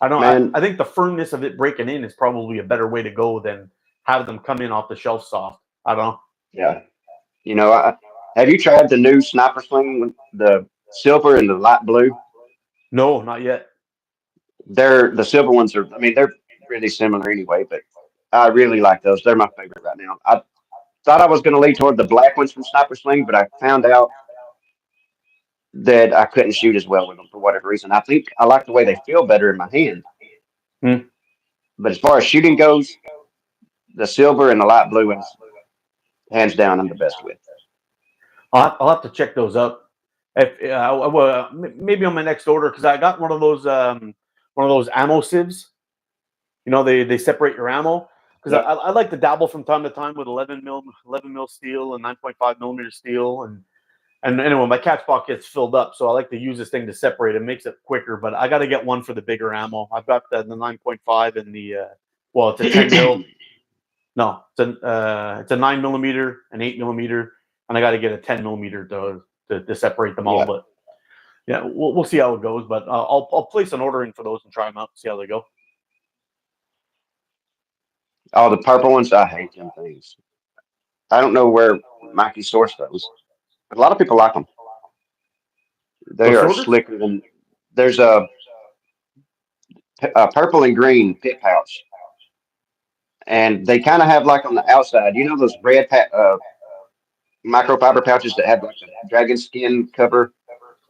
I don't. Man, I think the firmness of it breaking in is probably a better way to go than have them come in off the shelf soft. I don't know. yeah. You know, have you tried the new sniper sling, with the silver and the light blue? No, not yet. The silver ones are. I mean, they're really similar anyway, but I really like those. They're my favorite right now. I thought I was going to lean toward the black ones from Sniper Sling, but I found out that I couldn't shoot as well with them for whatever reason. I think I like the way they feel better in my hand, Hmm. but as far as shooting goes, the silver and the light blue ones, hands down, I'm the best with. I'll have to check those out. If well, maybe on my next order because I got one of those ammo sieves. You know, they separate your ammo because Yep. I like to dabble from time to time with 11 mil steel and 9.5 millimeter steel and anyway my catch box gets filled up, so I like to use this thing to separate. It makes it quicker, but I got to get one for the bigger ammo. I've got the 9.5 and the well, it's a 10 mil. No, it's a 9 millimeter, an 8 millimeter, and I got to get a 10 millimeter to separate them all. Yeah. But yeah, we'll see how it goes. But I'll place an order in for those and try them out, see how they go. All the purple ones, I hate them things. I don't know where Mikey sourced those, but a lot of people like them. They Those are shoulders? slicker than. There's a purple and green pit pouch, and they kind of have like on the outside, you know, those red microfiber pouches that have like the dragon skin cover.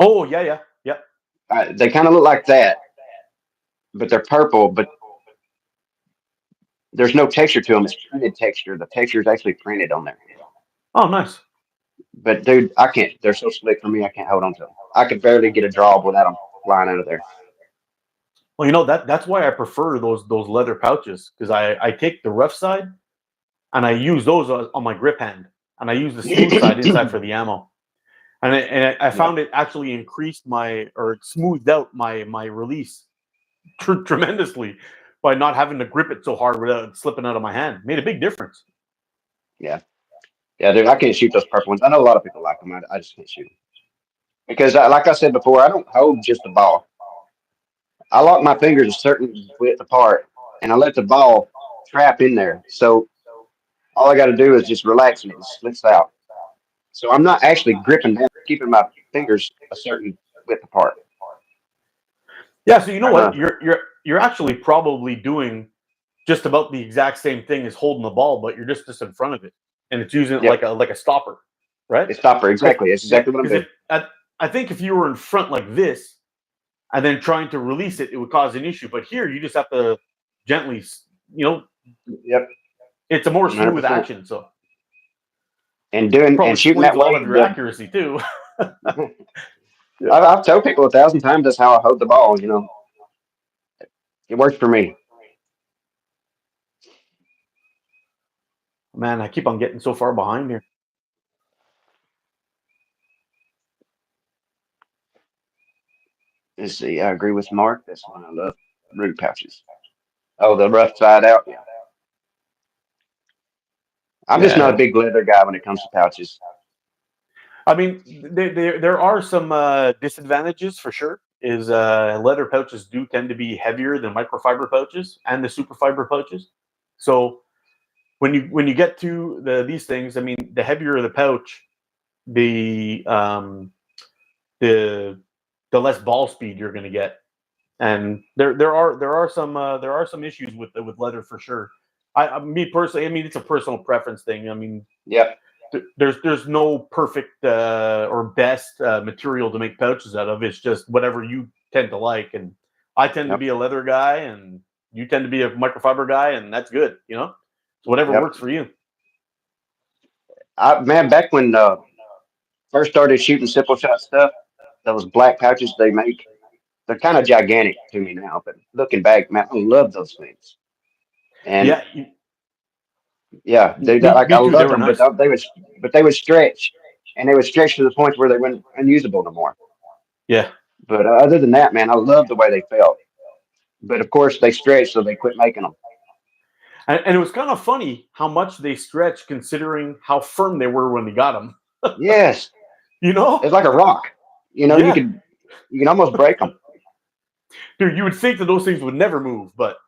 Oh yeah. They kind of look like that, but they're purple. But there's no texture to them. It's printed texture. The texture is actually printed on there. Oh, nice. But dude, I can't. They're so slick for me. I can't hold on to them. I could barely get a draw without them flying out of there. Well, you know that's why I prefer those leather pouches because I take the rough side and I use those on my grip hand, and I use the smooth side inside for the ammo. And I Yeah. found it actually increased or smoothed out my release tremendously by not having to grip it so hard without it slipping out of my hand. Made a big difference. Yeah. Yeah, dude, I can't shoot those purple ones. I know a lot of people like them. I just can't shoot them because, like I said before, I don't hold just the ball. I lock my fingers a certain width apart, and I let the ball trap in there. So all I got to do is just relax, and it slips out. So I'm not actually gripping down, keeping my fingers a certain width apart. Yeah, so you know Trying what? to, You're actually probably doing just about the exact same thing as holding the ball, but you're just in front of it, and it's using it yep, like a stopper, right? it's stopper. Because Exactly. It's yeah, exactly what I'm because doing. if I think if you were in front like this and then trying to release it, it would cause an issue. But here, you just have to gently, you know, Yep, it's a more smooth 100%. action, so And doing probably and shooting explains that a lot way, of your accuracy too. Yeah. I've told people 1,000 times that's how I hold the ball. You know, it works for me. Man, I keep on getting so far behind here. Let's see. I agree with Mark. That's one I love. Root pouches. Oh, the rough side out. Yeah. I'm just not a Yeah, big leather guy when it comes to pouches. I mean, there are some disadvantages for sure. Is leather pouches do tend to be heavier than microfiber pouches and the superfiber pouches. So when you get to these things, I mean, the heavier the pouch, the the the less ball speed you're going to get, and there are some issues with leather for sure. Me personally, I mean, it's a personal preference thing. I mean, Yep. there's no perfect or best material to make pouches out of. It's just whatever you tend to like, and I tend to Yep. be a leather guy, and you tend to be a microfiber guy, and that's good. You know, so whatever Yep. works for you. Man, back when first started shooting simple shot stuff, those black pouches they make, they're kind of gigantic to me now. But looking back, man, I love those things. And Yeah, yeah, like I me too. They loved were them, but nice. they would stretch, and they would stretch to the point where they weren't unusable no more. Yeah, But other than that, man, I love the way they felt. But of course, they stretched, so they quit making them. and it was kind of funny how much they stretched considering how firm they were when they got them. Yes, You know? it's like a rock. You know, Yeah. you can almost break them. Dude, you would think that those things would never move, but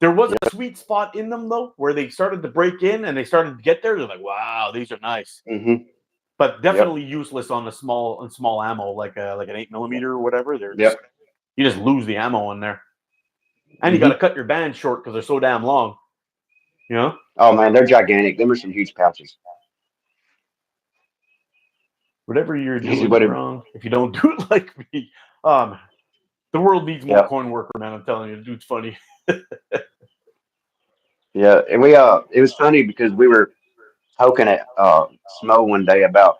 there was a sweet spot in them though, where they started to break in and they started to get there. They're like, wow, these are nice, but definitely useless on the small ammo, like an 8mm or whatever. They're just, you just lose the ammo in there, and you got to cut your bands short because they're so damn long. You know? Oh man, they're gigantic. Them are some huge pouches. Whatever you're Easy doing way to- wrong, if you don't do it like me, the world needs more coin worker, man. I'm telling you, the dude's funny. Yeah, and it was funny because we were poking at Smo one day about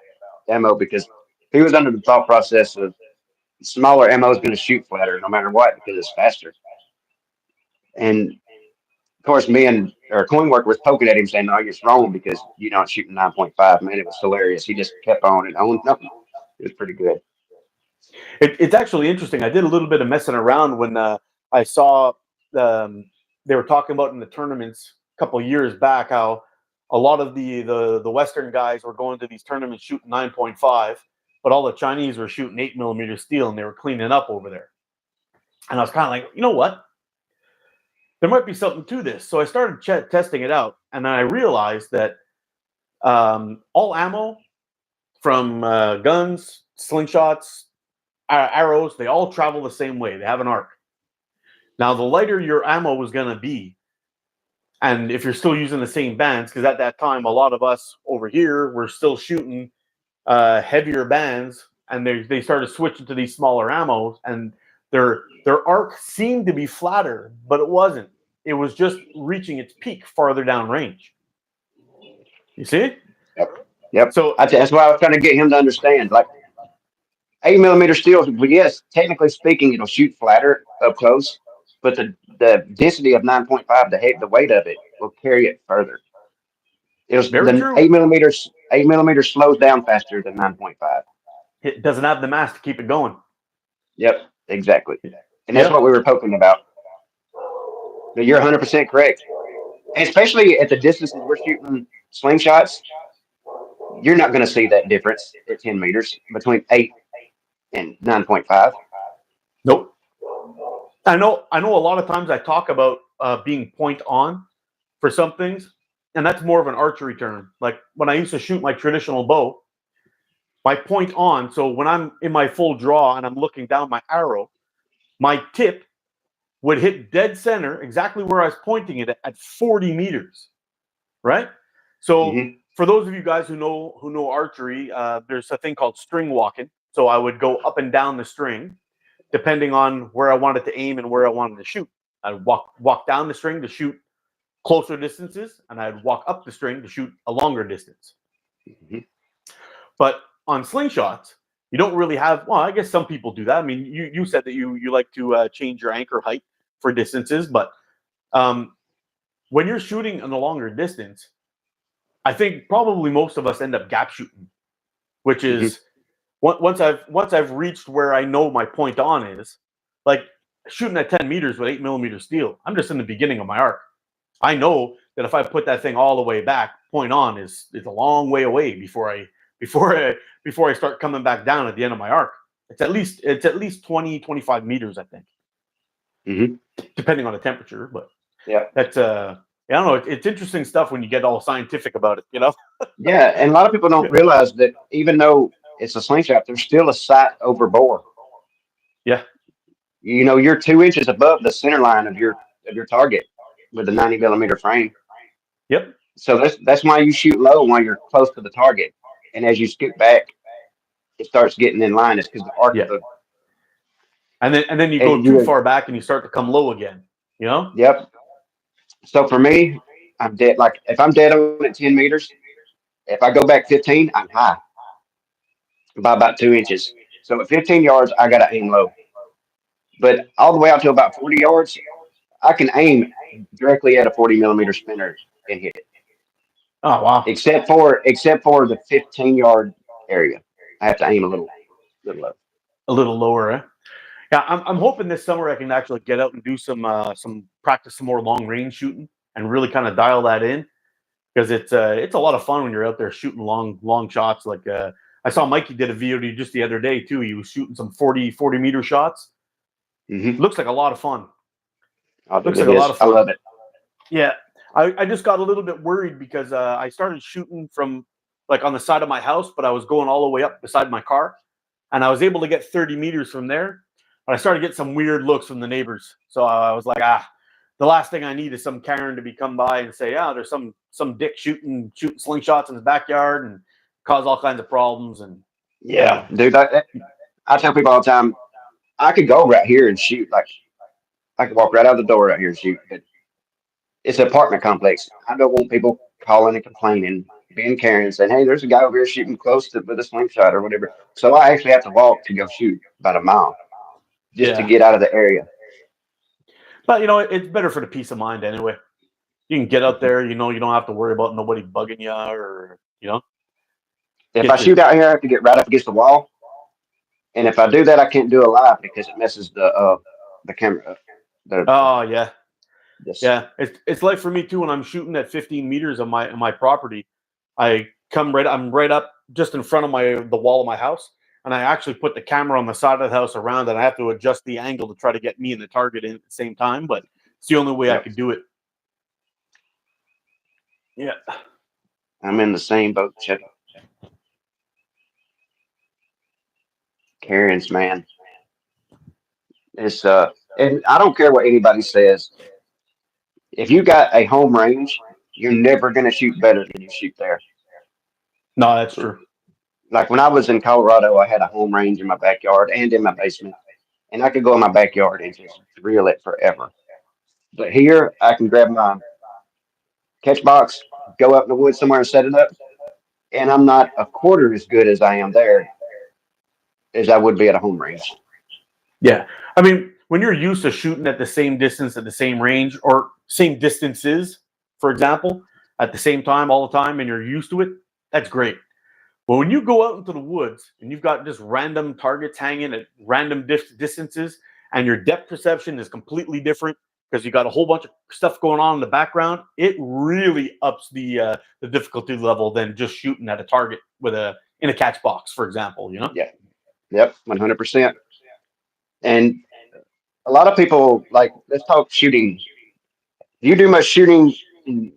ammo because he was under the thought process of smaller ammo is going to shoot flatter no matter what because it's faster. And of course, me and our coin worker was poking at him saying, "No, you're wrong because you're not shooting 9.5." Man, it was hilarious. He just kept on and on. No, it was pretty good. It's actually interesting. I did a little bit of messing around when I saw they were talking about in the tournaments a couple of years back how a lot of the Western guys were going to these tournaments shooting 9.5, but all the Chinese were shooting 8mm steel, and they were cleaning up over there. And I was kind of like, you know what? There might be something to this. So I started testing it out, and then I realized that all ammo from guns, slingshots, arrows, they all travel the same way. They have an arc. Now, the lighter your ammo is going to be, and if you're still using the same bands, because at that time, a lot of us over here were still shooting heavier bands, and they started switching to these smaller ammos, and their arc seemed to be flatter, but it wasn't. It was just reaching its peak farther down range. You see? Yep. So That's why I was trying to get him to understand. Like 8mm steel, well, yes, technically speaking, it'll shoot flatter up close, but the density of 9.5, the weight of it will carry it further. It was very the true. 8mm slows down faster than 9.5. It doesn't have the mass to keep it going. Yep, exactly. And that's what we were poking about. But you're 100% correct. And especially at the distances we're shooting slingshots, you're not going to see that difference at 10 meters between 8 and 9.5. Nope. I know a lot of times I talk about being point on for some things, and that's more of an archery term. Like when I used to shoot my traditional bow, my point on, so when I'm in my full draw and I'm looking down my arrow, my tip would hit dead center exactly where I was pointing it at 40 meters, right? So for those of you guys who know archery, there's a thing called string walking. So I would go up and down the string depending on where I wanted to aim and where I wanted to shoot. I'd walk down the string to shoot closer distances, and I'd walk up the string to shoot a longer distance. But on slingshots, you don't really have, well, I guess some people do that. I mean, you said that you like to change your anchor height for distances, but when you're shooting on a longer distance, I think probably most of us end up gap shooting, which is once I've reached where I know my point on is, like shooting at 10 meters with 8mm steel, I'm just in the beginning of my arc. I know that if I put that thing all the way back, point on is a long way away before I start coming back down at the end of my arc. It's at least 20, 25 meters, I think, depending on the temperature. But that's I don't know. It's interesting stuff when you get all scientific about it, you know. Yeah, and a lot of people don't realize that even though it's a slingshot, there's still a sight over bore. Yeah. You know, you're 2 inches above the center line of your target with the 90mm frame. Yep. So that's why you shoot low while you're close to the target, and as you scoot back, it starts getting in line. It's because the arc of the and then you go too far back and you start to come low again. You know. Yep. So for me, I'm dead. Like if I'm dead on at 10 meters, if I go back 15, I'm high by about 2 inches. So at 15 yards, I got to aim low. But all the way out to about 40 yards, I can aim directly at a 40mm spinner and hit it. Oh wow! Except for the 15-yard area, I have to aim a little low. A little lower, eh? Yeah, I'm hoping this summer I can actually get out and do some practice some more long range shooting and really kind of dial that in, because it's a lot of fun when you're out there shooting long shots. Like I saw Mikey did a video just the other day too. He was shooting some 40 meter shots. Mm-hmm. Looks like a lot of fun. Oh, dude, Looks like it a lot is. of I fun. love it. Yeah. I just got a little bit worried because I started shooting from like on the side of my house, but I was going all the way up beside my car. And I was able to get 30 meters from there. But I started getting some weird looks from the neighbors. So I was like, the last thing I need is some Karen to be come by and say, there's some dick shooting slingshots in his backyard and cause all kinds of problems. And Yeah, dude. I tell people all the time, I could go right here and shoot. Like I could walk right out the door right here and shoot. But it's an apartment complex. I don't want people calling and complaining, being Karen, saying, "Hey, there's a guy over here shooting close to with a slingshot or whatever." So I actually have to walk to go shoot about a mile just to yeah. get out of the area. But it's better for the peace of mind anyway. You can get out there, you don't have to worry about nobody bugging you or If get I your shoot out here, I have to get right up against the wall. And if I do that, I can't do a live because it messes the camera up. Oh yeah. This. Yeah. It's like for me too when I'm shooting at 15 meters on my property. I'm right up just in front of the wall of my house. And I actually put the camera on the side of the house around it. I have to adjust the angle to try to get me and the target in at the same time, but it's the only way I could do it. Yeah. I'm in the same boat, Chuck. Karen's, man. It's and I don't care what anybody says. If you got a home range, you're never gonna shoot better than you shoot there. No, that's true. Like when I was in Colorado, I had a home range in my backyard and in my basement, and I could go in my backyard and just drill it forever. But here, I can grab my catch box, go up in the woods somewhere and set it up, and I'm not a quarter as good as I am there as I would be at a home range. Yeah. I mean, when you're used to shooting at the same distance at the same range or same distances, for example, at the same time all the time and you're used to it, that's great. But when you go out into the woods and you've got just random targets hanging at random distances and your depth perception is completely different because you got a whole bunch of stuff going on in the background, it really ups the difficulty level than just shooting at a target in a catch box, for example, Yeah. Yep. 100%. And a lot of people like, let's talk shooting. Do you do much shooting in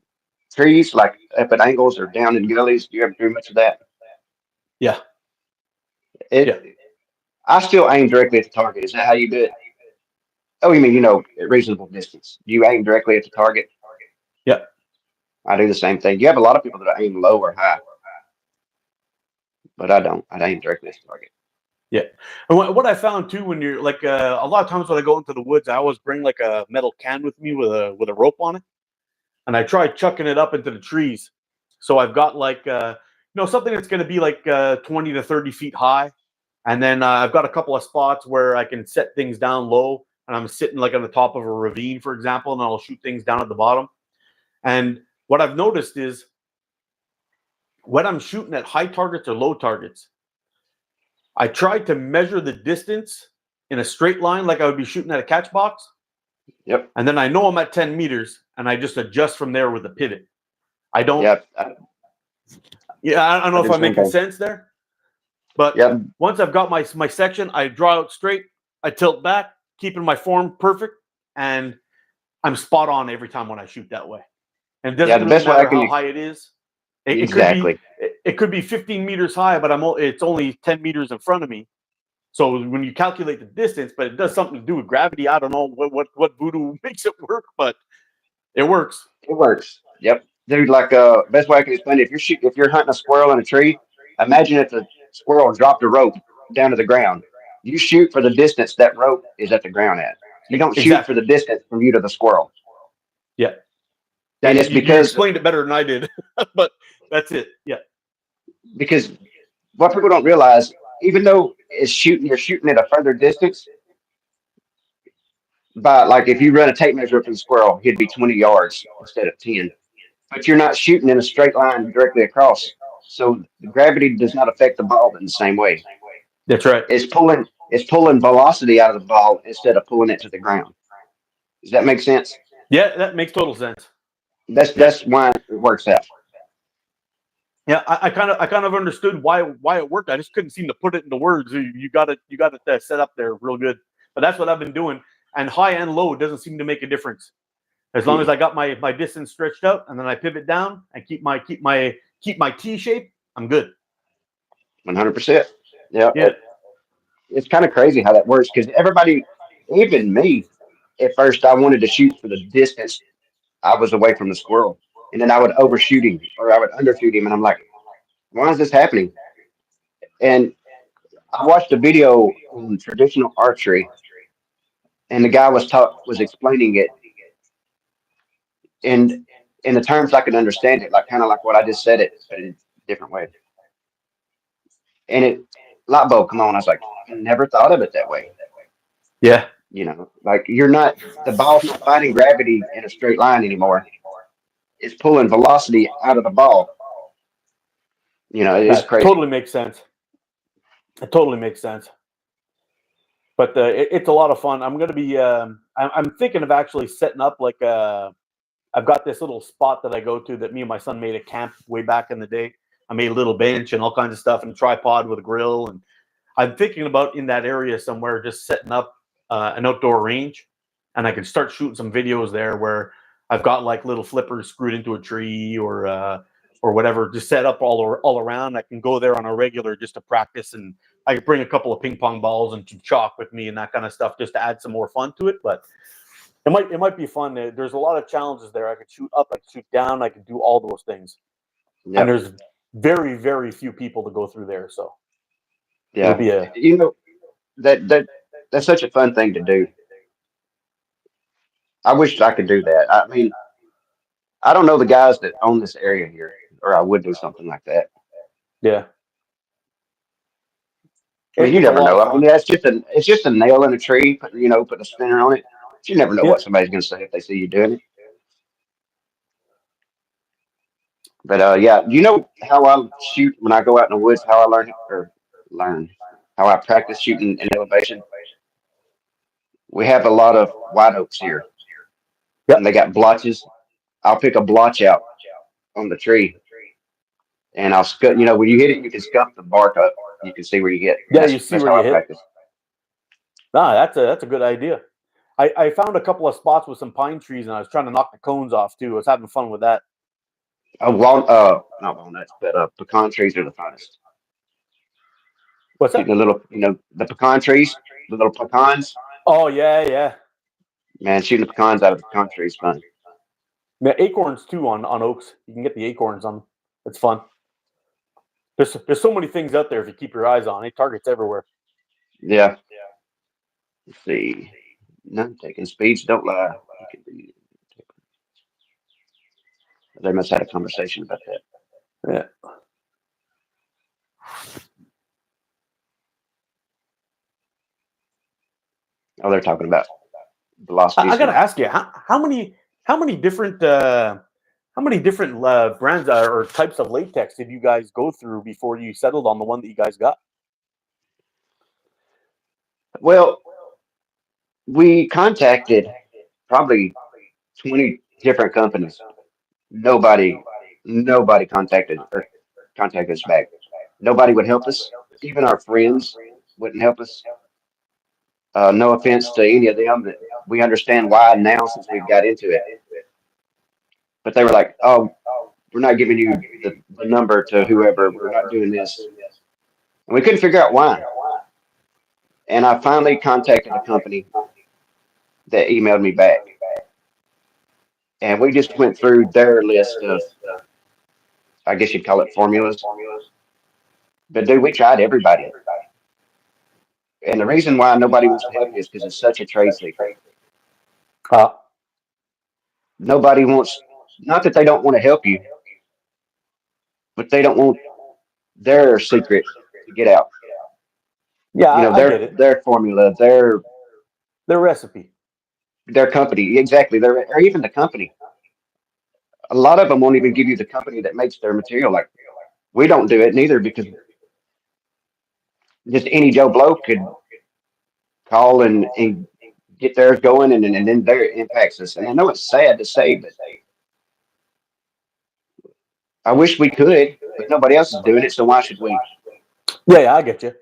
trees, like up at angles or down in gullies? Do you ever do much of that? Yeah. Yeah. I still aim directly at the target. Is that how you do it? Oh, you mean, at reasonable distance. Do you aim directly at the target? Yeah. I do the same thing. You have a lot of people that aim low or high, but I don't. I aim directly at the target. Yeah. And what I found too, when you're like, a lot of times when I go into the woods, I always bring like a metal can with me with a rope on it. And I try chucking it up into the trees. So I've got like, something that's going to be like 20 to 30 feet high. And then I've got a couple of spots where I can set things down low. And I'm sitting like on the top of a ravine, for example, and I'll shoot things down at the bottom. And what I've noticed is when I'm shooting at high targets or low targets, I try to measure the distance in a straight line like I would be shooting at a catch box. Yep. And then I know I'm at 10 meters and I just adjust from there with a pivot. I don't. Yep. I don't know if I'm making sense there. But once I've got my section, I draw out straight, I tilt back, keeping my form perfect, and I'm spot on every time when I shoot that way. And it doesn't really matter how high it is. Exactly. It could be 15 meters high, but it's only 10 meters in front of me. So when you calculate the distance, but it does something to do with gravity. I don't know what voodoo makes it work, but it works. It works. Yep. Dude, like best way I can explain it, if you're hunting a squirrel in a tree, imagine if the squirrel dropped a rope down to the ground. You shoot for the distance that rope is at the ground at. You don't shoot for the distance from you to the squirrel. Yeah. And it's because you explained it better than I did, but that's it. Yeah. Because what people don't realize, even though you're shooting at a further distance, but like if you run a tape measure for the squirrel, he'd be 20 yards instead of 10. But you're not shooting in a straight line directly across. So the gravity does not affect the ball in the same way. That's right. It's pulling velocity out of the ball instead of pulling it to the ground. Does that make sense? Yeah, that makes total sense. That's why it works out. Yeah, I kind of understood why it worked. I just couldn't seem to put it into words. You got it set up there real good. But that's what I've been doing. And high and low doesn't seem to make a difference. As long as I got my distance stretched out and then I pivot down and keep my T shape, I'm good. 100%. Yeah. Yeah. It's kind of crazy how that works because everybody, even me, at first I wanted to shoot for the distance I was away from the squirrel, and then I would overshoot him or I would undershoot him, and I'm like, why is this happening? And I watched a video on traditional archery, and the guy was explaining it in in the terms I could understand it, like kind of like what I just said it, but in a different way. And it light bulb come on. I was like, I never thought of it that way. Yeah. Like the ball's not fighting gravity in a straight line anymore. It's pulling velocity out of the ball. It's That crazy. totally makes sense. It totally makes sense. But it's a lot of fun. I'm gonna be. I'm thinking of actually setting up like I've got this little spot that I go to that me and my son made a camp way back in the day. I made a little bench and all kinds of stuff and a tripod with a grill. And I'm thinking about in that area somewhere just setting up an outdoor range, and I can start shooting some videos there where I've got like little flippers screwed into a tree or whatever, just set up all around. I can go there on a regular just to practice, and I could bring a couple of ping pong balls and some chalk with me and that kind of stuff just to add some more fun to it. But it might be fun. There's a lot of challenges there. I could shoot up, I could shoot down, I could do all those things. And Yep. there's very, very few people to go through there. So it'll Yeah. be a That's such a fun thing to do. I wish I could do that. I mean, I don't know the guys that own this area here, or I would do something like that. yeah. I mean, you It's a never lot know. of I mean, fun. it's just a nail in a tree, put a spinner on it. But you never know Yeah. what somebody's going to say if they see you doing it. But yeah, how I shoot when I go out in the woods, how I learn how I practice shooting in elevation. We have a lot of white oaks here, and Yep. they got blotches. I'll pick a blotch out on the tree, and I'll scut. When you hit it, you can scuff the bark up. You can see where you hit, and Yeah, that's you see that's where how you I hit. practice. Nah, that's a good idea. I found a couple of spots with some pine trees and I was trying to knock the cones off too. I was having fun with that. Not walnuts, but pecan trees are the finest. What's Shooting that? the little, the pecan trees, the little pecans. Oh yeah, yeah. Man, shooting the pecans out of the pecan tree is fun. Yeah, acorns too on oaks. You can get the acorns on them. It's fun. There's so many things out there if you keep your eyes on. It targets everywhere. Yeah. Let's see. None taking speeds don't lie. They must have had a conversation about that. Yeah. Oh, they're talking about I velocities. gotta ask you, how many different brands or types of latex did you guys go through before you settled on the one that you guys got? Well, we contacted probably 20 different companies. Nobody, nobody contacted us back. Nobody would help us. Even our friends wouldn't help us. No offense to any of them. That we understand why now since we've got into it. But they were like, "Oh, we're not giving you the number to whoever. We're not doing this," and we couldn't figure out why. And I finally contacted a company that emailed me back, and we just went through their list of, I guess you'd call it formulas. But dude, we tried everybody, and the reason why nobody wants to help you is because it's such a trade secret. Uh, Nobody wants, not that they don't want to help you, but they don't want their secret to get out. yeah, I get it. Their formula, Their recipe. their company, exactly. Or even the company. A lot of them won't even give you the company that makes their material. Like we don't do it neither because just any Joe Blow could call and get theirs going, and then there it impacts us. And I know it's sad to say, but I wish we could, but nobody else is doing it, so why should we? Yeah, I get you.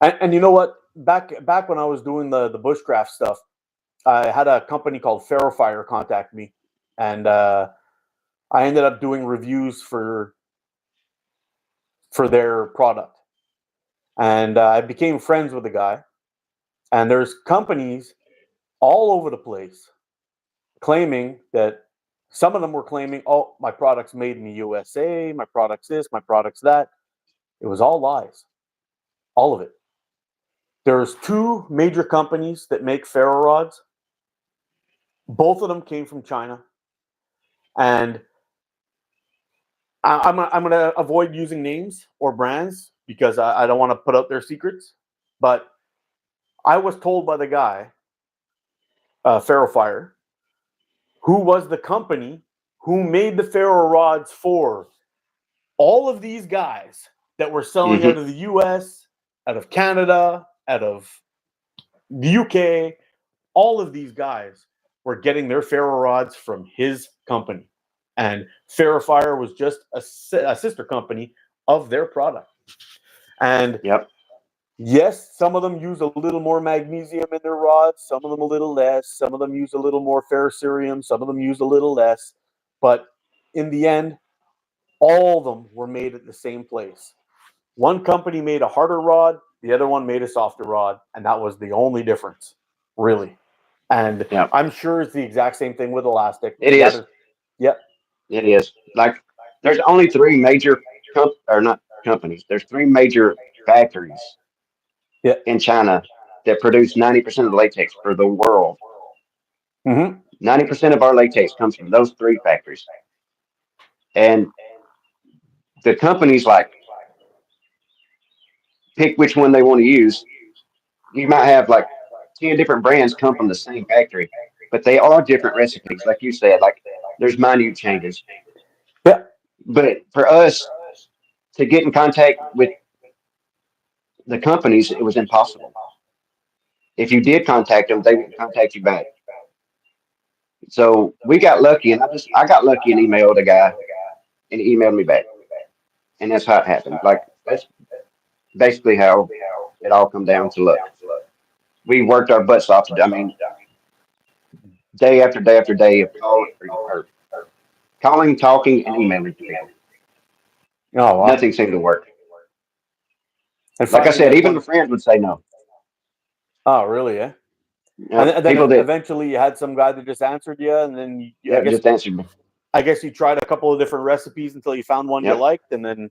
And you know what? back when I was doing the bushcraft stuff, I had a company called Ferrofire contact me, and I ended up doing reviews for their product, and I became friends with the guy. And there's companies all over the place claiming that some of them were claiming, oh, my product's made in the USA, my product's this, my product's that. It was all lies, all of it. There's two major companies that make ferro rods. Both of them came from China, and I'm going to avoid using names or brands because I don't want to put out their secrets. But I was told by the guy, Ferrofire, who was the company who made the ferro rods for all of these guys that were selling out of the US, out of Canada, out of the UK. All of these guys were getting their ferro rods from his company. And Ferrofire was just a sister company of their product. And yes, some of them use a little more magnesium in their rods, some of them a little less, some of them use a little more ferrocerium, some of them use a little less. But in the end, all of them were made at the same place. One company made a harder rod, the other one made a softer rod, and that was the only difference, really. And I'm sure it's the exact same thing with elastic. It is. Yep. It is. Like, there's only three major companies. There's three major factories in China that produce 90% of the latex for the world. 90% of our latex comes from those three factories. And the companies, like, pick which one they want to use. You might have like 10 different brands come from the same factory, but they are different recipes. Like you said, like, there's minute changes. Yeah. But for us to get in contact with the companies, it was impossible. If you did contact them, they wouldn't contact you back. So we got lucky, and I got lucky and emailed a guy, and he emailed me back, and that's how it happened. Like, that's basically how it all come down to luck. We worked our butts off. I mean, day after day after day of calling, talking, and emailing people. Oh, wow. Nothing seemed to work. And like I said, even the friends would say no. Oh, really? Yeah. And then eventually you had some guy that just answered you, and then just answered me. I guess you tried a couple of different recipes until you found one you liked, and then.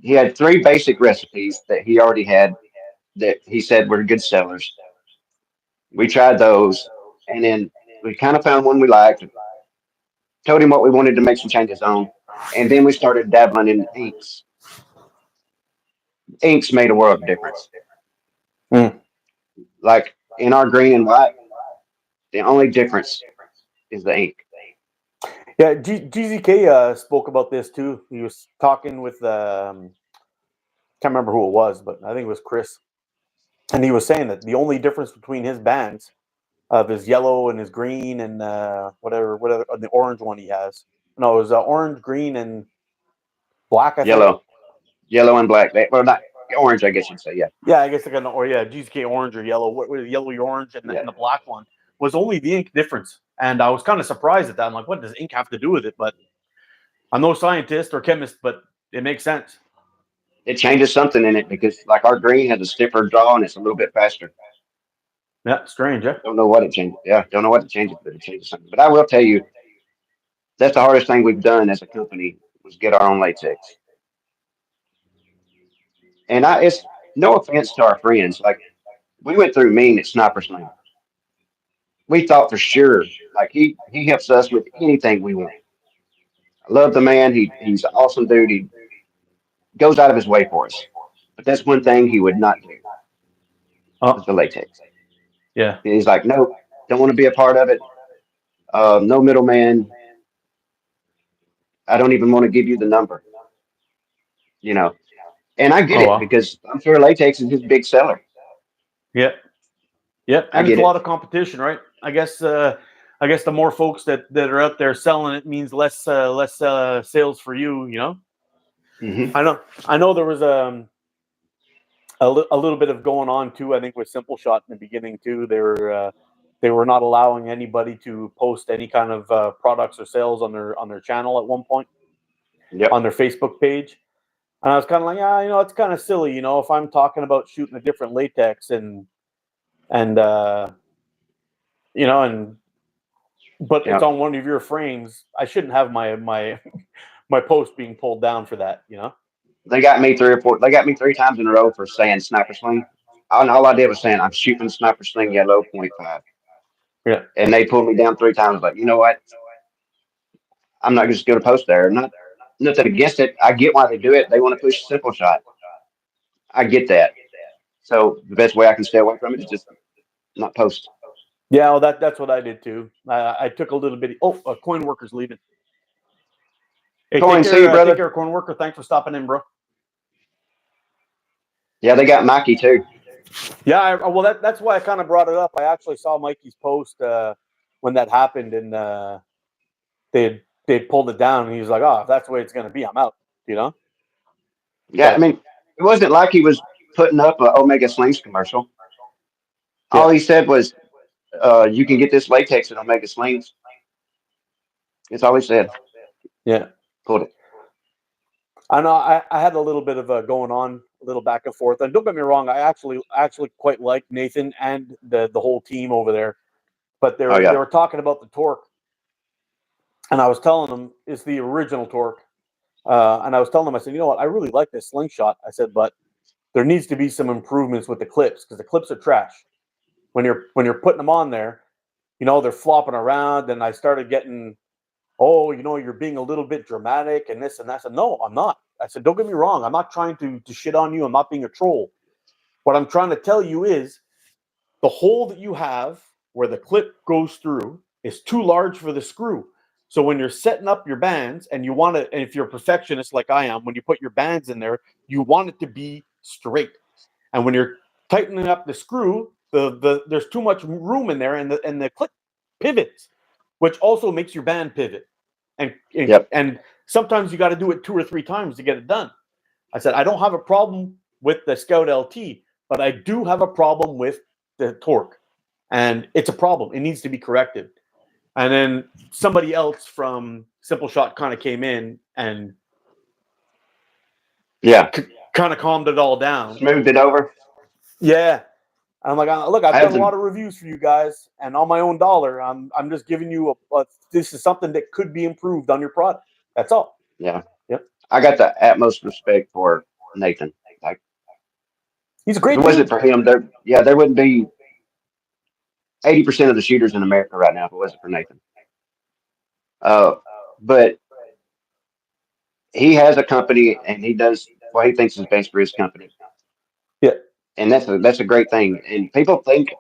He had three basic recipes that he already had that he said were good sellers. We tried those, and then we kind of found one we liked. Told him what we wanted to make some changes on, and then we started dabbling in inks. Inks made a world of difference. Like, in our green and white, the only difference is the ink. Yeah, GZK spoke about this too. He was talking with can't remember who it was, but I think it was Chris, and he was saying that the only difference between his bands of his yellow and his green and whatever the orange one he has. No, it was orange, green, and black. I think. Yellow and black. Well, not orange, I guess you'd say. Yeah. Yeah, I guess they got GZK orange or yellow. What was yellow, orange, and the black one was only the ink difference. And I was kind of surprised at that. I'm like, what does ink have to do with it? But I'm no scientist or chemist, but it makes sense. It changes something in it because, like, our green has a stiffer draw and it's a little bit faster. Yeah, strange. Yeah. Don't know what it changes. Yeah, don't know what it changes, but it changes something. But I will tell you, that's the hardest thing we've done as a company was get our own latex. And it's no offense to our friends. Like, we went through Mean at Sniper Sling. We thought for sure, like, he helps us with anything we want. I love the man. He's an awesome dude. He goes out of his way for us. But that's one thing he would not do. Was the latex. Yeah. And he's like, no, don't want to be a part of it. No middleman. I don't even want to give you the number. You know. And I get it because I'm sure latex is his big seller. Yeah. Yep. And it's a lot of competition, right? I guess the more folks that are out there selling it means less sales for you, you know? Mm-hmm. I know there was a little bit of going on too. I think with Simple Shot in the beginning too, they were not allowing anybody to post any kind of products or sales on their channel at one point Yep. on their Facebook page. And I was kind of like, yeah, it's kind of silly, if I'm talking about shooting a different latex and and but it's Yep. on one of your frames, I shouldn't have my my post being pulled down for that. They got me three times in a row for saying sniper sling. All I did was saying I'm shooting sniper sling yellow .5. Yeah. And they pulled me down three times. Like, you know what? I'm not just going to post there. Nothing against it. I get why they do it. They want to push Simple Shot. I get that. So the best way I can stay away from it is just not post. Yeah, well, that's what I did too. I took a little bit. Oh, a coin worker's leaving. Hey, Coin, take see you, care, brother. take care, coin worker. Thanks for stopping in, bro. Yeah, they got Mikey too. Yeah, well, that's why I kind of brought it up. I actually saw Mikey's post when that happened, and they pulled it down, and he was like, "Oh, if that's the way it's going to be, I'm out." Yeah, But, I mean, it wasn't like he was putting up an Omega Slings commercial. All yeah. he said was, "You can get this latex at Omega Slings." That's all he said. Yeah. Pulled it. I know I had a little bit of going on, a little back and forth. And don't get me wrong, I actually quite like Nathan and the whole team over there. But Oh they yeah, were talking about the torque, and I was telling them it's the original torque. And I was telling them, I said, you know what, I really like this Slingshot. I said, but there needs to be some improvements with the clips because the clips are trash. When you're putting them on there, they're flopping around. And I started getting, oh, you're being a little bit dramatic and this and that. I said, no, I'm not. I said, don't get me wrong. I'm not trying to shit on you. I'm not being a troll. What I'm trying to tell you is the hole that you have where the clip goes through is too large for the screw. So when you're setting up your bands and you want to, and if you're a perfectionist like I am, when you put your bands in there, you want it to be straight. And when you're tightening up the screw, there's too much room in there, and the clip pivots, which also makes your band pivot. Yep. And sometimes you got to do it 2 or 3 times to get it done. I said I don't have a problem with the Scout LT, but I do have a problem with the torque, and it's a problem. It needs to be corrected. And then somebody else from Simple Shot kind of came in and Yeah. kind of calmed it all down. Smoothed it over. Yeah. And I'm like, look, I've I had done a lot of reviews for you guys, and on my own dollar, I'm just giving you this is something that could be improved on your product. That's all. Yeah. Yep. I got the utmost respect for Nathan. Like, He's a if great it wasn't dude. for him, there wouldn't be 80% of the shooters in America right now if it wasn't for Nathan. But he has a company and he does what he thinks is best for his company. Yeah. And that's a great thing. And people think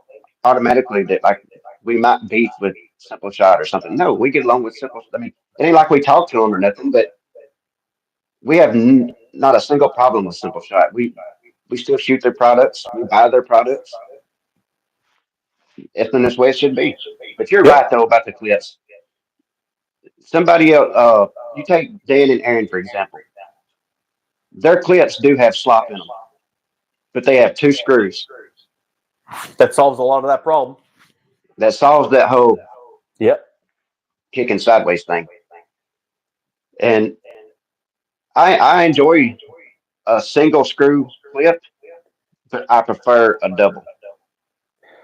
automatically that like we might beef with Simple Shot or something. No, we get along with Simple. I mean, it ain't like we talk to them or nothing, but we have not a single problem with Simple Shot. We still shoot their products. We buy their products. It's been this way it should be. But you're Yep. right though about the clips. Somebody else, you take Dan and Aaron for example. Their clips do have slop in them, but they have 2 screws. That solves a lot of that problem. That solves that whole Yep. kicking sideways thing. And I enjoy a single screw clip, but I prefer a double,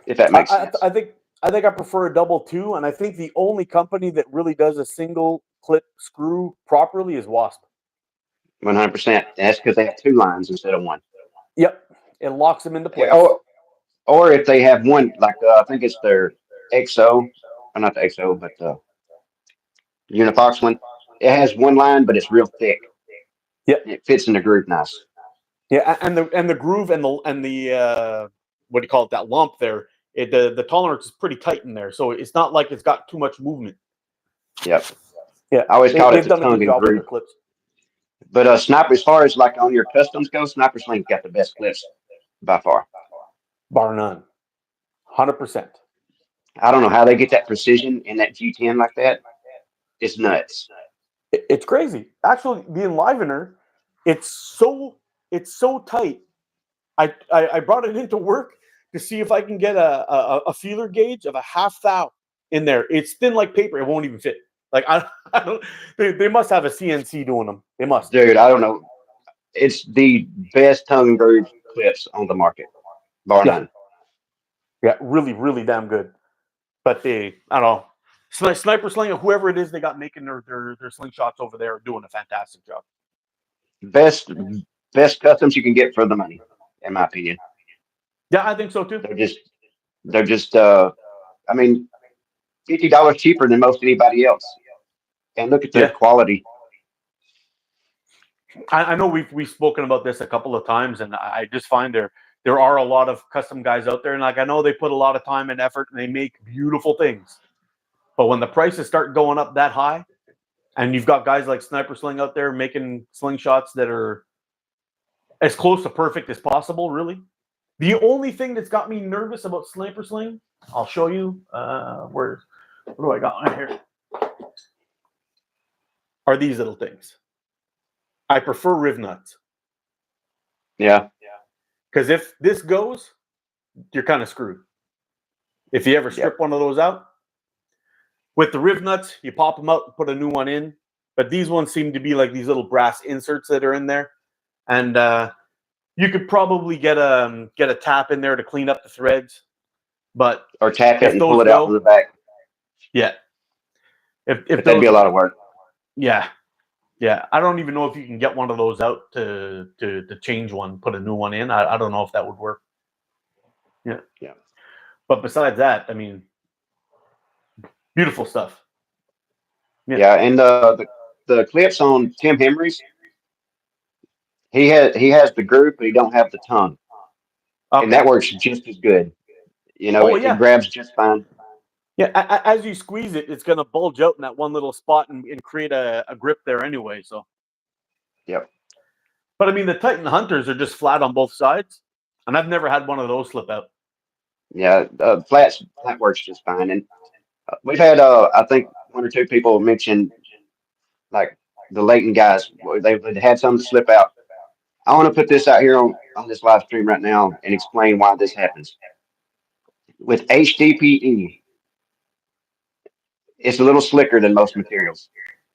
if that makes I, sense. I think I prefer a double too, and I think the only company that really does a single clip screw properly is Wasp. 100%. And that's because they have 2 lines instead of 1. Yep, it locks them into place. Or if they have one, like I think it's their XO, or not the XO, but the Unifox one. It has 1 line, but it's real thick. Yep. It fits in the groove nice. Yeah, and the groove and the what do you call it? That lump there. The tolerance is pretty tight in there, so it's not like it's got too much movement. Yep. Yeah, I always called it they've the done a tongue good and job with their groove. clips. But Sniper, as far as like on your customs go, Sniper Sling's got the best clips by far. Bar none. 100%. I don't know how they get that precision in that G10 like that. It's nuts. It's crazy. Actually, the Enlivener, it's so tight I brought it into work to see if I can get a feeler gauge of a half thou in there. It's thin like paper. It won't even fit. Like I don't. They must have a CNC doing them. They must. Dude, I don't know. It's the best tongue and groove clips on the market, bar Yeah. none. Yeah, really, really damn good. But I don't know. Sniper Sling or whoever it is they got making their slingshots over there are doing a fantastic job. Best best customs you can get for the money, in my opinion. Yeah, I think so too. They're just I mean, $50 cheaper than most anybody else. And look at the Yeah, quality. I know we've spoken about this a couple of times, and I just find there are a lot of custom guys out there, and like I know they put a lot of time and effort, and they make beautiful things. But when the prices start going up that high, and you've got guys like Sniper Sling out there making slingshots that are as close to perfect as possible, really. The only thing that's got me nervous about Sniper Sling, I'll show you. What do I got on here? Are these little things. I prefer riv nuts. Yeah. Because if this goes, you're kind of screwed. If you ever strip one of those out, with the riv nuts, you pop them out and put a new one in. But these ones seem to be like these little brass inserts that are in there. And you could probably get a tap in there to clean up the threads. But Or tap it if and pull those it out from go, the back. yeah. If But that'd those, be a lot of work. yeah. Yeah. I don't even know if you can get one of those out to change one, put a new one in. I don't know if that would work. Yeah. Yeah. But besides that, I mean, beautiful stuff. Yeah, and the clips on Tim Henry's, he has the groove, but he don't have the tongue, and that Okay. works just as good. You know, Oh it yeah. grabs just fine. Yeah. As you squeeze it, it's gonna bulge out in that one little spot and create a grip there anyway. So, Yep. but I mean, the Titan Hunters are just flat on both sides, and I've never had one of those slip out. Yeah, flat works just fine. And we've had I think one or two people mention like the Leighton guys. They had some to slip out. I want to put this out here on this live stream right now and explain why this happens. With HDPE, it's a little slicker than most materials.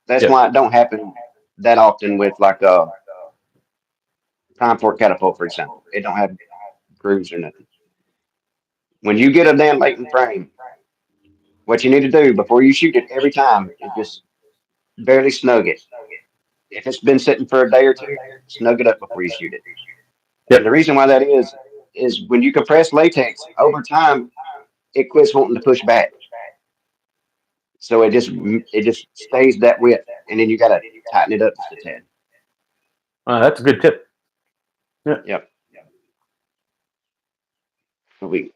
That's Yeah. why it don't happen that often with like a Time Fork catapult, for example. It don't have grooves or nothing. When you get a damn Leighton frame, what you need to do before you shoot it every time is just barely snug it. If it's been sitting for a day or two, snug it up before you shoot it. And Yep. the reason why that is when you compress latex over time, it quits wanting to push back. So it just stays that width, and then you gotta tighten it up just a tad. That's a good tip. Yeah. Yep. We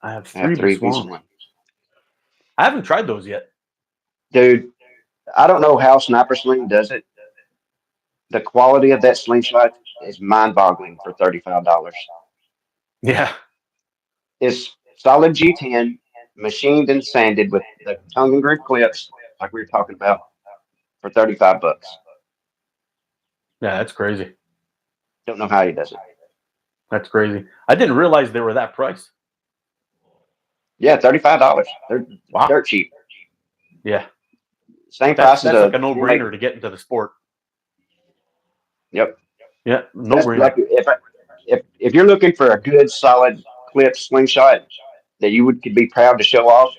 I have have three three Swan. V1. I haven't tried those yet. Dude, I don't know how Sniper Sling does it. The quality of that slingshot is mind-boggling for $35. Yeah. It's solid G10, machined and sanded with the tongue and groove clips, like we were talking about, for $35. Yeah, that's crazy. Don't know how he does it. That's crazy. I didn't realize they were that price. Yeah, $35. They're Wow. dirt cheap. Yeah. Same price as That's like a a no-brainer to get into the sport. Yep. Yeah, That's no-brainer. like if you're looking for a good solid clip slingshot that you could be proud to show off,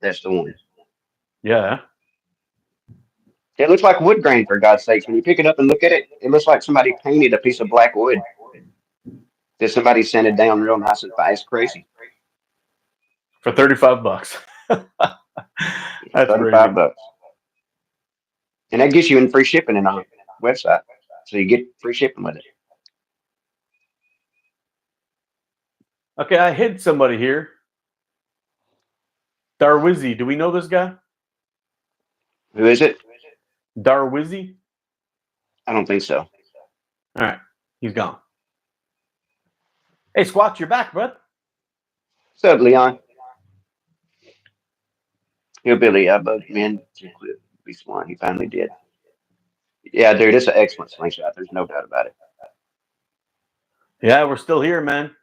that's the one. Yeah. It looks like wood grain, for God's sakes. When you pick it up and look at it, it looks like somebody painted a piece of black wood that somebody sanded down real nice and fine. It's crazy. For $35. That's crazy. $35. And that gets you in free shipping in our website. So you get free shipping with it. Okay, I hid somebody here. Darwizzy. Do we know this guy? Who is it? Darwizzy? I don't think so. All right. He's gone. Hey, Squatch, you're back, bud. What's up, Leon? Hillbilly, I bugged him in to quit Swan. He finally did. Yeah, dude, it's an excellent slingshot. There's no doubt about it. Yeah, we're still here, man.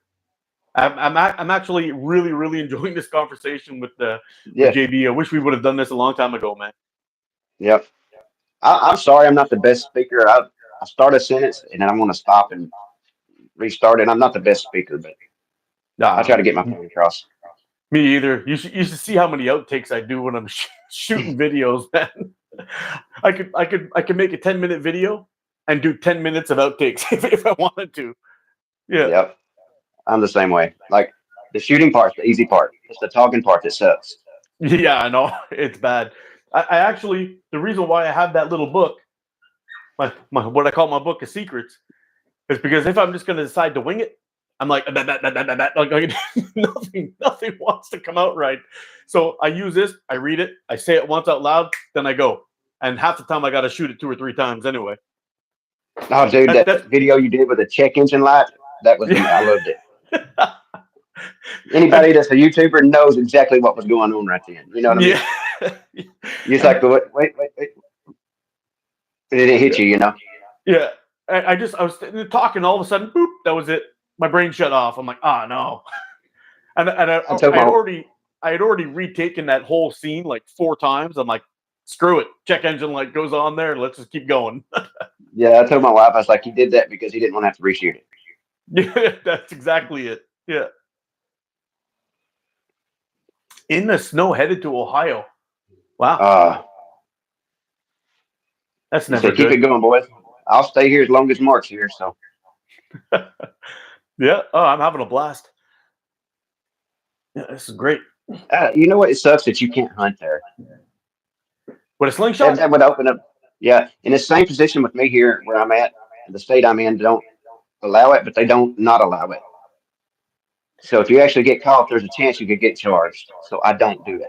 I'm actually really enjoying this conversation with Yeah. JB. I wish we would have done this a long time ago, man. Yep. I'm sorry, I'm not the best speaker. I start a sentence and then I'm going to stop and restart it. I'm not the best speaker, but I try to Um, get my point across. Me either. You should see how many outtakes I do when I'm shooting videos, man. I could make a 10-minute video and do 10 minutes of outtakes if I wanted to. Yeah. Yep. I'm the same way. Like the shooting part's the easy part. It's the talking part that sucks. Yeah, I know. It's bad. I actually, the reason why I have that little book, my what I call my book of secrets, is because if I'm just going to decide to wing it, I'm like, like nothing wants to come out right. So I use this, I read it, I say it once out loud, then I go. And half the time I got to shoot it 2 or 3 times anyway. Oh, dude, that That's video you did with the check engine light, that was I yeah. loved it. Anybody And that's a YouTuber knows exactly what was going on right then. You know what I mean? yeah. You're just And like, wait. It didn't hit you, you know? yeah. I was talking, all of a sudden, boop, that was it. My brain shut off. I'm like, oh no. And I told my I had already retaken that whole scene like 4 times. I'm like, screw it. Check engine light goes on there. Let's just keep going. I told my wife, I was like, he did that because he didn't want to have to reshoot it. Yeah, that's exactly it. Yeah. In the snow headed to Ohio. Wow. That's He never said, keep it good. going, boys. I'll stay here as long as Mark's here. So Yeah. Oh, I'm having a blast. Yeah, this is great. you know what? It sucks that you can't hunt there. With a slingshot? That would open up. Yeah, in the same position with me here where I'm at, the state I'm in, don't allow it, but they don't not allow it. So if you actually get caught, there's a chance you could get charged. So I don't do it.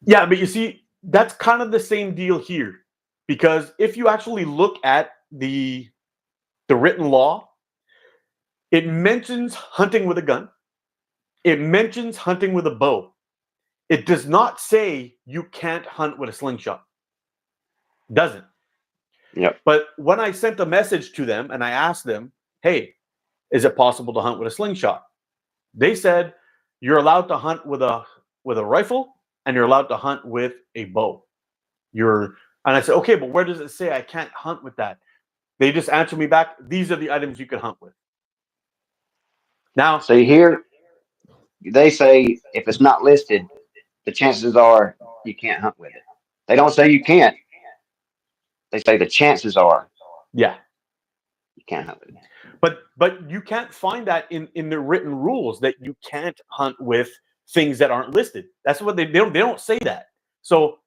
Yeah, but you see, that's kind of the same deal here. Because if you actually look at the written law, it mentions hunting with a gun. It mentions hunting with a bow. It does not say you can't hunt with a slingshot. Doesn't. Yep. But when I sent a message to them and I asked them, hey, is it possible to hunt with a slingshot? They said you're allowed to hunt with a rifle and you're allowed to hunt with a bow. And I said, okay, but where does it say I can't hunt with that? They just answered me back, these are the items you can hunt with. Now, So here they say if it's not listed, the chances are you can't hunt with it. They don't say you can't. They say the chances are yeah, you can't hunt with it. but you can't find that in the written rules that you can't hunt with things that aren't listed. That's what they don't say that. So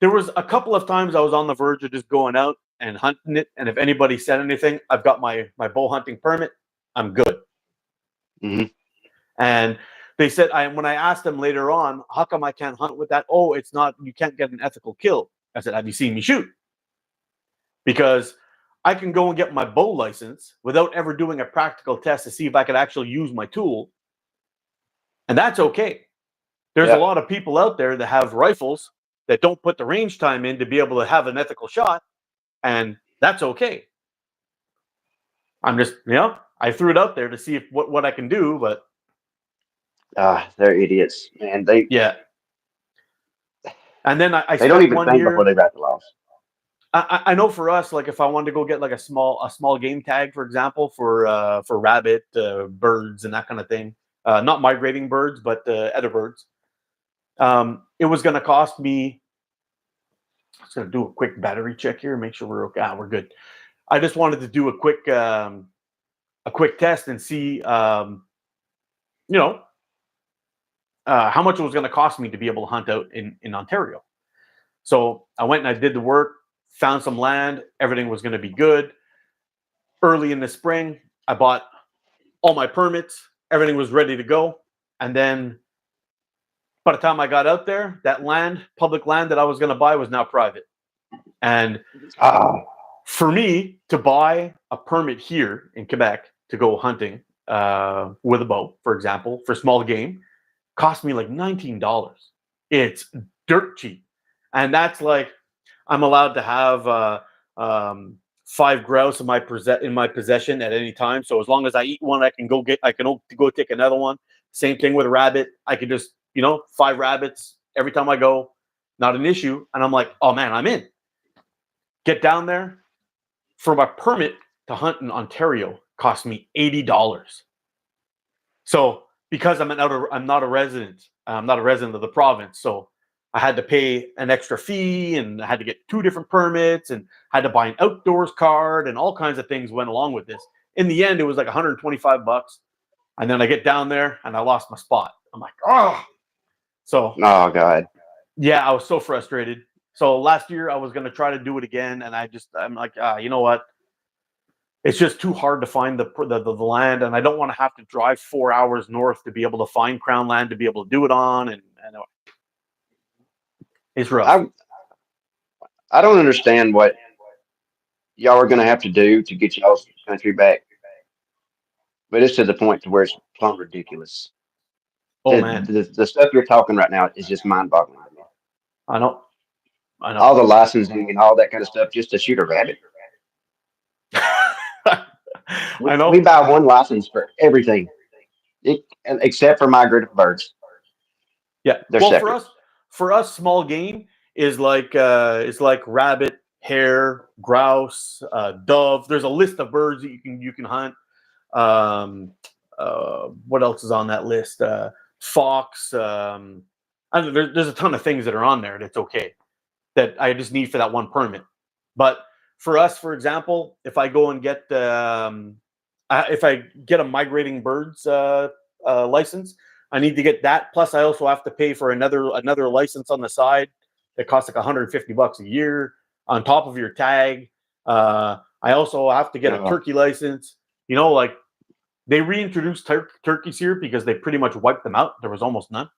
there was a couple of times I was on the verge of just going out and hunting it, and if anybody said anything, I've got my bow hunting permit. I'm good. Mm-hmm. And they said, when I asked them later on, how come I can't hunt with that? Oh, it's not, you can't get an ethical kill. I said, have you seen me shoot? Because I can go and get my bow license without ever doing a practical test to see if I could actually use my tool. And that's okay. There's a Yeah. lot of people out there that have rifles that don't put the range time in to be able to have an ethical shot. And that's okay. I'm just, I threw it out there to see if what I can do, but They're idiots, man. They yeah. And then I they don't spent even one think before year. they write the laws. I know for us, like if I wanted to go get like a small game tag, for example, for rabbit, birds, and that kind of thing, not migrating birds, but other birds, it was going to cost me. I was going to do a quick battery check here, make sure we're okay. We're good. I just wanted to do a quick test and see, you know, how much it was going to cost me to be able to hunt out in Ontario. So I went and I did the work, found some land, everything was going to be good. Early in the spring, I bought all my permits, everything was ready to go. And then by the time I got out there, that land, public land that I was going to buy was now private. And Ah, for me to buy a permit here in Quebec to go hunting with a bow, for example, for small game, cost me like $19. It's dirt cheap. And that's like, I'm allowed to have 5 grouse in my possession at any time. So as long as I eat one, I can go take another one. Same thing with a rabbit. I can just 5 rabbits every time I go, not an issue. And I'm like, oh man, I'm in. Get down there. For my permit to hunt in Ontario cost me $80. So because I'm not a resident of the province, so I had to pay an extra fee, and I had to get 2 different permits, and had to buy an outdoors card, and all kinds of things went along with this. In the end, it was like $125, and then I get down there and I lost my spot. I'm like, oh, so Oh God. yeah, I was so frustrated. So last year I was going to try to do it again, and I'm like, you know what? It's just too hard to find the land, and I don't want to have to drive 4 hours north to be able to find crown land to be able to do it on, and it's rough. I don't understand what y'all are going to have to do to get y'all's country back, but it's to the point to where it's plumb ridiculous. Oh man, the stuff you're talking right now is just mind-boggling to me. I know. All the licensing and all that kind of stuff just to shoot a rabbit. I know. We buy one license for everything, except for migratory birds. Yeah. They're well, separate. for us, small game is like rabbit, hare, grouse, dove. There's a list of birds that you can hunt. What else is on that list? Fox. There's a ton of things that are on there that's okay, that I just need for that one permit. But for us, for example, if I go and get if I get a migrating birds license, I need to get that. Plus, I also have to pay for another license on the side that costs like $150 a year on top of your tag. I also have to get a turkey license. Like they reintroduced turkeys here because they pretty much wiped them out. There was almost none.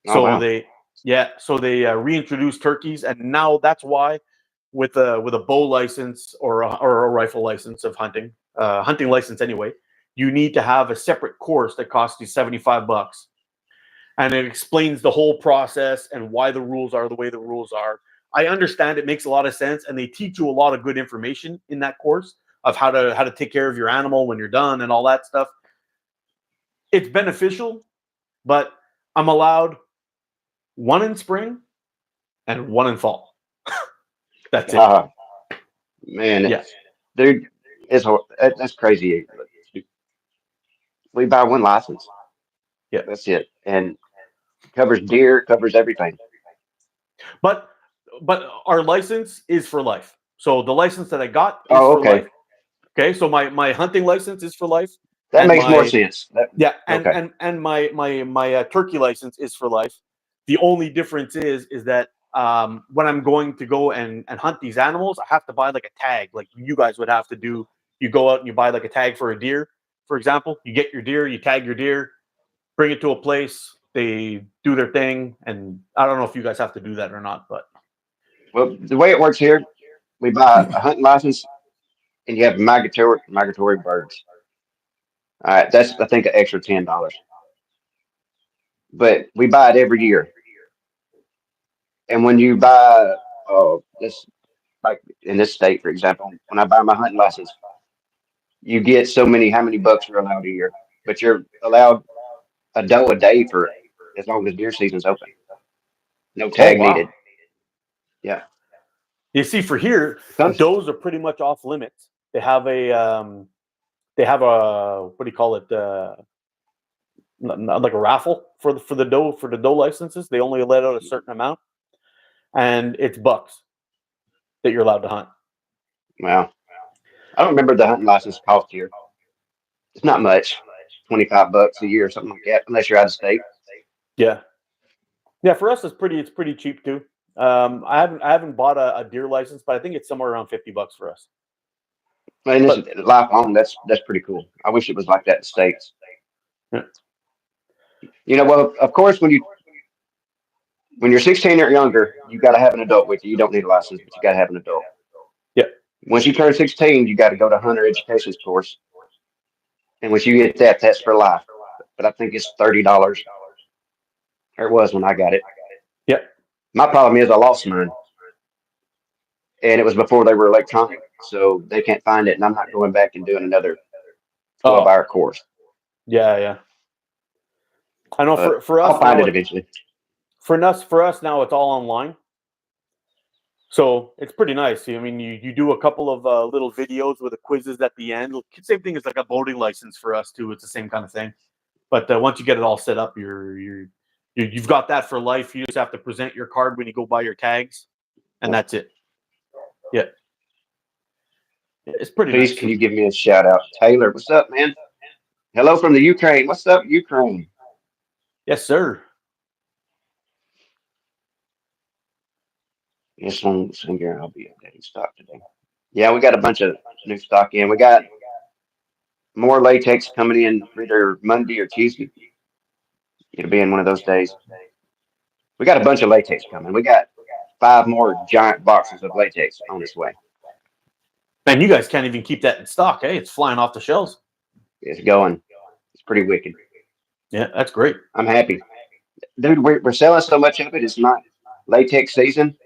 So wow. they reintroduced turkeys, and now that's why with a bow license or a rifle license of hunting license anyway, you need to have a separate course that costs you $75, and it explains the whole process and why the rules are the way the rules are. I understand, it makes a lot of sense, and they teach you a lot of good information in that course of how to take care of your animal when you're done and all that stuff. It's beneficial, but I'm allowed one in spring and one in fall. That's it. Man, Yeah. dude, that's crazy. We buy one license. Yeah. That's it, and covers deer, covers everything. But our license is for life. So the license that I got is Oh, for okay. life. Okay, so my hunting license is for life. That and makes more sense. Okay. And my turkey license is for life. The only difference is that when I'm going to go and hunt these animals, I have to buy like a tag, like you guys would have to do. You go out and you buy like a tag for a deer, for example. You get your deer, you tag your deer, bring it to a place, they do their thing, and I don't know if you guys have to do that or not, but Well, the way it works here, we buy a hunting license, and you have migratory birds. All right, that's I think an extra $10, but we buy it every year. And when you buy, this like in this state, for example, when I buy my hunting license, you get how many bucks you're allowed a year, but you're allowed a doe a day for as long as deer season's open. No oh tag wow. needed. Yeah. You see, for here, Comes, does are pretty much off limits. They have a what do you call it? Like a raffle for the doe licenses. They only let out a certain amount, and it's bucks that you're allowed to hunt. well, I don't remember the hunting license cost here. It's not much, $25 a year or something like that, unless you're out of state. Yeah, yeah. For us, it's pretty cheap too. I haven't bought a deer license, but I think it's somewhere around $50 for us. And this But is lifelong. That's pretty cool. I wish it was like that in the states. yeah. Well, of course, when you're 16 or younger, you got to have an adult with you. You don't need a license, but you got to have an adult. Yeah. Once you turn 16, you got to go to hunter education course, and once you get that, that's for life. But I think it's $30, or it was when I got it. Yeah. My problem is I lost mine, and it was before they were electronic, so they can't find it, and I'm not going back and doing another Oh, 12-hour course. yeah, yeah. I know But for I'll us find now, it eventually. for us now, it's all online. So it's pretty nice. I mean, you do a couple of little videos with the quizzes at the end. Same thing as like a boating license for us too. It's the same kind of thing. But once you get it all set up, you've got that for life. You just have to present your card when you go buy your tags, and that's it. Yeah, it's pretty Please, nice. can you give me a shout out, Taylor? What's up, man? Hello from the Ukraine. What's up, Ukraine? Yes, sir. Yes, I'm here. I'll be updating stock today. Yeah, we got a bunch of new stock in. We got more latex coming in either Monday or Tuesday. It'll be in one of those days. We got a bunch of latex coming. We got 5 more giant boxes of latex on its way. Man, you guys can't even keep that in stock. Hey, it's flying off the shelves. It's going. It's pretty wicked. Yeah, that's great. I'm happy. Dude, we're selling so much of it. It's not latex season.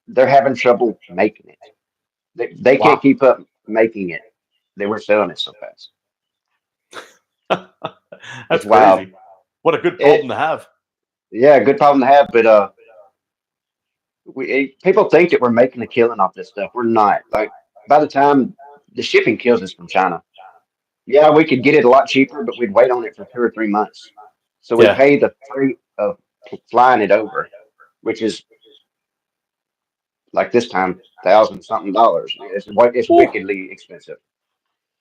They're having trouble making it. They can't Wow. keep up making it. They were selling it so fast. That's It's wild. crazy. What a good problem to have. Yeah, good problem to have, but people think that we're making a killing off this stuff. We're not. Like by the time the shipping kills us from China, yeah, we could get it a lot cheaper, but we'd wait on it for 2 or 3 months. So we Yeah. pay the freight of flying it over, which is like this time $1,000 something. It's Ooh. wickedly expensive.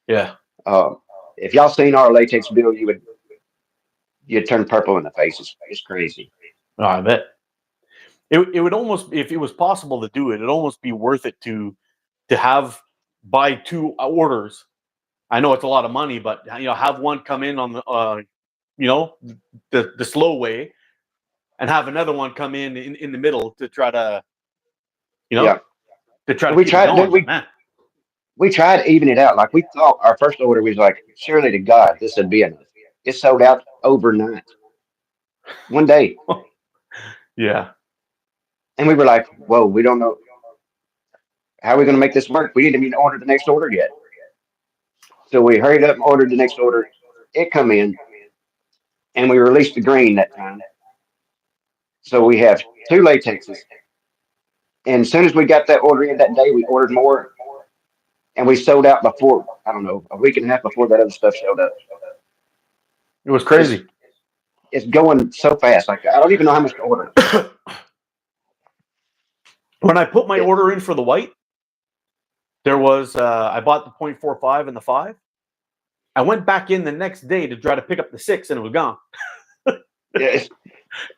Yeah. Um, if y'all seen our latex bill, you'd turn purple in the face. It's crazy. Oh, I bet. It would almost, if it was possible to do it, it'd almost be worth it to have buy 2 orders. I know it's a lot of money, but have one come in on the the slow way, and have another one come in the middle to try to Yeah, to try to we keep it tried. going. But man, We tried to even it out. Like we thought our first order was like, surely to God, this would be enough. It sold out overnight, one day. yeah, And we were like, whoa, we don't know. How are we going to make this work? We didn't even order the next order yet. So we hurried up and ordered the next order. It come in, and we released the green that time. So we have 2 latexes. And as soon as we got that order in that day, we ordered more, and we sold out before, I don't know, a week and a half before that other stuff showed up. it was It's, crazy. it's going so fast. Like I don't even know how much to order. When I put my order in for the white, there was I bought the 0.45 and the 5. I went back in the next day to try to pick up the 6, and it was gone. Yeah,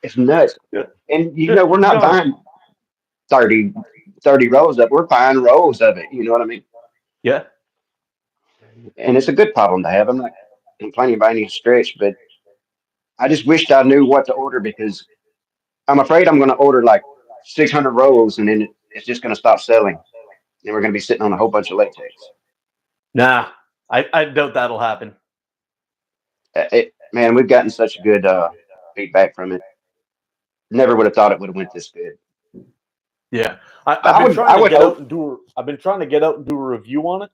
it's nuts. Yeah. And we're It's not gone. buying 30 rolls of it. We're buying rolls of it. You know what I mean? Yeah. And it's a good problem to have. I'm not complaining by any stretch, but I just wished I knew what to order because I'm afraid I'm going to order like 600 rolls and then it's just going to stop selling. And we're going to be sitting on a whole bunch of latex. Nah, I doubt that'll happen. Man, we've gotten such good feedback from it. Never would have thought it would have went this good. Yeah, But I've been trying I to would get out hope. and do. I've been trying to get out and do a review on it,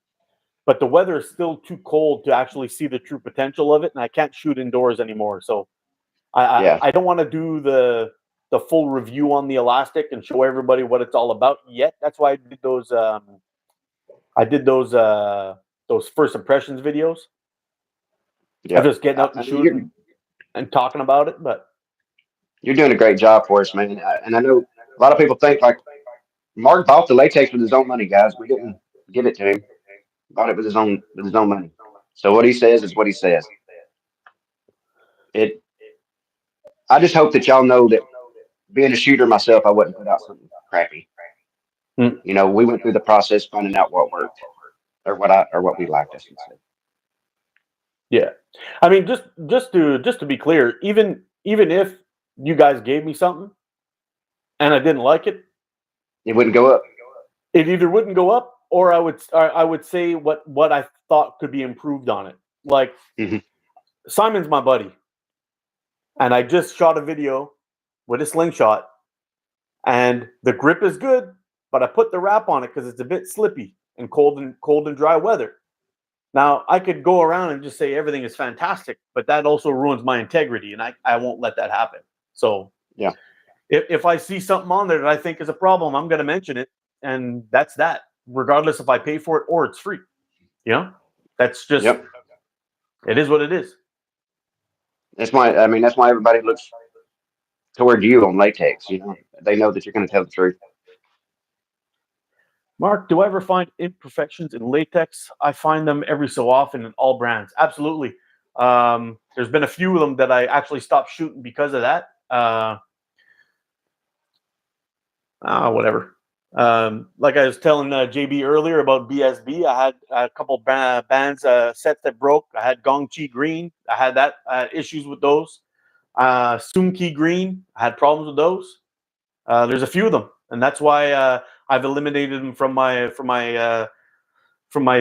but the weather is still too cold to actually see the true potential of it, and I can't shoot indoors anymore. So Yeah. I don't want to do the full review on the elastic and show everybody what it's all about yet. That's why I did those first impressions videos. Yeah. I'm just getting out and I mean, shooting and talking about it, but you're doing a great job for us, man. And I know a lot of people think like Mark bought the latex with his own money, guys. We didn't give it to him. Bought it with his own money. So what he says is what he says. It. I just hope that y'all know that being a shooter myself, I wouldn't put out something crappy. mm, We went through the process finding out what worked or what we liked, I should say. yeah. I mean, just to be clear, even if you guys gave me something and I didn't like it, It wouldn't go up. it either wouldn't go up or I would say what I thought could be improved on it. Like Mm-hmm. Simon's my buddy, and I just shot a video with a slingshot, and the grip is good, but I put the wrap on it because it's a bit slippy and cold and dry weather. Now I could go around and just say everything is fantastic, but that also ruins my integrity, and I won't let that happen. So Yeah. if I see something on there that I think is a problem, I'm going to mention it, and that's that, regardless if I pay for it or it's free. You know, that's just Yep. it is what it is. That's why. I mean, that's why everybody looks toward you on latex. You know, they know that you're going to tell the truth. Mark, do I ever find imperfections in latex? I find them every so often in all brands. Absolutely. There's been a few of them that I actually stopped shooting because of that. Whatever. Like I was telling JB earlier about BSB, I had a couple bands sets that broke. I had Gongchi Green. I had that issues with those. Sumki Green. I had problems with those. There's a few of them, and that's why I've eliminated them from my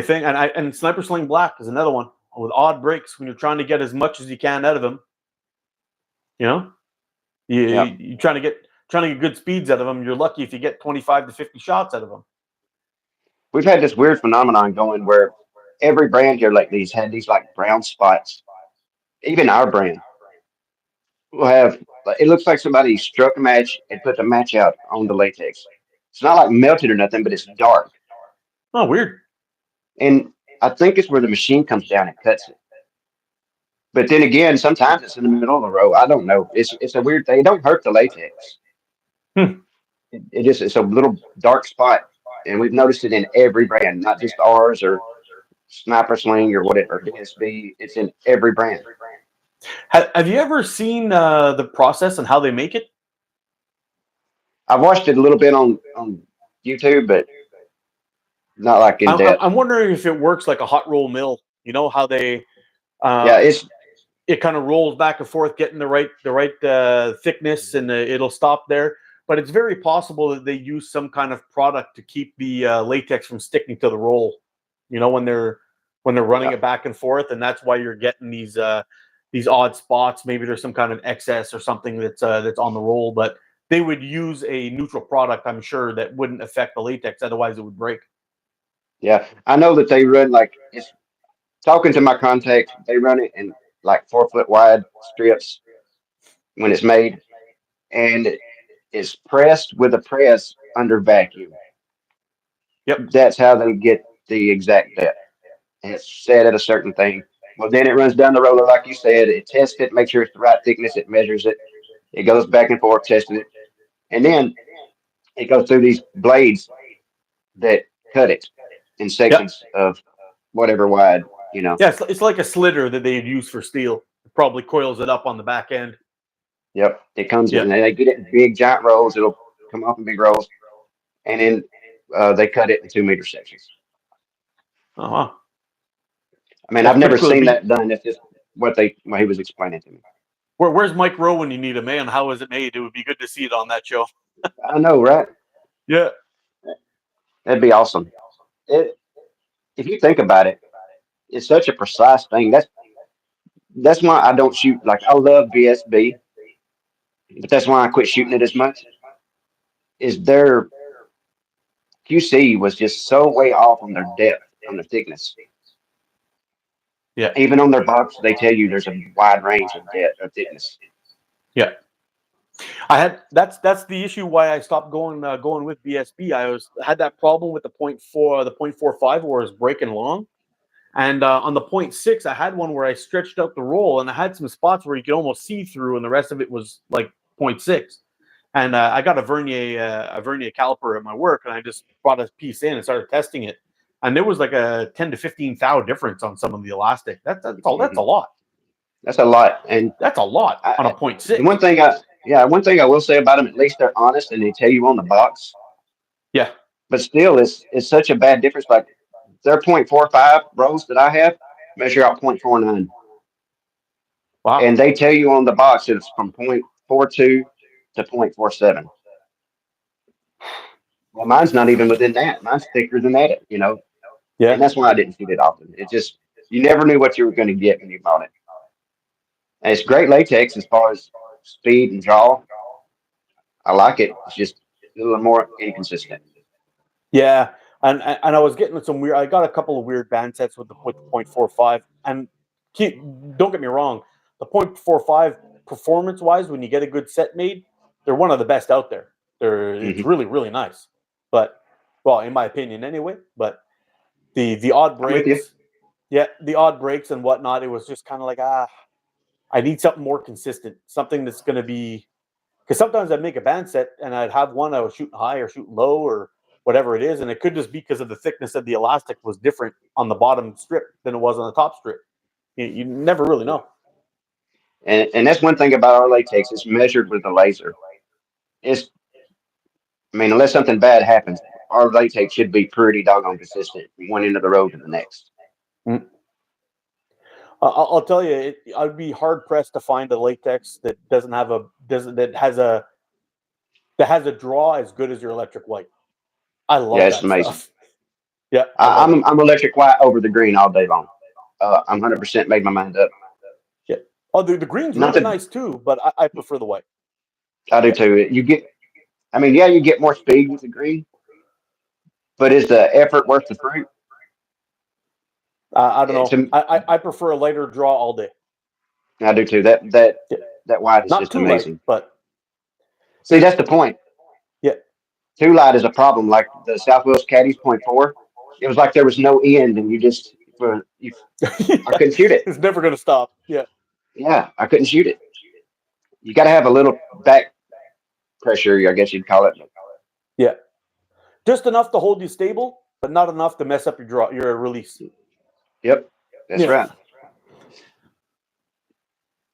thing. And Sniper Sling Black is another one with odd breaks when you're trying to get as much as you can out of them. You know, you're trying to get good speeds out of them. You're lucky if you get 25 to 50 shots out of them. We've had this weird phenomenon going where every brand here lately has had these like brown spots. Even our brand will have. It looks like somebody struck a match and put the match out on the latex. It's not like melted or nothing, but it's dark. Oh, weird. And I think it's where the machine comes down and cuts it. But then again, sometimes it's in the middle of the row. I don't know. It's a weird thing. It don't hurt the latex. It just it's a little dark spot, and we've noticed it in every brand, not just ours or Sniper Sling or whatever. BSB. It's in every brand. Have you ever seen the process and how they make it? I've watched it a little bit on YouTube, but not like in depth. I'm wondering if it works like a hot roll mill. You know how they Yeah, it kind of rolls back and forth, getting the right thickness, and it'll stop there. But it's very possible that they use some kind of product to keep the latex from sticking to the roll. You know, when they're running it back and forth, and that's why you're getting these odd spots. Maybe there's some kind of excess or something that's on the roll, but they would use a neutral product, I'm sure, that wouldn't affect the latex. Otherwise, it would break. yeah. I know that they run like it's talking to my contacts. They run it in like 4 foot wide strips when it's made, and it's pressed with a press under vacuum. Yep. That's how they get the exact depth. And it's set at a certain thing. Well, then it runs down the roller, like you said. It tests it, makes sure it's the right thickness. It measures it. It goes back and forth testing it, and then it goes through these blades that cut it in sections of whatever wide. You know. Yeah, it's like a slitter that they'd use for steel. It probably coils it up on the back end. Yep, it comes in. They get it in big giant rolls. It'll come off in big rolls, and then they cut it in 2 meter sections. Uh-huh. I mean, That's I've never pretty cool. seen that done. That's just what he was explaining to me. Where's Mike Rowe when you need him, man? How is it made? It would be good to see it on that show. I know, right? Yeah. That'd be awesome. If you think about it, it's such a precise thing. That's why I don't shoot. Like I love BSB, but that's why I quit shooting it as much. Is their QC was just so way off on their depth, on their thickness. Yeah. Even on their box, they tell you there's a wide range of depth of thickness. Yeah. That's the issue why I stopped going with BSB. I had that problem with the 0.45 where it was breaking long. And on the 0.6, I had one where I stretched out the roll, and I had some spots where you could almost see through, and the rest of it was like 0.6. And I got a vernier caliper at my work, and I just brought a piece in and started testing it. And there was like a 10 to 15 thou difference on some of the elastic. That's a lot. That's a lot, and That's a lot on a 0.6. The one thing I will say about them, at least they're honest and they tell you on the box. Yeah. But still, it's such a bad difference. Like their 0.45 rolls that I have measure out 0.49. Wow. And they tell you on the box that it's from 0.42 to 0.47. Well, mine's not even within that. Mine's thicker than that, you know. Yeah. And that's why I didn't shoot it often. It just you never knew what you were going to get when you bought it. And it's great latex as far as speed and draw. I like it. It's just a little more inconsistent. Yeah, and I was getting some weird. I got a couple of weird band sets with the 0.45, and don't get me wrong, the 0.45 performance wise, when you get a good set made, they're one of the best out there. It's Hmm. really nice, but well, in my opinion, anyway. But the odd I'm with you. breaks, yeah, the odd breaks and whatnot, it was just kind of like I need something more consistent, something that's going to be because sometimes I'd make a band set and I'd have one I was shooting high or shooting low or whatever it is, and it could just be because of the thickness of the elastic was different on the bottom strip than it was on the top strip. You never really know. And that's one thing about our latex. It's measured with a laser. It's, I mean, unless something bad happens, our latex should be pretty doggone consistent from one end of the road to the next. Mm. I'll tell you, I'd be hard pressed to find a latex that doesn't have a doesn't that has a draw as good as your electric white. I Yeah, love it's that amazing. stuff. Yeah, I love it. I'm electric white over the green all day long. I'm 100% made my mind up. Yeah. Oh, the green's Not really that nice too, but I prefer the white. I do Yeah. too. You get, I mean, yeah, you get more speed with the green, but is the effort worth the fruit? I don't know. To, I prefer a lighter draw all day. I do too. Yeah. That white is Not just too light, amazing. but See, that's the point. yeah. Too light is a problem. Like the Southwest Caddies .4, it was like there was no end, and you just, well, you, I Yeah. couldn't shoot it. It's never going to stop. Yeah. Yeah, I couldn't shoot it. You got to have a little back pressure, I guess you'd call it. Yeah. Just enough to hold you stable, but not enough to mess up your draw, your release. Yep, that's Yeah. right.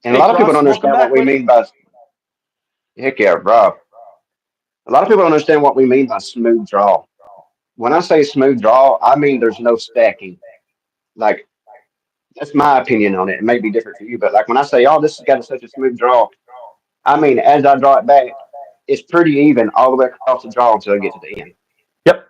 And a Hey, lot of people Cross, don't welcome understand what back, we buddy. mean by, heck yeah, bro. A lot of people don't understand what we mean by smooth draw. When I say smooth draw, I mean there's no stacking. Like, that's my opinion on it. It may be different for you, but like when I say, oh, this has got such a smooth draw, I mean, as I draw it back, it's pretty even all the way across the draw until I get to the end. Yep.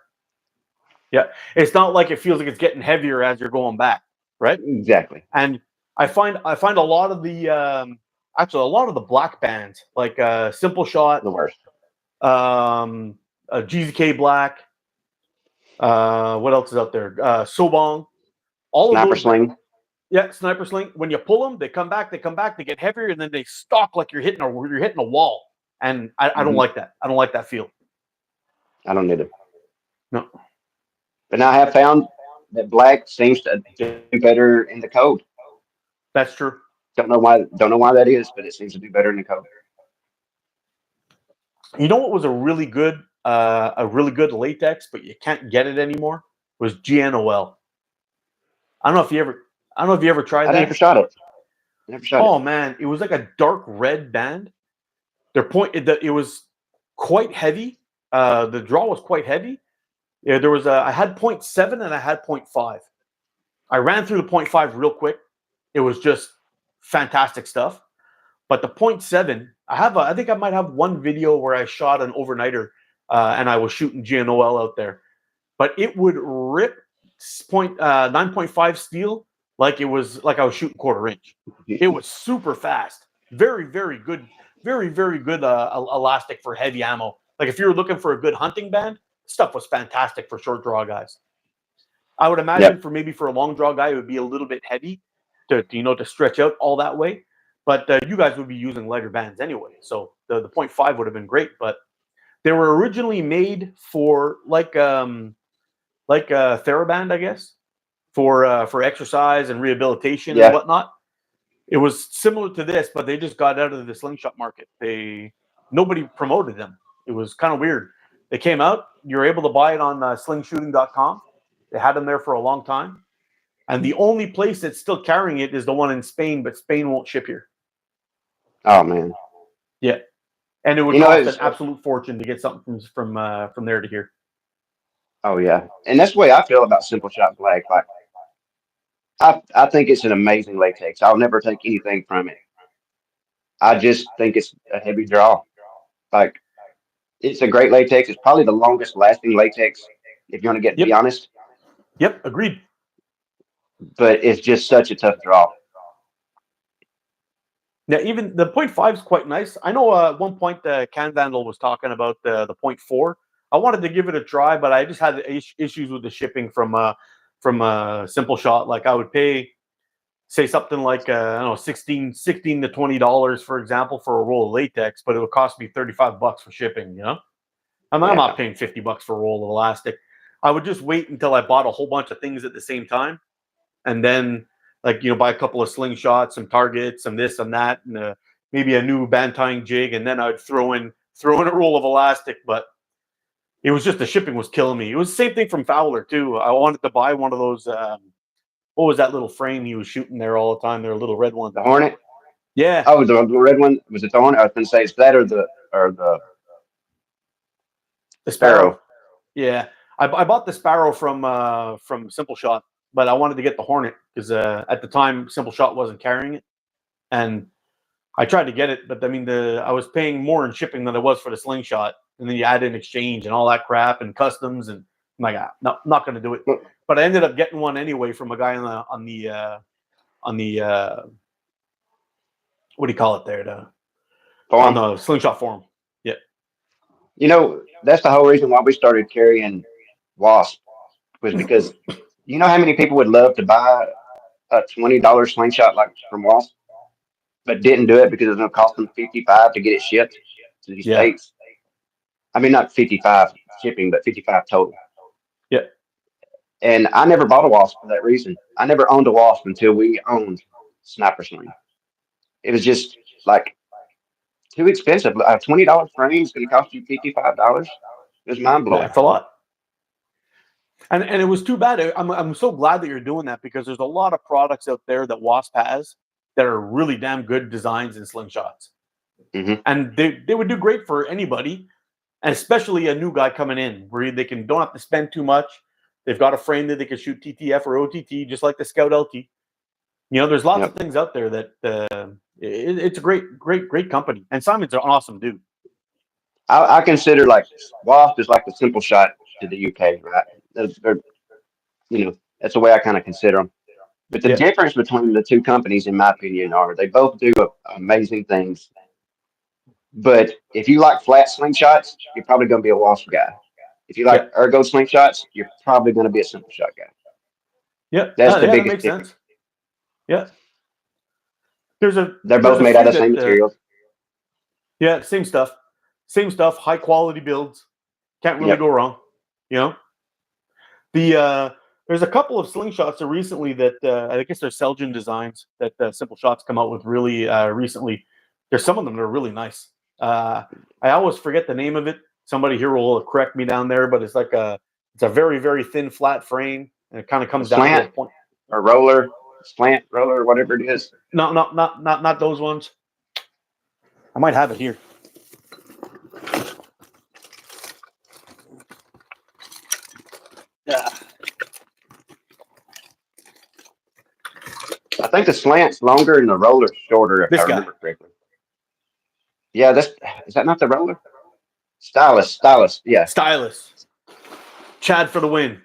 Yeah. It's not like it feels like it's getting heavier as you're going back, right? Exactly. And I find a lot of the actually a lot of the black bands like Simple Shot, The worst. GZK Black, what else is out there? Sobong. All of Sniper those, sling. yeah, Sniper Sling. When you pull them, they come back, they get heavier, and then they stalk like you're hitting a wall. And I don't Hmm. like that. I don't like that feel. I don't need it. No, But now I have found that black seems to do better in the code. that's true. Don't know why. Don't know why that is, but it seems to do better in the code. You know what was a really good latex, but you can't get it anymore? Was GNOL. I don't know if you ever I don't know if you ever tried I never that. shot it. Never shot it. Oh man, it was like a dark red band. It was quite heavy. The draw was quite heavy. Yeah, I had point 0.7 and I had point 0.5. I ran through the point 0.5 real quick. It was just fantastic stuff. But the point 0.7, I think I might have one video where I shot an overnighter and I was shooting GNOL out there. But it would rip 9.5 steel like I was shooting quarter inch. It was super fast. Very good. Very good elastic for heavy ammo. Like if you were looking for a good hunting band, stuff was fantastic for short draw guys. I would imagine Yep. for a long draw guy, it would be a little bit heavy to stretch out all that way. But you guys would be using lighter bands anyway, so the point 0.5 would have been great. But they were originally made for like a TheraBand, I guess, for exercise and rehabilitation and Yeah. whatnot. It was similar to this, but they just got out of the slingshot market. Nobody promoted them. It was kind of weird. They came out. You were able to buy it on slingshooting.com. They had them there for a long time. And the only place that's still carrying it is the one in Spain, but Spain won't ship here. Oh man. Yeah. And it would You know, cost an it's absolute fortune to get something from there to here. oh yeah, and that's the way I feel about Simple Shot Black. Like I think it's an amazing latex. I'll never take anything from it. I just think it's a heavy draw. Like it's a great latex. It's probably the longest lasting latex, if you want to get be Yep. honest. Yep. Agreed. But it's just such a tough draw. Now, even the point 0.5 is quite nice. I know at one point Can Vandal was talking about the point 0.4. I wanted to give it a try, but I just had issues with the shipping from Simple Shot. Like I would pay, say something like I don't know, 16 to $20, for example, for a roll of latex, but it would cost me $35 for shipping. You know, I'm not paying $50 for a roll of elastic. I would just wait until I bought a whole bunch of things at the same time, and then like buy a couple of slingshots, some targets, some this, some that, and maybe a new band tying jig, and then I'd throw in a roll of elastic. But it was just the shipping was killing me. It was the same thing from Fowler too. I wanted to buy one of those. What was that little frame he was shooting there all the time? There, a little red one. The Hornet. Yeah. Oh, the red one, was it the Hornet? I was going to say it's that or the Sparrow. Yeah, I bought the Sparrow from Simple Shot, but I wanted to get the Hornet because at the time Simple Shot wasn't carrying it, and I tried to get it, but I mean I was paying more in shipping than I was for the Slingshot, and then you add in exchange and all that crap and customs, and I'm like, no, not going to do it. But I ended up getting one anyway from a guy on the what do you call it there, on the Slingshot forum. Yeah. That's the whole reason why we started carrying Wasp, was because you know how many people would love to buy a $20 slingshot like from Wasp, but didn't do it because it was going to cost them $55 to get it shipped to these states. I mean, not 55 shipping, but 55 total. Yeah. And I never bought a Wasp for that reason. I never owned a Wasp until we owned Sniper Sling. It was just like too expensive. A $20 frame is going to cost you $55. It was mind blowing. That's a lot. And it was too bad. I'm so glad that you're doing that, because there's a lot of products out there that Wasp has that are really damn good designs and slingshots. Mm-hmm. And they would do great for anybody, and especially a new guy coming in, where they don't have to spend too much. They've got a frame that they can shoot TTF or OTT, just like the Scout LT. There's lots of things out there that it's a great company. And Simon's an awesome dude. I consider like Wasp is like the Simple Shot to the UK, right? They're, that's the way I kind of consider them. But the difference between the two companies, in my opinion, are they both do amazing things. But if you like flat slingshots, you're probably going to be a Wasp guy. If you like ergo slingshots, you're probably going to be a Simple Shot guy. Yeah, that's the biggest that makes difference. Sense. Yeah, they're both made out of the same materials. Yeah, same stuff, high quality builds. Can't really go wrong. There's a couple of slingshots recently that I guess they're Selgin designs that Simple Shots come out with really recently. There's some of them that are really nice. I always forget the name of it. Somebody here will correct me down there, but it's a very, very thin flat frame, and it kind of comes down to a point. Or roller, slant roller, whatever it is. No, not those ones. I might have it here. Yeah. I think the slant's longer and the roller's shorter, if I remember correctly. Yeah, is that not the roller? Stylus, yeah. Stylus. Chad for the win.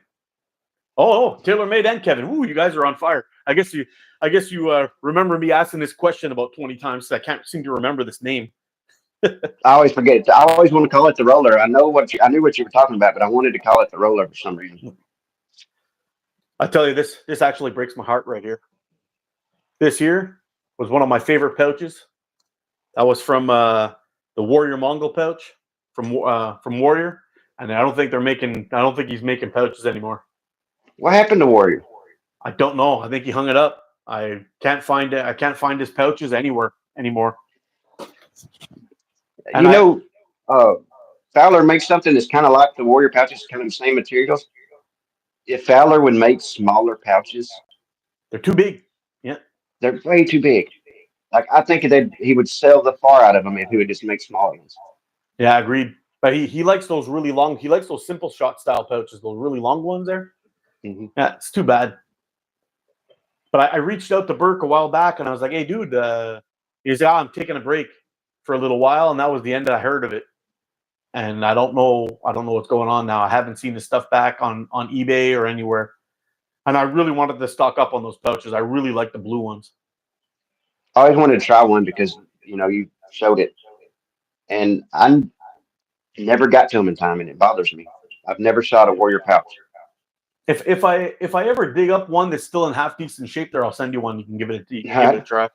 Oh, TaylorMade and Kevin. Ooh, you guys are on fire. I guess you remember me asking this question about 20 times, so I can't seem to remember this name. I always forget it. I always want to call it the roller. I knew what you were talking about, but I wanted to call it the roller for some reason. I tell you, this actually breaks my heart right here. This here was one of my favorite pouches. That was from the Warrior Mongol pouch from Warrior, and I don't think he's making pouches anymore. What happened to Warrior? I don't know. I think he hung it up. I can't find it. I can't find his pouches anywhere anymore. Fowler makes something that's kind of like the Warrior pouches, kind of the same materials. If Fowler would make smaller pouches, they're too big. Yeah, they're way too big. Like I think that he would sell the far out of them if he would just make smaller ones. Yeah, agreed. But he likes those really long. He likes those Simple Shot style pouches, those really long ones there. Mm-hmm. Yeah, it's too bad. But I reached out to Burke a while back, and I was like, "Hey, dude," he said, "I'm taking a break for a little while," and that was the end I heard of it. And I don't know what's going on now. I haven't seen the stuff back on eBay or anywhere. And I really wanted to stock up on those pouches. I really like the blue ones. I always wanted to try one because you showed it, and Never got to them in time, and it bothers me. I've never shot a warrior pouch. If I ever dig up one that's still in half decent shape, there I'll send you one. You can give it a try.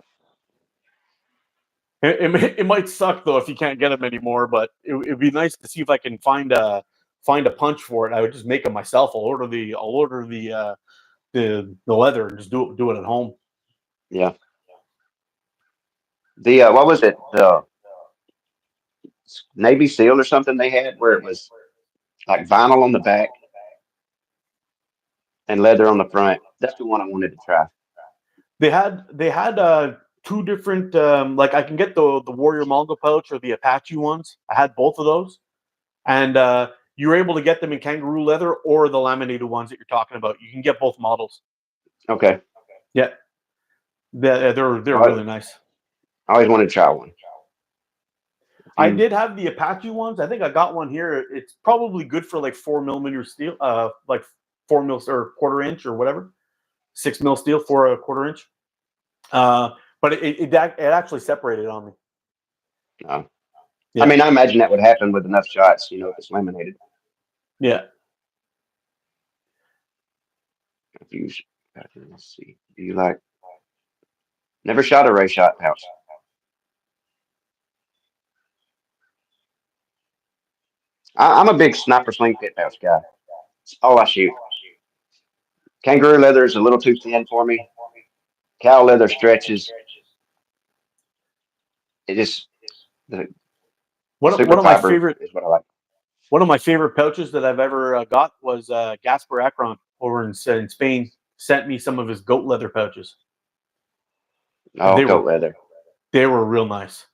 It might suck though if you can't get them anymore, but it'd be nice to see if I can find a punch for it. I would just make them myself. I'll order the leather and just do it at home. Yeah. The what was it? The Navy SEAL or something they had where it was like vinyl on the back and leather on the front. That's the one I wanted to try. They had two different like I can get the Warrior Mongol pouch or the Apache ones. I had both of those, and you were able to get them in kangaroo leather or the laminated ones that you're talking about. You can get both models. Okay. Yeah, they're really nice. I always wanted to try one. I did have the Apache ones. I think I got one here. It's probably good for like 4mm steel, like 4 mil or quarter inch or whatever, 6 mil steel for a quarter inch. But it actually separated on me. No. Yeah. I mean, I imagine that would happen with enough shots, if it's laminated. Yeah. Let's see. Do you like? Never shot a ray shot pouch. I'm a big sniper sling pit pouch guy. It's all I shoot. Kangaroo leather is a little too thin for me. Cow leather stretches. It just the One super of my fiber favorite is what I like. One of my favorite pouches that I've ever got was Gasper Akron over in Spain sent me some of his goat leather pouches. Oh, goat leather. They were real nice.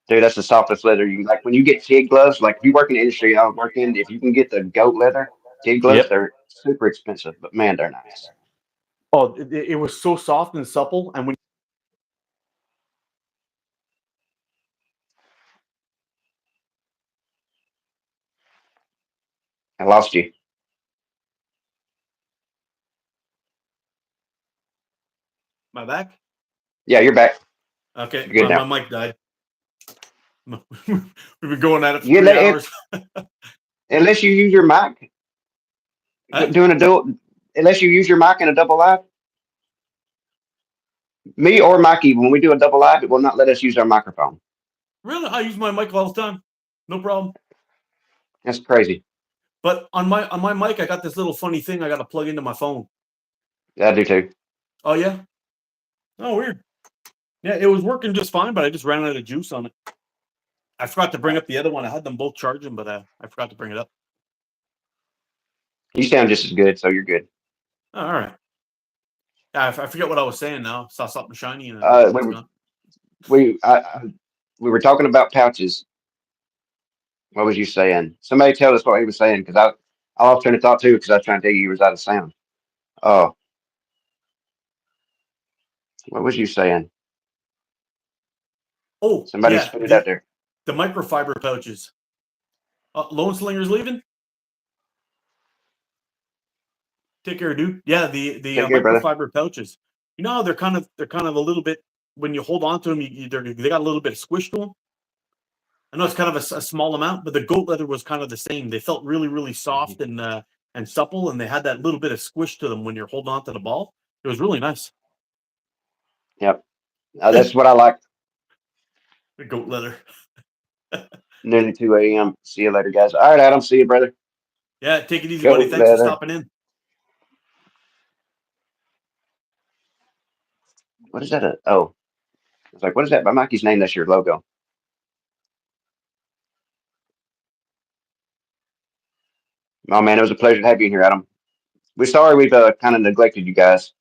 Dude, that's the softest leather you like. When you get TIG gloves, like if you work in the industry I work in, if you can get the goat leather TIG gloves, they're super expensive, but man, they're nice. Oh, it was so soft and supple, and when I lost you. my back. Yeah, you're back. Okay, You're good my mic died. We've been going at it for 3 hours. Unless you use your mic, unless you use your mic in a double live. Me or Mikey, when we do a double live, it will not let us use our microphone. Really, I use my mic all the time. No problem. That's crazy. But on my mic, I got this little funny thing I got to plug into my phone. Yeah, I do too. Oh yeah. Oh weird. Yeah, it was working just fine, but I just ran out of juice on it. I forgot to bring up the other one. I had them both charging, but I forgot to bring it up. You sound just as good, so you're good. Oh, all right. Yeah, I forget what I was saying now. Saw something shiny and we were talking about pouches. What was you saying? Somebody tell us what he was saying, because I lost train of thought too, because I was trying to tell you was out of sound. Oh, what was you saying? Oh, somebody yeah, put it out there. The microfiber pouches. Lone Slinger's leaving. Take care, dude. Yeah, the microfiber pouches. They're kind of a little bit, when you hold on to them, they got a little bit of squish to them. I know it's kind of a small amount, but the goat leather was kind of the same. They felt really, really soft and supple, and they had that little bit of squish to them when you're holding on to the ball. It was really nice. Yep. That's what I like. The goat leather. Nearly 2 a.m. See you later, guys. All right, Adam. See you, brother. Yeah, take it easy, buddy. Thanks for stopping in. What is that? I was like, what is that by Mikey's name? That's your logo. Oh, man, it was a pleasure to have you here, Adam. We're sorry we've kind of neglected you guys.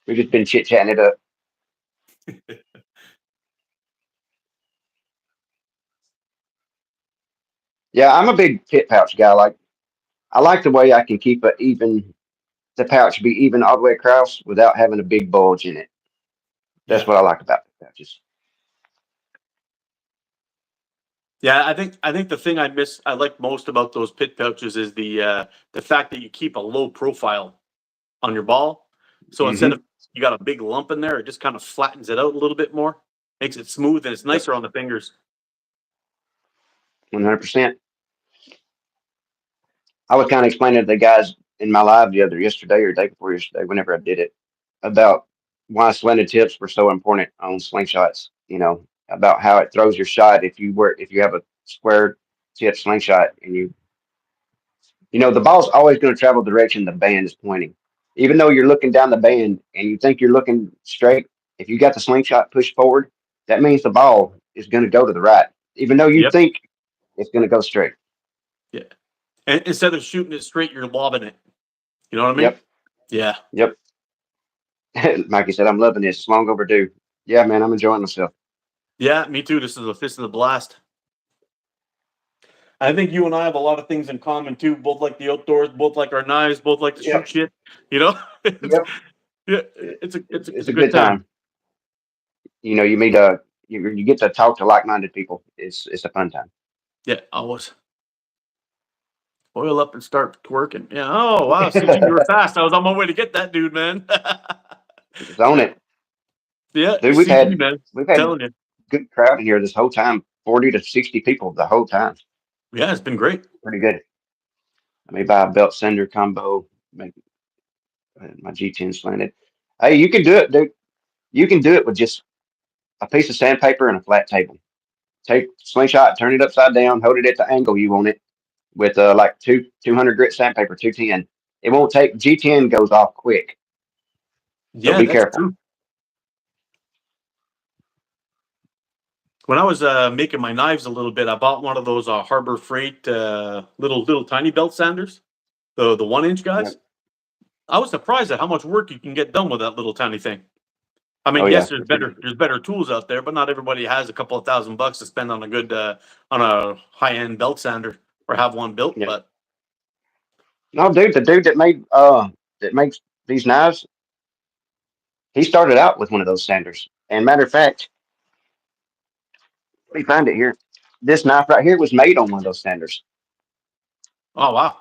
We've just been chit-chatting it up. Yeah, I'm a big pit pouch guy. I like the way I can keep the pouch be even all the way across without having a big bulge in it. That's what I like about the pouches. Yeah, I think the thing I like most about those pit pouches is the fact that you keep a low profile on your ball. So instead of you got a big lump in there, it just kind of flattens it out a little bit more, makes it smooth, and it's nicer on the fingers. 100%. I was kind of explaining to the guys in my live yesterday or day before yesterday, whenever I did it, about why slanted tips were so important on slingshots. You know, about how it throws your shot if you have a square tip slingshot and the ball's always going to travel the direction the band is pointing. Even though you're looking down the band and you think you're looking straight, if you got the slingshot pushed forward, that means the ball is going to go to the right, even though you Yep. think it's going to go straight. Yeah. And instead of shooting it straight, you're lobbing it. You know what I mean? Yep. Yeah. Yep. Mikey said, I'm loving this. It's long overdue. Yeah, man, I'm enjoying myself. Yeah, me too. This is a blast. I think you and I have a lot of things in common too. Both like the outdoors, both like our knives, both like to shoot shit. You know, it's, Yep. yeah, it's It's a a good good time. time. You meet you get to talk to like-minded people. It's a fun time. Yeah, always. Oil up and start twerking. Yeah. Oh wow, CG, you were fast. I was on my way to get that dude, man. Zone Yeah, it. yeah, Dude, CG, man. we've had Telling you. good crowd in here this whole time. 40 to 60 people the whole time. Yeah, it's been great. Pretty good. I may buy a belt sender combo, make my G10 slanted. Hey, you can do it, dude. You can do it with just a piece of sandpaper and a flat table. Take slingshot, turn it upside down, hold it at the angle you want it with like 200 grit sandpaper, 210. It won't take G10 goes off quick, so Yeah, be that's careful. true. When I was making my knives a little bit, I bought one of those Harbor Freight little tiny belt sanders, the 1 inch guys. Yep. I was surprised at how much work you can get done with that little tiny thing. I Oh mean, yeah, yes, there's better tools out there, but not everybody has a couple of $1,000 to spend on a good on a high end belt sander or have one built. yeah. But No, dude, the dude that makes these knives, he started out with one of those sanders. And matter of fact, let me find it here. This knife right here was made on one of those sanders. oh wow,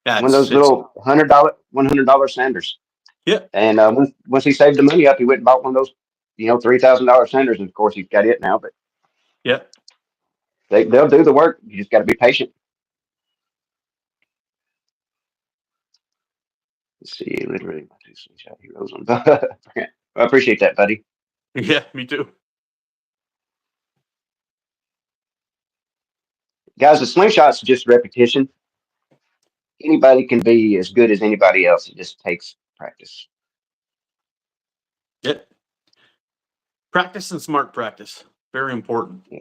yeah, One of those it's little $100 sanders. yeah, And once he saved the money up, he went and bought one of those, $3,000 sanders. And of course, he's got it now. But yeah, they'll do the work. You just got to be patient. Let's see, literally my two slingshot heroes on. I appreciate that, buddy. yeah. Me too. Guys, the slingshot's just repetition. Anybody can be as good as anybody else. It just takes practice. Yeah, practice and smart practice, very important. Yeah.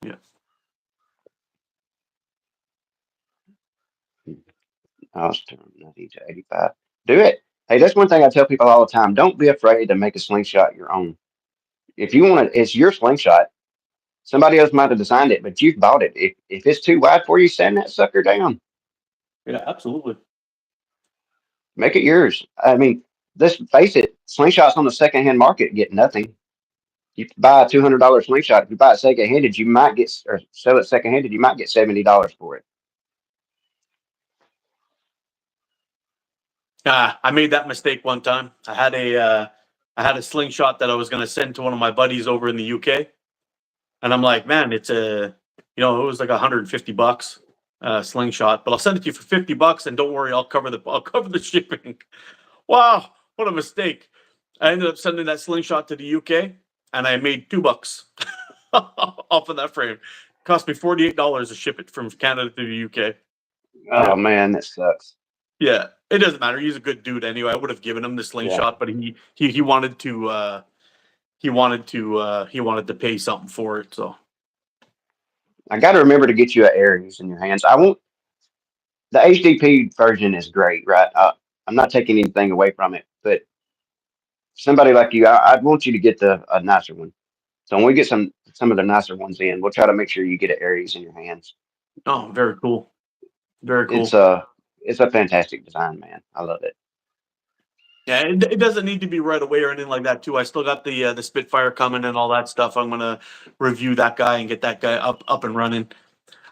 Yeah. I'll turn 90 to 85. Do it. Hey, that's one thing I tell people all the time. Don't be afraid to make a slingshot your own. If you want it, it's your slingshot. Somebody else might have designed it, but you've bought it. If it's too wide for you, sand that sucker down. Yeah, absolutely. Make it yours. I mean, let's face it, slingshots on the secondhand market get nothing. You buy a $200 slingshot. If you buy it secondhanded, you might get or sell it secondhanded. You might get $70 for it. I made that mistake one time. I had a slingshot that I was going to send to one of my buddies over in the UK, and I'm like, man, it's it was like $150 slingshot, but I'll send it to you for $50, and don't worry, I'll cover the shipping. Wow, what a mistake! I ended up sending that slingshot to the UK, and I made $2 off of that frame. Cost me $48 to ship it from Canada to the UK. Oh Yeah. man, that sucks. Yeah, it doesn't matter. He's a good dude anyway. I would have given him the Yeah, slingshot, but he wanted to he wanted to pay something for it. So I got to remember to get you an Aries in your hands. I won't. The HDP version is great, right? I'm not taking anything away from it, but somebody like you, I'd want you to get a nicer one. So when we get some of the nicer ones in, we'll try to make sure you get an Aries in your hands. oh, very cool, very It's cool. a it's a fantastic design, man. I love it. Yeah, it doesn't need to be right away or anything like that too. I still got the Spitfire coming and all that stuff. I'm gonna review that guy and get that guy up and running.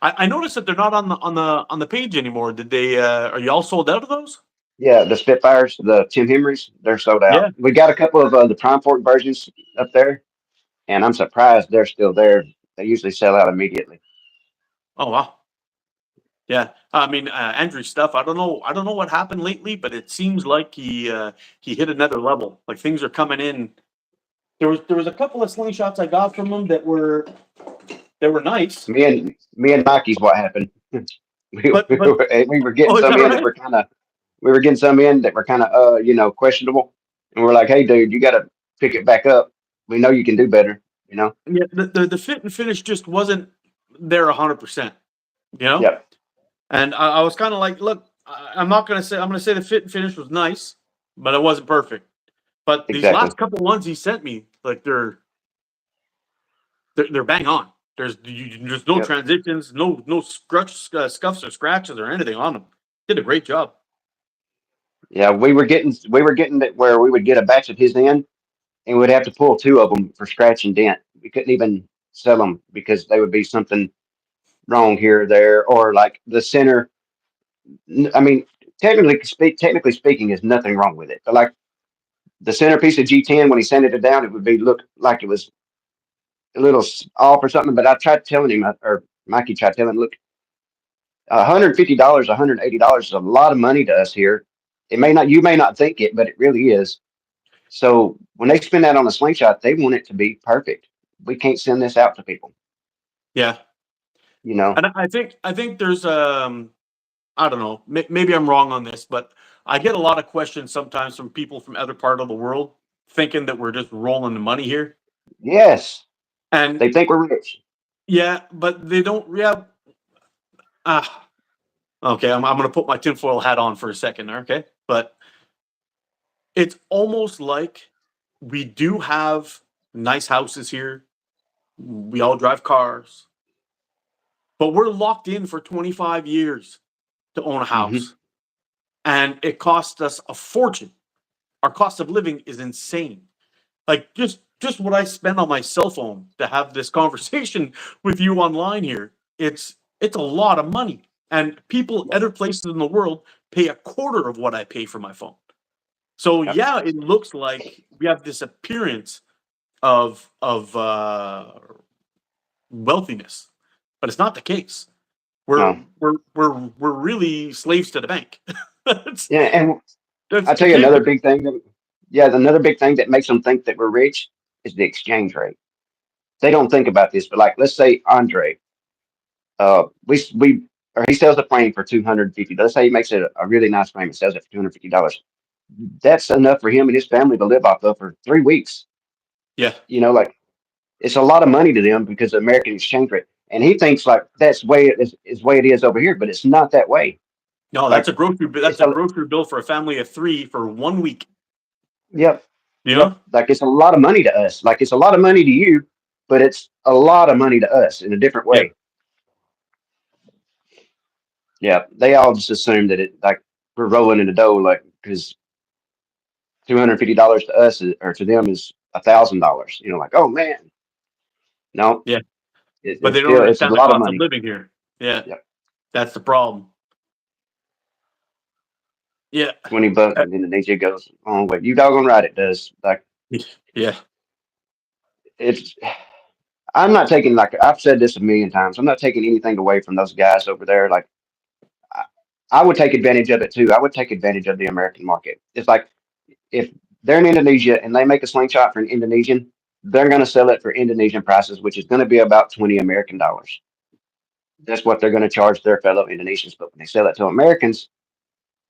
I noticed that they're not on the page anymore. Did they? Are you all sold out of those? Yeah, the Spitfires, the Tim Henrys, they're sold out. Yeah. We got a couple of the Prime Fork versions up there, and I'm surprised they're still there. They usually sell out immediately. Oh wow. Yeah, I mean, Andrew's stuff. I don't know. I don't know what happened lately, but it seems like he hit another level. Like things are coming in. There was a couple of slingshots I got from him that were nice, Me and Mikey's what happened. but We were getting oh, is some that in that right? were kind of we were getting some in that were kind of questionable, and we're like, hey, dude, you got to pick it back up. We know you can do better. You know. Yeah, the fit and finish just wasn't there 100%. You know, Yep. and I was kind of like, look, I'm not gonna say I'm gonna say the fit and finish was nice, but it wasn't perfect. But these Exactly. last couple ones he sent me, like they're bang on. There's no Yep. transitions, no scuffs or scratches or anything on them. Did a great job. Yeah, we were getting it where we would get a batch of his in, and we'd have to pull two of them for scratch and dent. We couldn't even sell them because they would be something wrong here or there, or like the center. I mean, technically speaking, is nothing wrong with it. But like the centerpiece of G10, when he sanded it down, it would be look like it was a little off or something. But I tried telling him, or Mikey tried telling him, look, $150, $180 is a lot of money to us here. You may not think it, but it really is. So when they spend that on a slingshot, they want it to be perfect. We can't send this out to people, Yeah, you know. and I think there's I don't know, maybe I'm wrong on this, but I get a lot of questions sometimes from people from other part of the world thinking that we're just rolling the money here, Yes, and they think we're rich. yeah, but they don't. Yeah, ah, okay. I'm gonna put my tinfoil hat on for a second, okay? But it's almost like we do have nice houses here. We all drive cars, but we're locked in for 25 years to own a Hmm. house, and it costs us a fortune. Our cost of living is insane. Like just what I spend on my cell phone to have this conversation with you online here. It's a lot of money. And people other places in the world pay a quarter of what I pay for my phone. So Yep. yeah, it looks like we have this appearance of wealthiness, but it's not the case. We're No. we're really slaves to the bank. that's Yeah, and that's I you tell you can't another get big thing that, yeah, another big thing that makes them think that we're rich is the exchange rate. They don't think about this, but like, let's say Andre, we or he sells a frame for 250. Let's say he makes it a really nice frame and sells it for $250. That's enough for him and his family to live off of for 3 weeks. yeah. Like it's a lot of money to them because of American exchange rate. And he thinks like that's way is way it is over here, but it's not that way. No, Like that's it's a a grocery bill for a family of 3 for 1 week, yep, you yep. know? Like it's a lot of money to us. Like it's a lot of money to you, but it's a lot of money to us in a different Yeah. way. Yeah, they all just assume that it like we're rolling in the dough, like because $250 to us or to them is $1,000. Like oh man, no, Yeah. But it's they don't still it's a understand the lot of cost of money. living here. Yeah. Yep, That's the problem. Yeah. 20 bucks Uh, in Indonesia goes oh wait, you doggone right it does. Like yeah. it's I'm not taking like I've said this a million times. I'm not taking anything away from those guys over there. Like I, I would take advantage of it too. I would take advantage of the American market. It's like if they're in Indonesia and they make a slingshot for an Indonesian, they're going to sell it for Indonesian prices, which is going to be about 20 American dollars. That's what they're going to charge their fellow Indonesians. But when they sell it to Americans,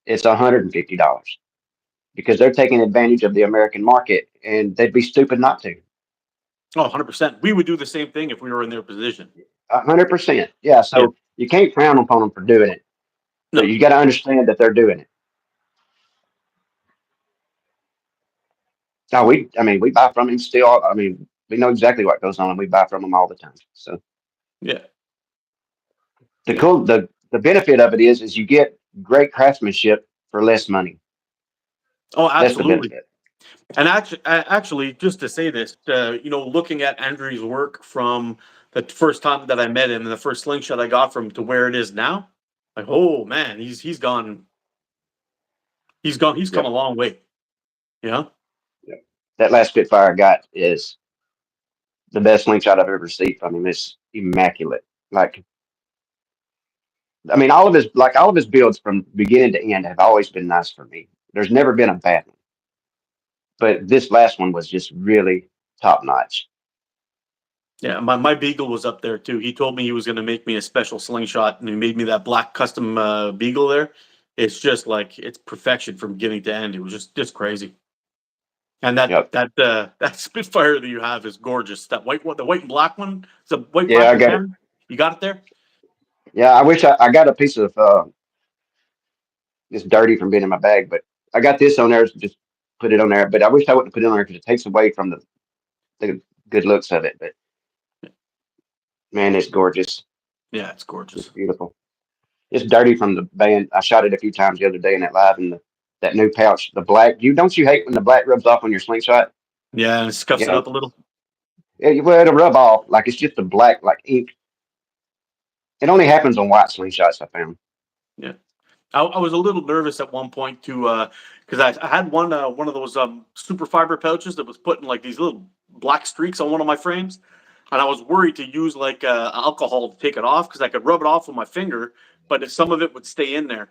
it's $150 because they're taking advantage of the American market, and they'd be stupid not to. Oh, 100%. We would do the same thing if we were in their position. 100%. Yeah. Yeah. So you can't frown upon them for doing it, but No. you got to understand that they're doing it. No, I mean, we buy from him still. I mean, we know exactly what goes on, and we buy from him all the time. So Yeah. the Yeah. cool, the benefit of it is you get great craftsmanship for less money. Oh, That's the absolutely. benefit. And actually, just to say this, looking at Andrew's work from the first time that I met him and the first slingshot I got from to where it is now, like, oh man, he's come a Yep. long way. Yeah. Yep. That last Spitfire I got is the best slingshot I've ever received. I mean, it's immaculate. Like I mean, all of his builds from beginning to end have always been nice for me. There's never been a bad one, but this last one was just really top notch. Yeah, my beagle was up there too. He told me he was going to make me a special slingshot, and he made me that black custom beagle there. It's just like it's perfection from beginning to end. It was just crazy. And Yep. that Spitfire that you have is gorgeous. That white one, the white and black one, it's a white Yeah, black I and got it. tan. You got it there? Yeah, I wish I got a piece of it's dirty from being in my bag, but I got this on there. Just put it on there. But I wish I wouldn't put it on there because it takes away from the good looks of it. But man, it's gorgeous. Yeah, it's It's gorgeous. beautiful. It's dirty from the band. I shot it a few times the other day in that live, and that new pouch, the black. Don't you hate when the black rubs off on your slingshot? Yeah, and it scuffs You it know, up a little. well, it'll rub off like it's just a black like ink. It only happens on white slingshots. I found. Yeah. I was a little nervous at one point to because I had one of those super fiber pouches that was putting like these little black streaks on one of my frames, and I was worried to use like alcohol to take it off because I could rub it off with my finger, but if some of it would stay in there,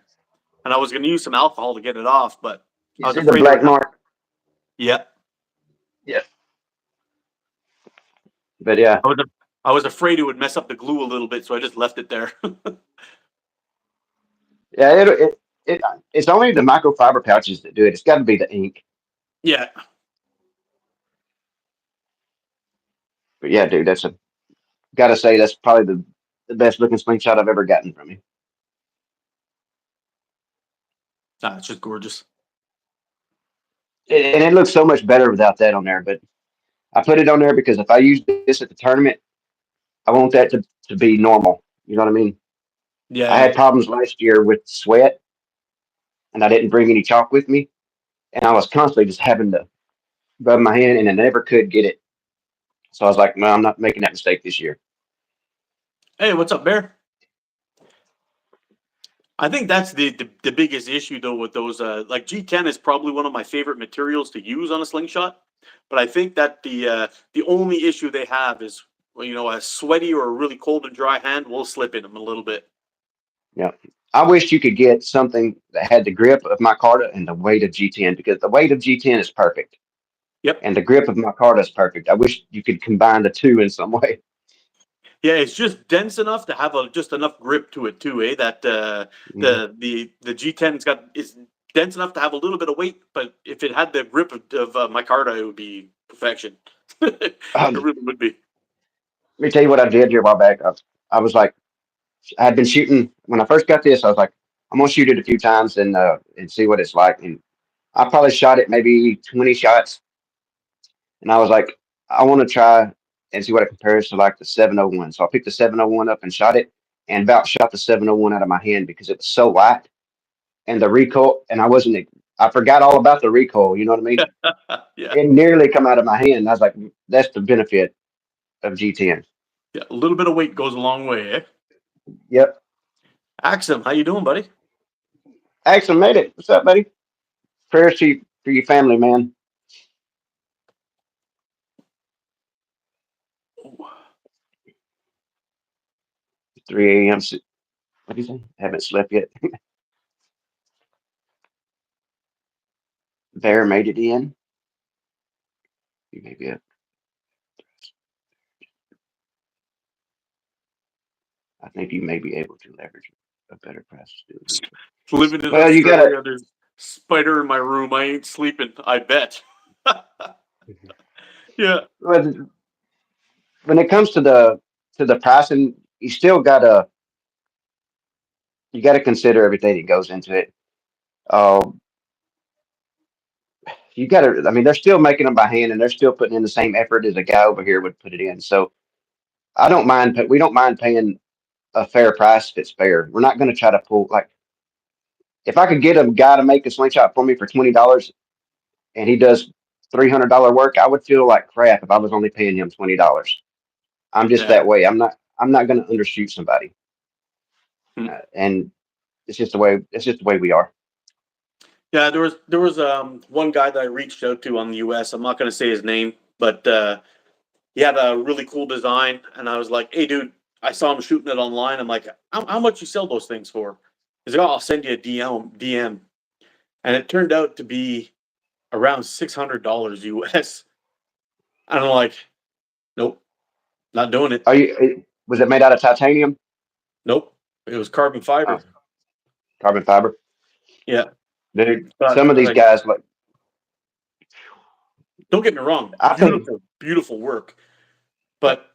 and I was going to use some alcohol to get it off, but I You was see the afraid it would black have. mark? Yeah, Yeah. But yeah, I was I was afraid it would mess up the glue a little bit, so I just left it there. yeah. It it's only the microfiber pouches that do it. It's got to be the ink. Yeah. But yeah, dude, that's a gotta say that's probably the best looking slingshot I've ever gotten from you. It's just gorgeous. And it looks so much better without that on there. But I put it on there because if I use this at the tournament, I want that to be normal. You know what I mean? I Yeah. had problems last year with sweat, and I didn't bring any chalk with me, and I was constantly just having to rub my hand, and I never could get it. So I was like, no, I'm not making that mistake this year. Hey, what's up, Bear? I think that's the biggest issue though with those like G10 is probably one of my favorite materials to use on a slingshot, but I think that the only issue they have is well, a sweaty or a really cold and dry hand will slip in them a little bit. Yeah. I wish you could get something that had the grip of my Carta and the weight of G10 because the weight of G10 is perfect Yep. and the grip of my Carta is perfect. I wish you could combine the two in some way. Yeah, it's just dense enough to have just enough grip to it too, eh? That Mhm. the G10's got is dense enough to have a little bit of weight, but if it had the grip of my Carta, it would be perfection. It Let really would be. me tell you what I did here a while back. I was like, I had been shooting when I first got this. I was like, I'm gonna shoot it a few times and see what it's like. And I probably shot it maybe 20 shots, and I was like, I want to try and see what it compares to like the 701. So I picked the 701 up and shot it, and about shot the 701 out of my hand because it was so light and the recoil. And I forgot all about the recoil. You know what I mean? Yeah. It nearly come out of my hand. I was like, that's the benefit of G10. Yeah, a little bit of weight goes a long way, eh? Yep. Axum, how you doing, buddy? Axel made it. What's up, buddy? Prayers to you, for your family, man. 3 a.m. What do you say? Haven't slept yet. Bear made it in. You may be I think you may be able to leverage a better price to do it. Living in Well, you gotta Australia, there's spider in my room. I ain't sleeping. I bet. Yeah, well, when it comes to the pricing, you gotta consider everything that goes into it. Uh, you gotta I mean they're still making them by hand and they're still putting in the same effort as a guy over here would put it in. So we don't mind paying a fair price if it's fair. We're not gonna try to pull like if I could get a guy to make a slingshot for me for $20 and he does $300 work, I would feel like crap if I was only paying him $20. I'm just yeah. that way. I'm not going to undershoot somebody, Hmm. and it's just the way we are. Yeah, there was one guy that I reached out to on the US. I'm not going to say his name, but he had a really cool design, and I was like, "Hey, dude, I saw him shooting it online. I'm like, how much you sell those things for? He's like, oh, I'll send you a DM. And it turned out to be around $600 US. And I'm like, nope, not doing it. Was it made out of titanium? Nope. It was carbon fiber. Oh, carbon fiber. Yeah. Dude, But some of these like, guys, like, don't get me wrong, I think, beautiful work. But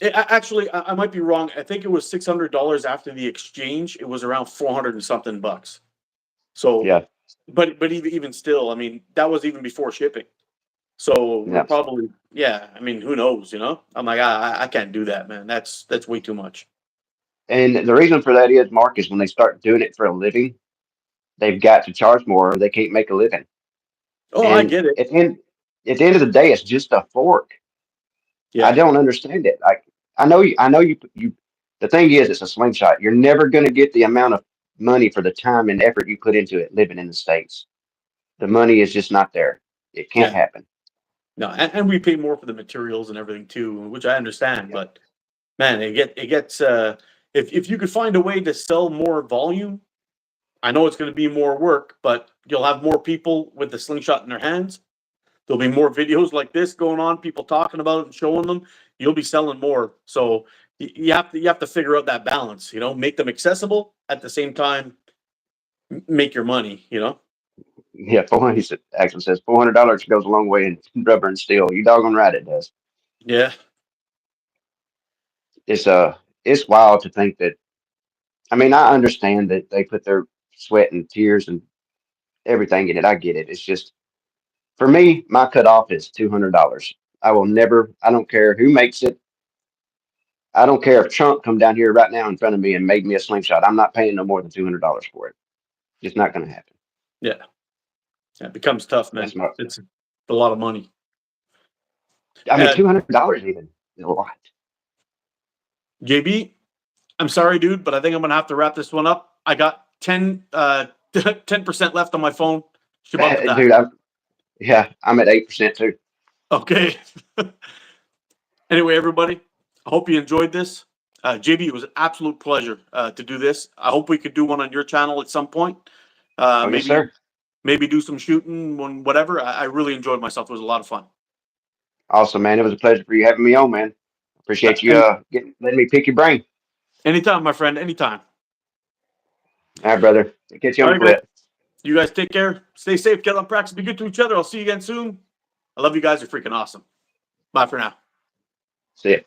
actually, I might be wrong. I think it was $600 after the exchange. It was around 400 and something bucks. So, yeah, but even still, I mean, that was even before shipping. So we're yeah. probably, yeah. I mean, who knows? You know, I'm like, I can't do that, man. That's way too much. And the reason for that is, Mark, is when they start doing it for a living, they've got to charge more or they can't make a living. Oh, I And get it. at the end of the day, it's just a fork. I Yeah, don't understand it. Like, I know you, the thing is, it's a slingshot. You're never going to get the amount of money for the time and effort you put into it living in the States. The money is just not there. It can't yeah. happen. No, and we pay more for the materials and everything too, which I understand. Yeah. But man, it gets if you could find a way to sell more volume, I know it's going to be more work, but you'll have more people with the slingshot in their hands. There'll be more videos like this going on, people talking about it and showing them. You'll be selling more. So you have to figure out that balance. You know, make them accessible at the same time, make your money. You know. Yeah, 400. He actually says $400 goes a long way in rubber and steel. You doggone right it does. Yeah. It's wild to think that. I mean, I understand that they put their sweat and tears and everything in it. I get it. It's just for me, my cutoff is $200. I will never. I don't care who makes it. I don't care if Trump come down here right now in front of me and made me a slingshot. I'm not paying no more than $200 for it. It's not going to happen. Yeah. It becomes tough, man. That's my. It's a lot of money. I mean, $200 even is a lot. JB, I'm sorry, dude, but I think I'm gonna have to wrap this one up. I got 10% left on my phone. She's about to die. Dude, I'm at 8% too. Okay. Anyway, everybody, I hope you enjoyed this. JB, it was an absolute pleasure to do this. I hope we could do one on your channel at some point. Oh, yes, sir. Maybe do some shooting, whatever. I really enjoyed myself. It was a lot of fun. Awesome, man. It was a pleasure for you having me on, man. Appreciate you letting me pick your brain. Anytime, my friend. Anytime. All right, brother. Catch you on the All right, flip. you guys take care. Stay safe. Get on practice. Be good to each other. I'll see you again soon. I love you guys. You're freaking awesome. Bye for now. See ya.